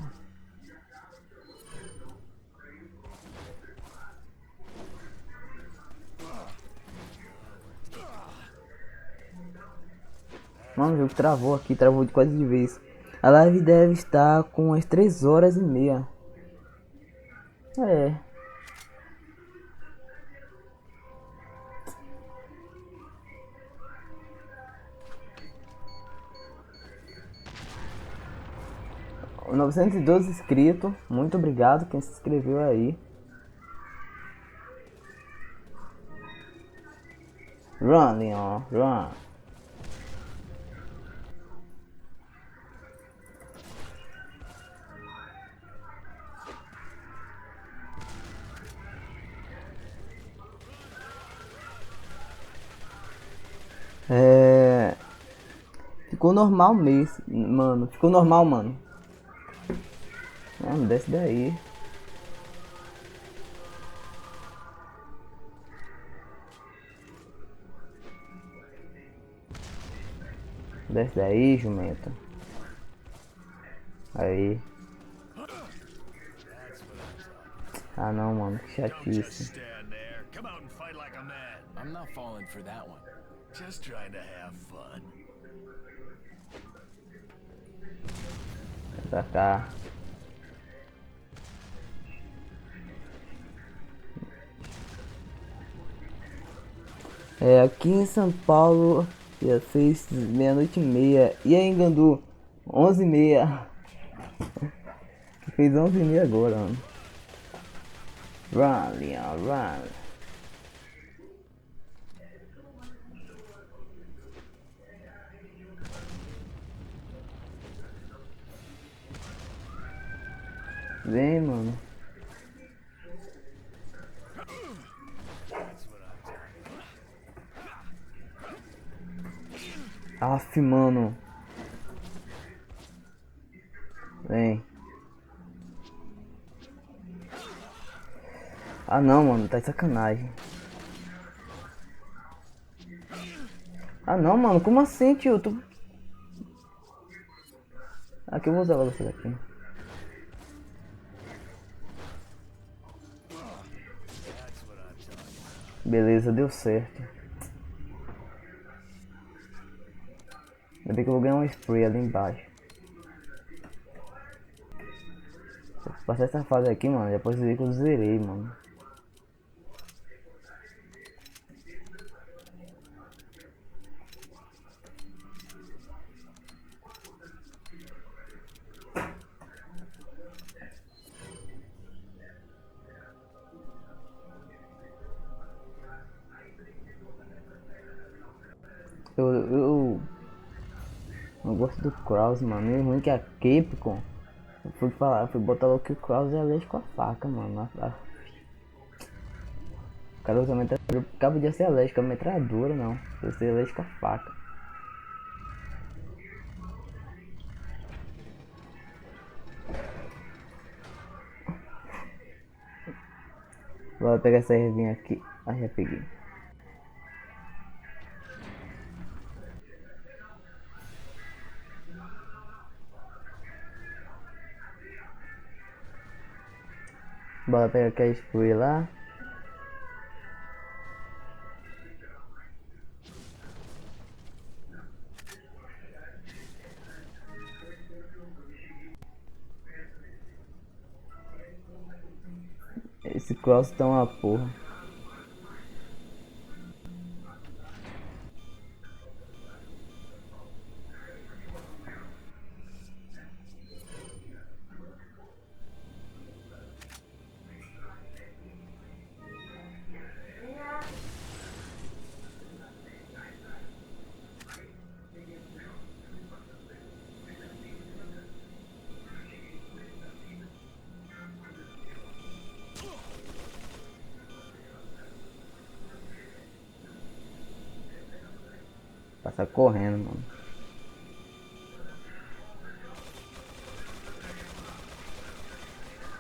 Mano, o jogo travou aqui, travou de quase de vez. A live deve estar com umas 3 horas e meia. É. O 912 inscritos. Muito obrigado quem se inscreveu aí. Run, Leon, run. É... Ficou normal mesmo, mano. Ficou normal, mano. Mano, desce daí. Desce daí, jumento. Aí. Ah não, mano, que Don't just chatice. stand there. Come out and fight like a man. I'm not falling for that one. Just trying to have fun. Vem pra cá. É, aqui em São Paulo, dia 6, meia-noite e meia. E aí, em Gandu, 11h30. Fez 11h30 agora, mano. Run, Leon, run. Vem, mano. Aff, mano. Vem. Ah não, mano, tá de sacanagem. Ah não, mano, como assim, tio? Tu... Aqui eu vou usar logo essa daqui. Beleza, deu certo. ver que eu vou ganhar um spray ali embaixo. Se eu passar essa fase aqui, mano, já posso dizer que eu zerei, mano. Eu não gosto do Kraus, mano. É ruim que a Capcom. Fui botar logo que o Kraus é leite com a faca, mano. O cara usa metralhadora. O cara podia ser alérgico a metralhadora, não. Podia ser alérgico com a faca. Vou pegar essa ervinha aqui. Ah, já peguei. Bora pegar aqui a spray lá. Esse cross tá uma porra. Passar correndo, mano.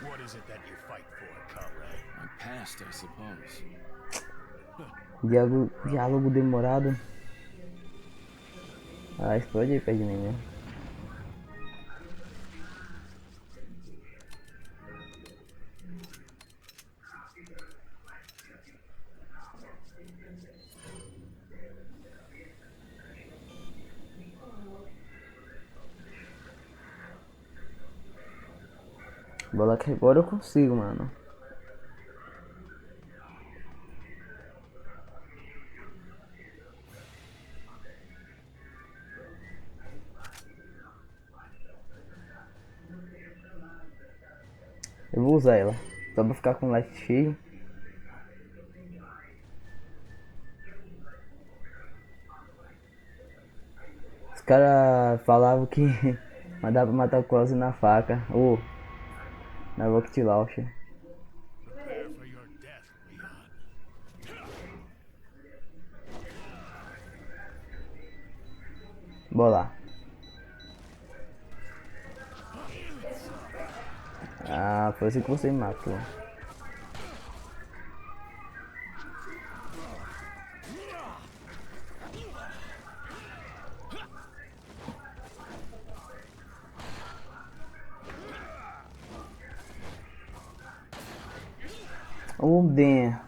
What is it that you fight for, comrade? My past, I suppose. Diálogo demorado. Ah, explode aí perto de mim mesmo. Bola que agora eu consigo, mano. Eu vou usar ela. Só pra ficar com o life cheio. Os caras falavam que mandava pra matar o Cross na faca. Ou na Rocket Launcher. Prepare for your death, Leon. Bora lá. Ah, foi assim que você me matou. Oh, damn.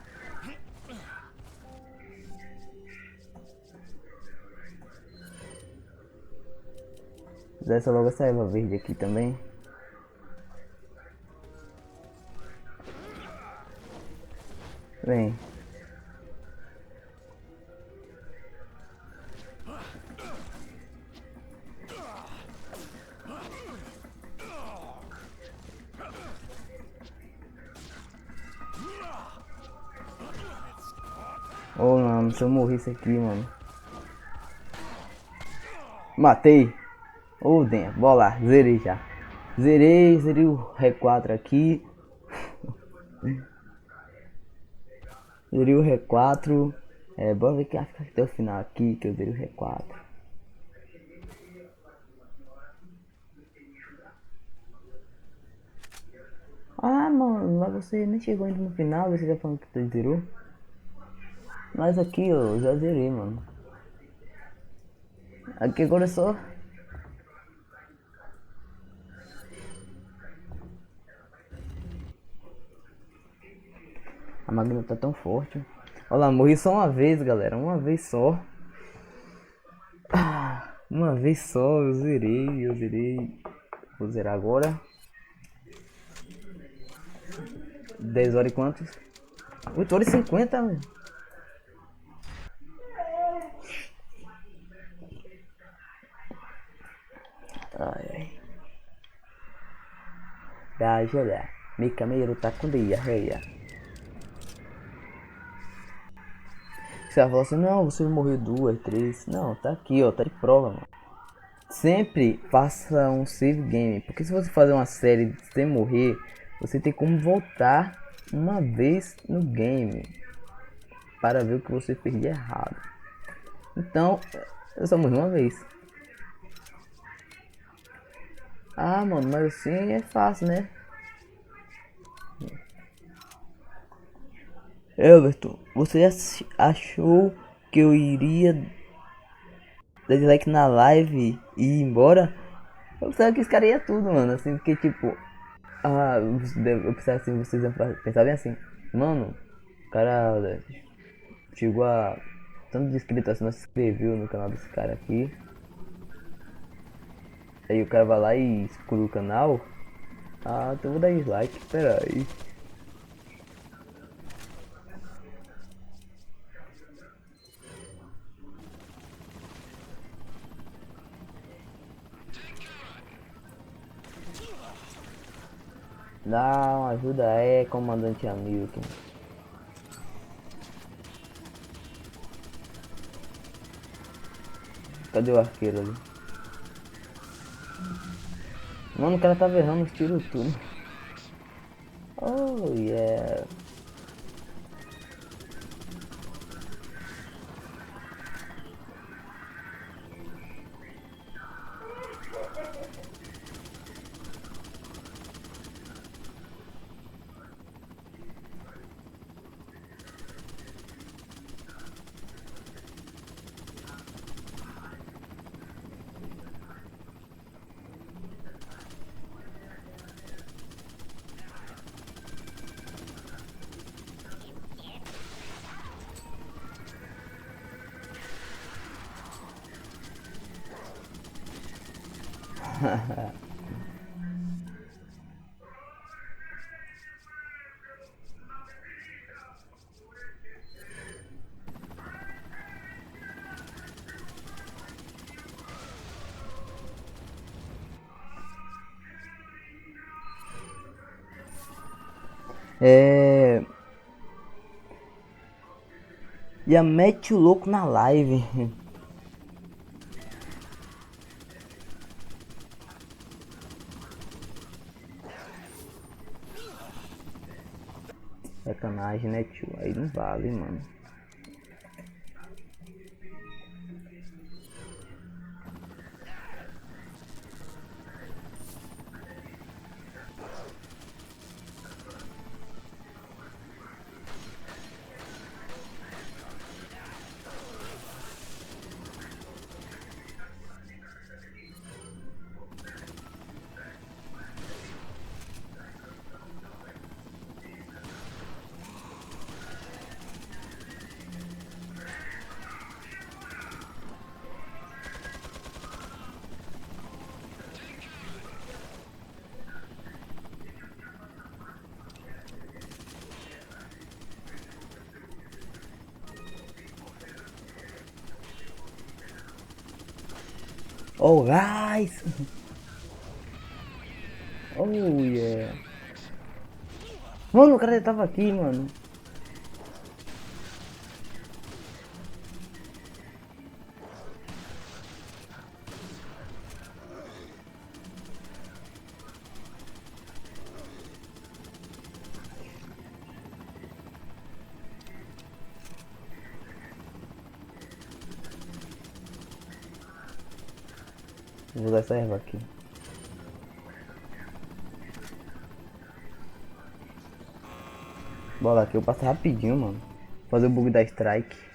Desce logo essa erva verde aqui também. Vem. Oh, mano, se eu morresse aqui, mano. Matei. Oh, dentro. Bora lá, zerei já. Zerei o R4 aqui. Zerei o R4. Bora ver que fica até o final aqui, que eu zerei o R4. Ah, mano, mas você nem chegou ainda no final, você tá falando que você zerou? Mas aqui, ó, eu já zerei, mano. Aqui agora é só... A máquina tá tão forte. Olha lá, morri só uma vez, galera. Uma vez só. Uma vez só eu zerei. Vou zerar agora. 10 horas e quantos? 8 horas e 50, velho. Ai. Dajala. Mikameiro tá com diarreia. Você vai falar assim, não, você morreu 2, 3. Não, tá aqui, ó, tá de prova, mano. Sempre faça um save game, porque se você fazer uma série sem morrer, você tem como voltar uma vez no game para ver o que você fez de errado. Então, eu só morri uma vez. Ah, mano, mas assim é fácil, né? Everton, você achou que eu iria dar dislike na live e ir embora? Eu pensava que esse cara ia tudo, mano. Assim, porque tipo, eu pensava assim, vocês iam pensar bem assim, mano, o cara chegou a tanto de inscritos assim, não se inscreveu no canal desse cara aqui. Aí o cara vai lá e exclui o canal. Ah, então eu vou dar dislike, pera aí. Dá uma ajuda aí, comandante Hamilton. Cadê o arqueiro ali? Mano, o cara tá errando os tiros tudo. Oh yeah. É. Já mete o louco na live. Sacanagem, né, tio? Aí não vale, mano. Oh, guys! Oh, yeah! Mano, o cara já tava aqui, mano. Vou usar essa erva aqui. Bola aqui, eu passo rapidinho, mano. Fazer o bug da strike.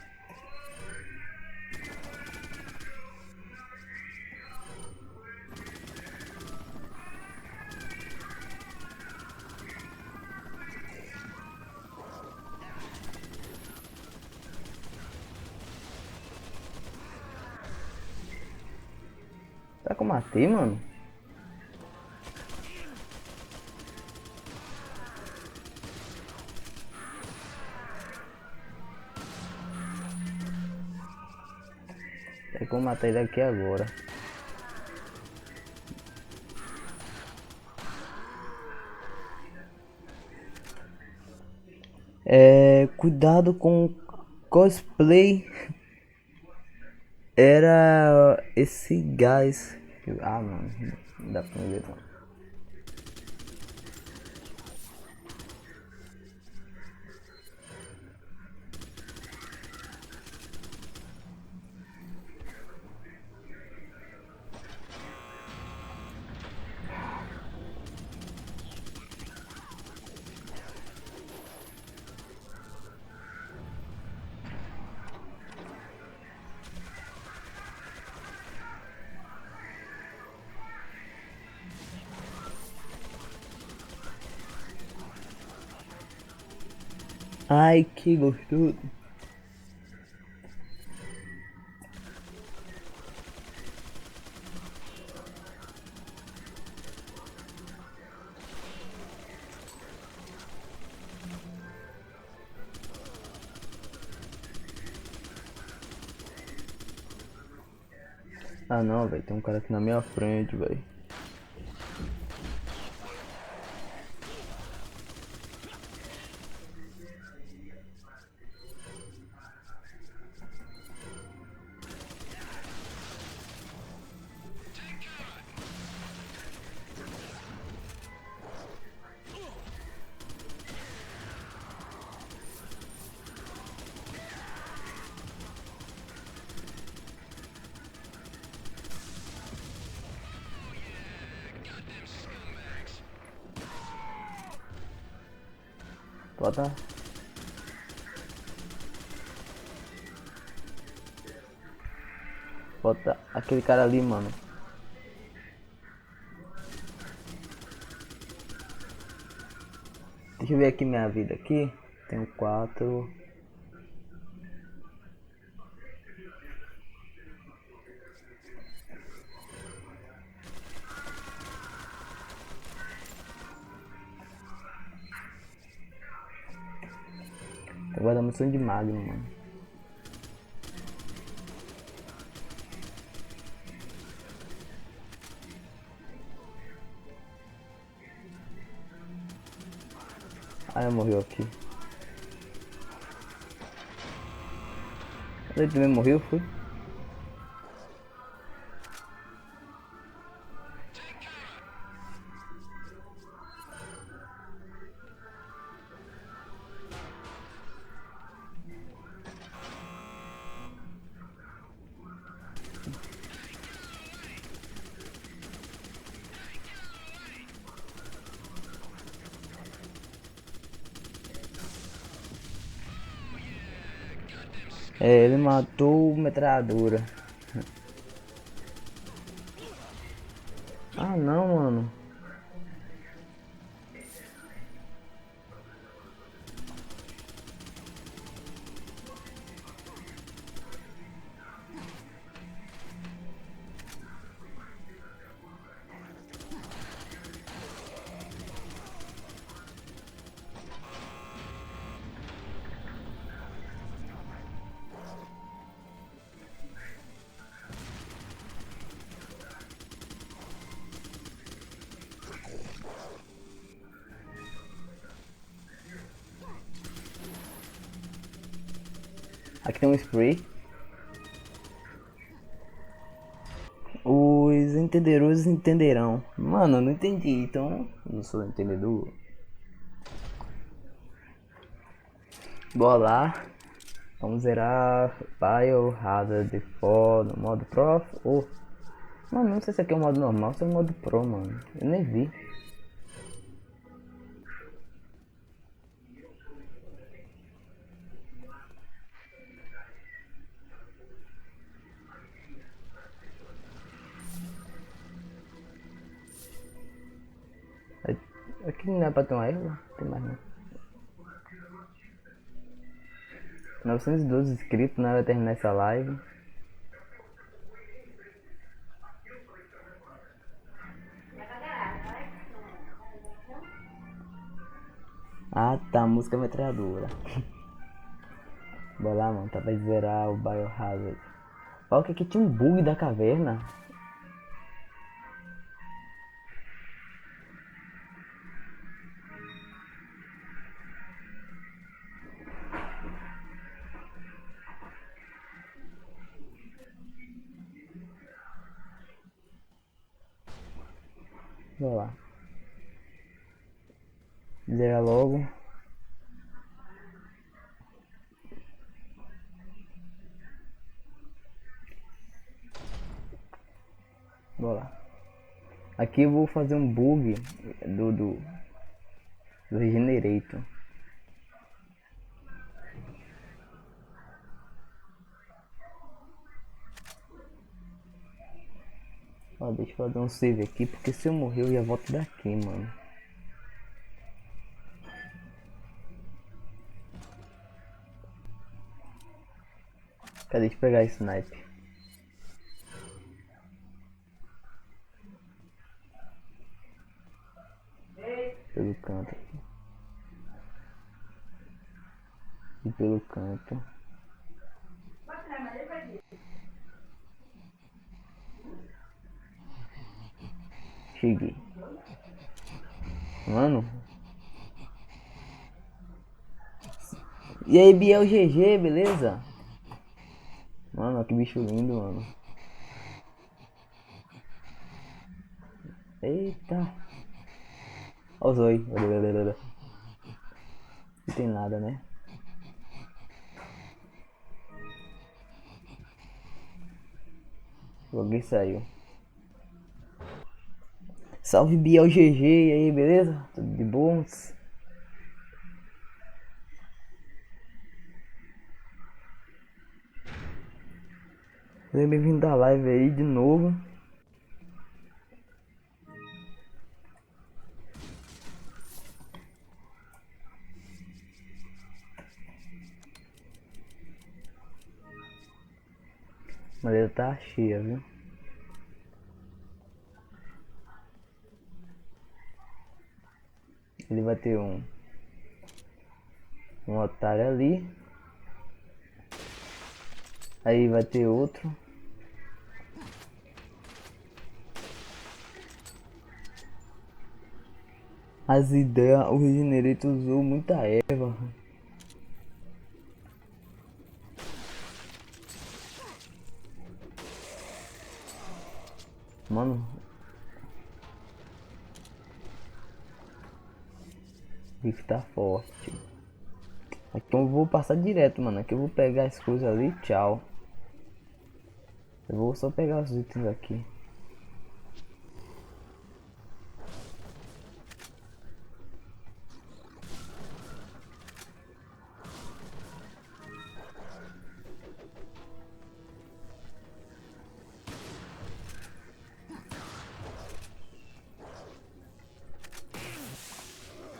Será que eu matei, mano? Será que eu matei daqui agora? Cuidado com cosplay. Era esse gás. Ah, mano, não dá pra ver não. Ai, que gostoso. Ah não, velho, tem um cara aqui na minha frente, velho. Bota. Bota aquele cara ali, mano. Deixa eu ver aqui minha vida aqui. Tenho 4. Agora dá missão de magno, mano. Ah, morreu aqui. Ele também morreu, foi? Ele matou metralhadora. Ah não, mano. Aqui tem um spray. Os entenderosos entenderão. Mano, eu não entendi, então não sou entendedor. Bora lá. Vamos zerar Biohazard 4 no modo Pro. Oh. Mano, não sei se aqui é o modo normal ou se é o modo Pro, mano. Eu nem vi. Aqui não é pra ter uma erro? Tem mais não. 912 inscritos, né? Vai terminar essa live. Ah tá, música metralhadora. Bora lá, mano, tá pra zerar o Biohazard. Olha que aqui tinha um bug da caverna. Bora lá. Zera logo. Bora lá. Aqui eu vou fazer um bug do Regenerator. Ó, deixa eu fazer um save aqui, porque se eu morrer eu já volto daqui, mano. Cadê? Deixa eu pegar esse snipe. Pelo canto aqui. E pelo canto. Cheguei. Mano. E aí, Biel GG, beleza? Mano, que bicho lindo, mano. Eita. Ó o Zoi. Não tem nada, né? Alguém saiu. Salve Biel GG, e aí, beleza? Tudo de bons? Seja bem-vindo da live aí de novo. Mas ele tá cheia, viu? Ele vai ter um otário ali. Aí vai ter outro. As ideias, o Regenerator usou muita erva. Mano. O bicho tá forte. Então eu vou passar direto, mano. Aqui eu vou pegar as coisas ali, tchau. Eu vou só pegar os itens aqui.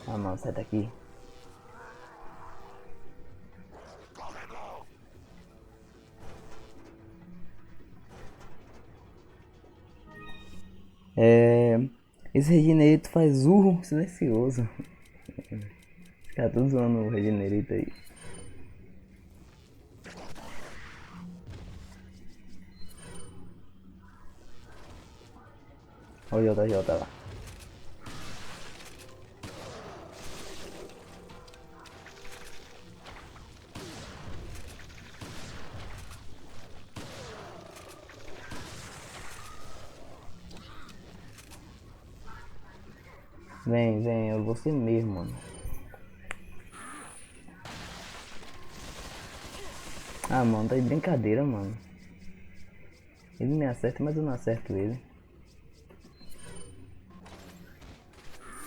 Ah, mano, sai daqui. Esse Regenerator faz urro silencioso. Os caras todos zoando o Regenerator aí. Olha o JJ lá. Vem, vem, eu vou ser mesmo, mano. Ah, mano, tá de brincadeira, mano. Ele me acerta, mas eu não acerto ele.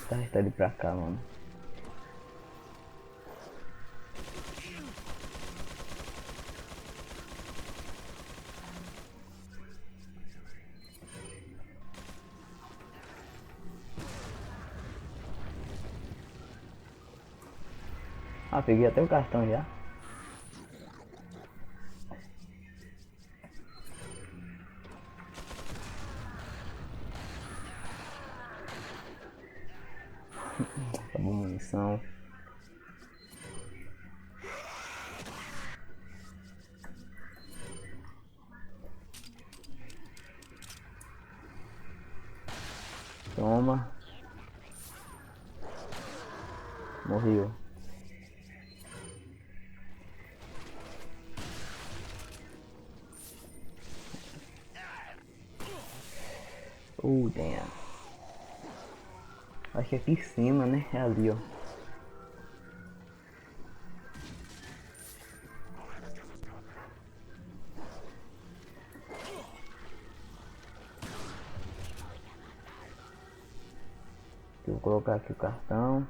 Tá ele pra cá, mano. Ah, peguei até o cartão já. Acabou a munição. Morreu. Damn. Acho que aqui em cima, né? É ali, ó. Eu vou colocar aqui o cartão.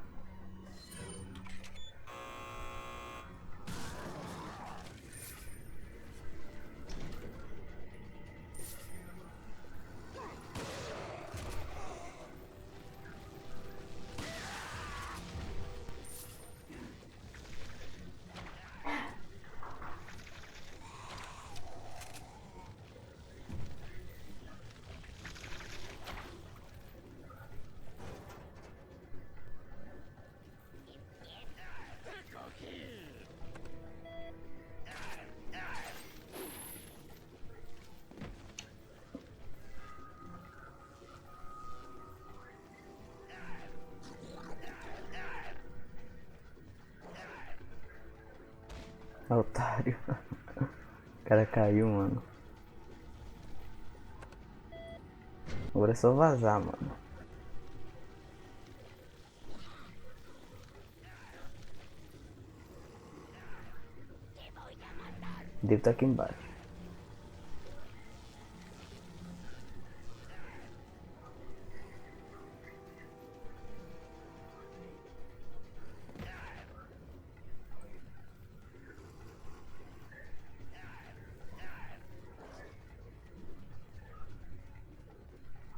Otário. O cara caiu, mano. Agora é só vazar, mano. Deve estar aqui embaixo.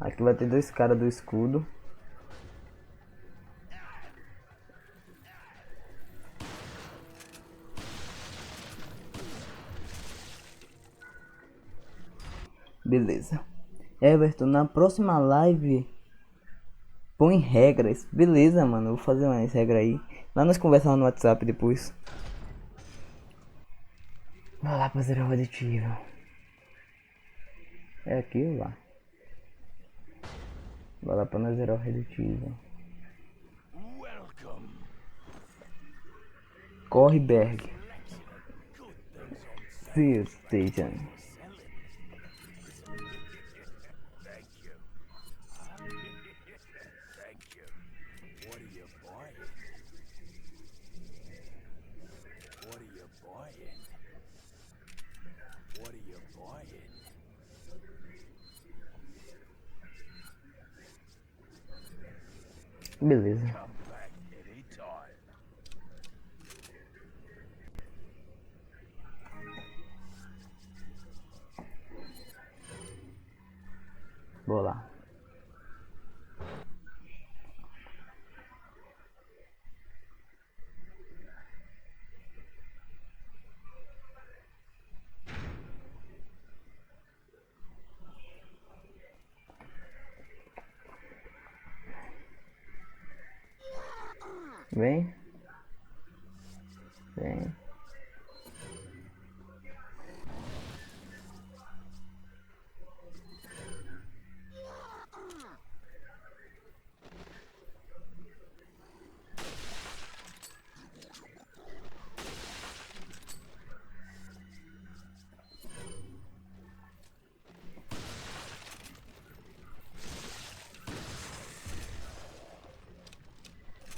Aqui vai ter dois caras do escudo. Beleza. Everton, na próxima live põe regras. Beleza, mano. Eu vou fazer mais regra aí. Lá nós conversamos no WhatsApp depois. Vai lá pra zerar o Resident Evil. É aqui ou lá? Vai lá pra nós zerar o Resident Evil. Welcome. Corre, Berg. Seal Station. Thank you. Thank you. What are you buying? What are you buying? What are you buying? Beleza. Come back anytime. Vou lá. Vem. Vem.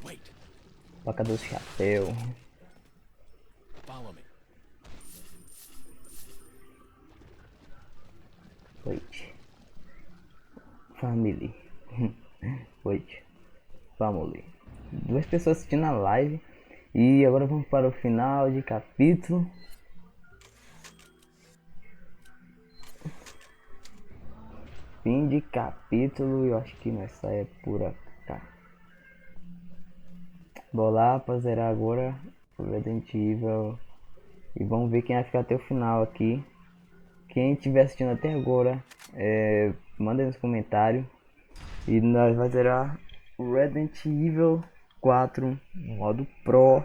Wait. Faca do chapéu. Follow me. Wait. Family. Wait. Family. Duas pessoas assistindo a live. E agora vamos para o final de capítulo. Fim de capítulo. Eu acho que nós sai por cá. Vou lá pra zerar agora o Resident Evil. E vamos ver quem vai ficar até o final aqui. Quem estiver assistindo até agora, manda aí nos comentários. E nós vai zerar o Resident Evil 4 modo Pro.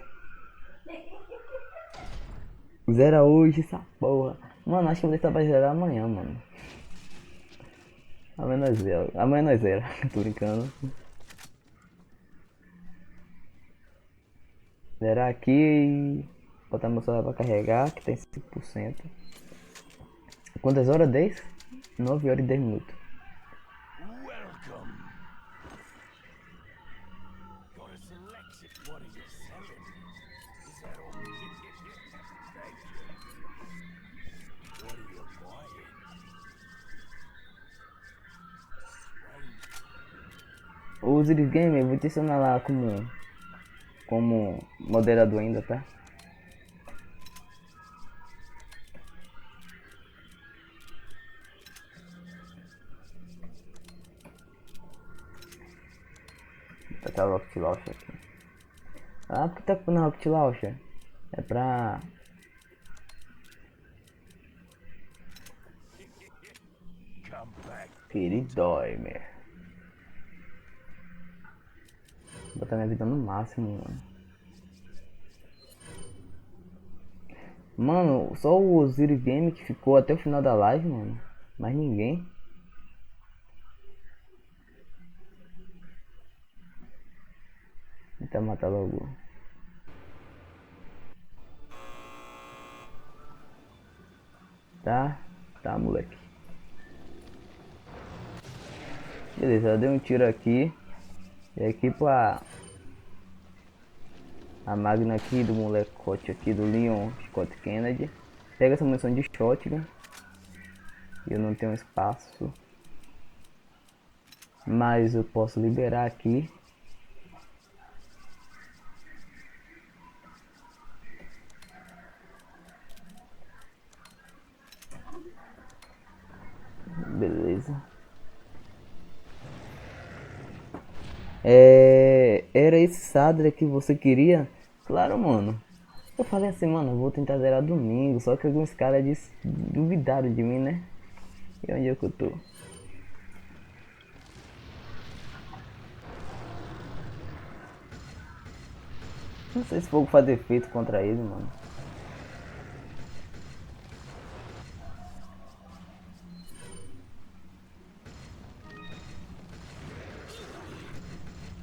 Zera hoje essa porra. Mano, acho que eu vou deixar pra zerar amanhã, mano. Amanhã nós zera. Amanhã nós zera. Tô brincando. Zerar aqui e botar meu celular pra carregar, que tem 5%. Quantas horas? 10? 9 horas e 10 minutos. Welcome. Got a selection. What are you selling? Is that all? Thank you. What are you buying? O Osiris Gamer, eu vou te adicionar lá como moderador ainda, tá? Vou tacar o Rocket Launcher aqui. Ah, por que tá pondo Rocket Launcher? É pra... Come back. Queridoimer. Vou botar minha vida no máximo, mano. Mano, só o Osiris Game que ficou até o final da live, mano. Mais ninguém. Tentar matar logo. Tá? Tá, moleque. Beleza, eu dei um tiro aqui. E aqui pra... A máquina aqui do molecote aqui do Leon Scott Kennedy. Pega essa munição de shotgun. E eu não tenho espaço. Mas eu posso liberar aqui. Beleza. Era esse Sadler que você queria? Claro, mano. Eu falei assim, mano, eu vou tentar zerar domingo. Só que alguns caras duvidaram de mim, né? E onde é que eu tô? Não sei se fogo faz efeito contra ele, mano.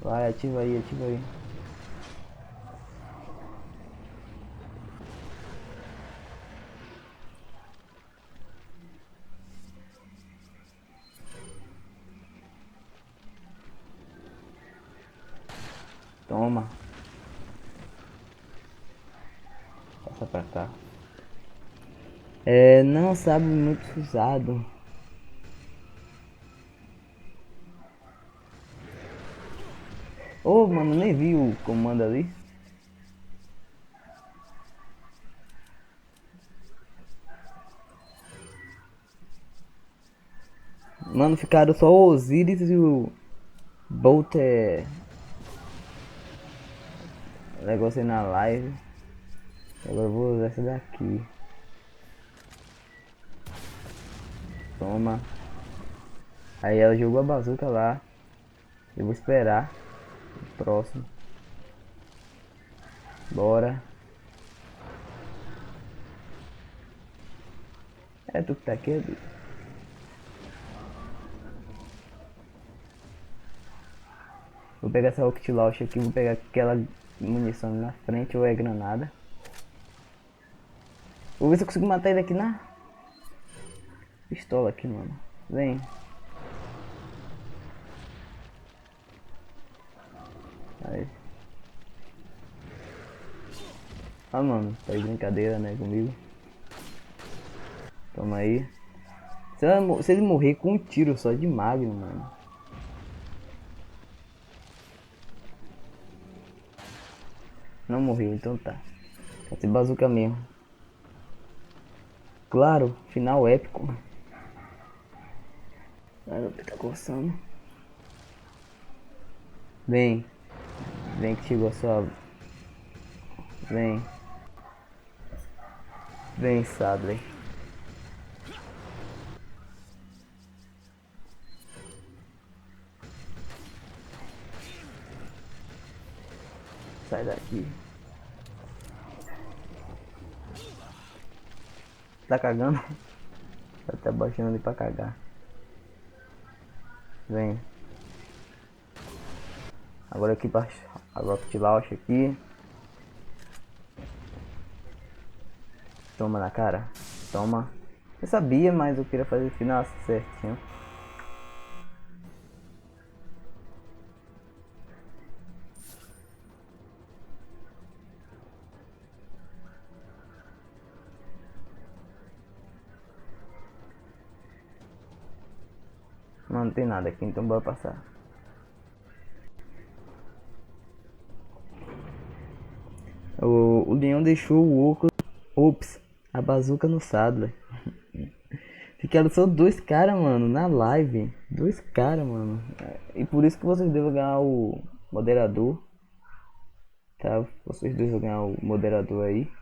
Vai, ativa aí, ativa aí. Toma. Passa pra cá. Não sabe muito usado. Ô, mano, nem vi o comando ali. Mano, ficaram só o Osiris e o Bolt negócio aí na live. Agora eu vou usar essa daqui. Toma. Aí ela jogou a bazuca lá. Eu vou esperar o próximo. Bora. É tu que tá aqui, Edu? Vou pegar essa Rocket Launcher aqui, vou pegar aquela munição ali na frente ou é granada. Vou ver se eu consigo matar ele aqui na pistola aqui, mano. Vem. Aí. Ah, mano, tá de brincadeira, né, comigo. Toma aí. Se ele morrer com um tiro só de Magnum, mano. Não morreu, então tá. Vai ser bazuca mesmo. Claro, final épico. Ai, meu pé tá coçando. Vem. Vem que chegou a sua... Vem. Vem, Sadley. Sai daqui. Tá cagando? Tá até baixando ali pra cagar. Vem. Agora aqui pra a Rocket Launch aqui. Toma na cara. Toma. Eu sabia, mas eu queria fazer o final certinho. Não tem nada aqui, então bora passar. O leão deixou o oco. Ops, a bazuca no Sadler. Ficaram só dois caras, mano, na live. Dois caras, mano. E por isso que vocês devem ganhar o moderador. Tá? Vocês dois vão ganhar o moderador aí.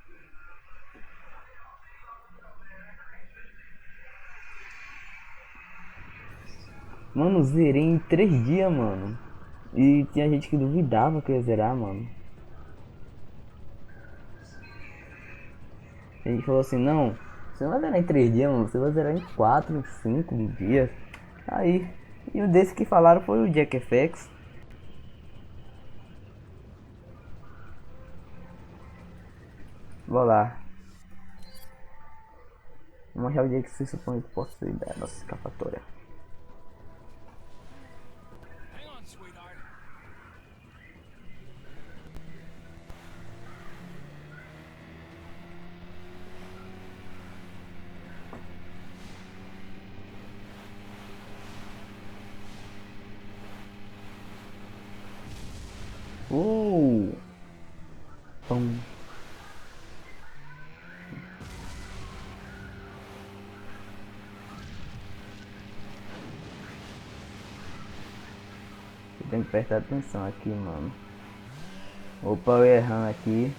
Mano, zerei em 3 dias, mano. E tinha gente que duvidava que eu ia zerar, mano. A gente falou assim, não, você não vai zerar em 3 dias, mano. Você vai zerar em 4, 5 dias. Aí, e o desse que falaram foi o Jack FX. Vou lá. Vamos achar o dia que se supõe que possa ser da nossa escapatória. Hang on, sweetheart. Pum. Eu tenho que prestar atenção aqui, mano. Opa, eu errando aqui.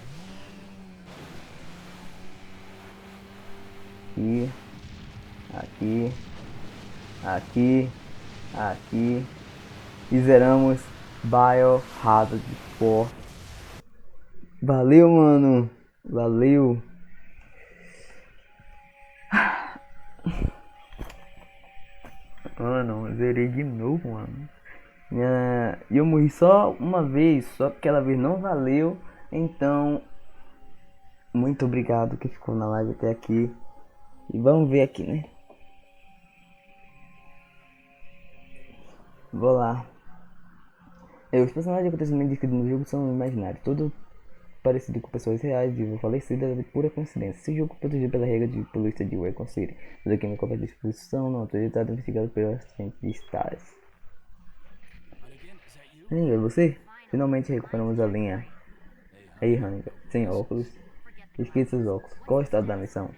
Aqui. Aqui. Aqui. E zeramos Biohazard 4. Valeu, mano. Valeu. Mano, zerei de novo, mano. E eu morri só uma vez, só que aquela vez não valeu. Então, muito obrigado que ficou na live até aqui. E vamos ver aqui, né? Vou lá. Os personagens de acontecimento descritos no jogo são imaginários, todo parecido com pessoas reais, vivos falecidas de pura coincidência. Esse jogo protegido pela regra de polícia de Raycon City, mas aqui em qualquer disposição não autorizada investigado pelos cientistas. É você? Finalmente recuperamos a linha. Ei, Hannibal, sem óculos. Esqueça os óculos. Qual é o estado da missão?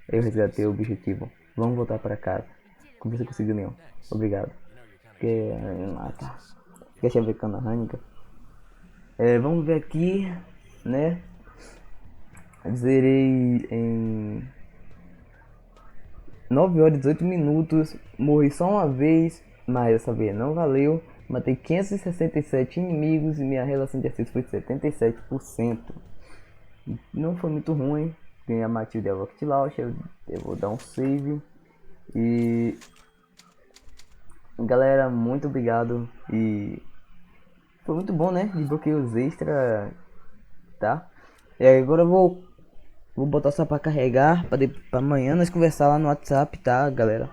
Eu resgatei o objetivo. Vamos voltar para casa. Como você conseguiu, Leon? Obrigado. Que... Ah, tá. Fica chavecando a Hannibal. Vamos ver aqui, né? Zerei em 9 horas e 18 minutos. Morri só uma vez, mas dessa vez não valeu. Matei 567 inimigos e minha relação de acerto foi 77%. Não foi muito ruim. Ganhei a Matilda Rocket Launcher. Eu vou dar um save. E galera, muito obrigado. E foi muito bom, né? Desbloqueei os extras, tá? E agora eu vou botar só pra carregar, pra amanhã nós conversar lá no WhatsApp, tá, galera?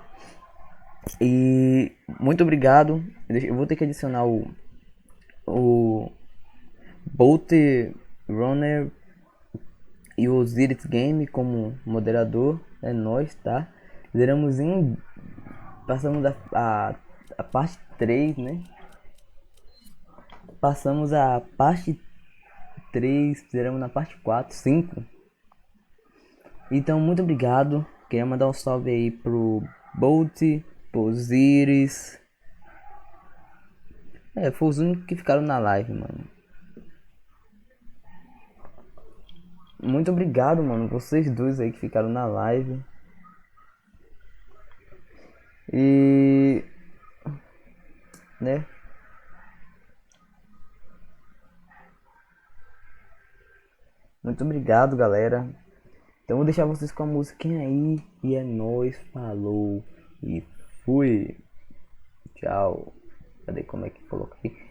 E muito obrigado. Eu vou ter que adicionar o Bolt Runner e o Zirit Game como moderador. É nóis, tá? Passamos a parte 3, né? Passamos a parte 3, fizemos na parte 4, 5. Então, muito obrigado. Queria mandar um salve aí pro Bolt, pro Ziris. Foi os únicos que ficaram na live, mano. Muito obrigado, mano. Vocês dois aí que ficaram na live. E... né? Muito obrigado, galera. Então vou deixar vocês com a musiquinha aí. E é nóis, falou e fui. Tchau. Cadê como é que coloquei?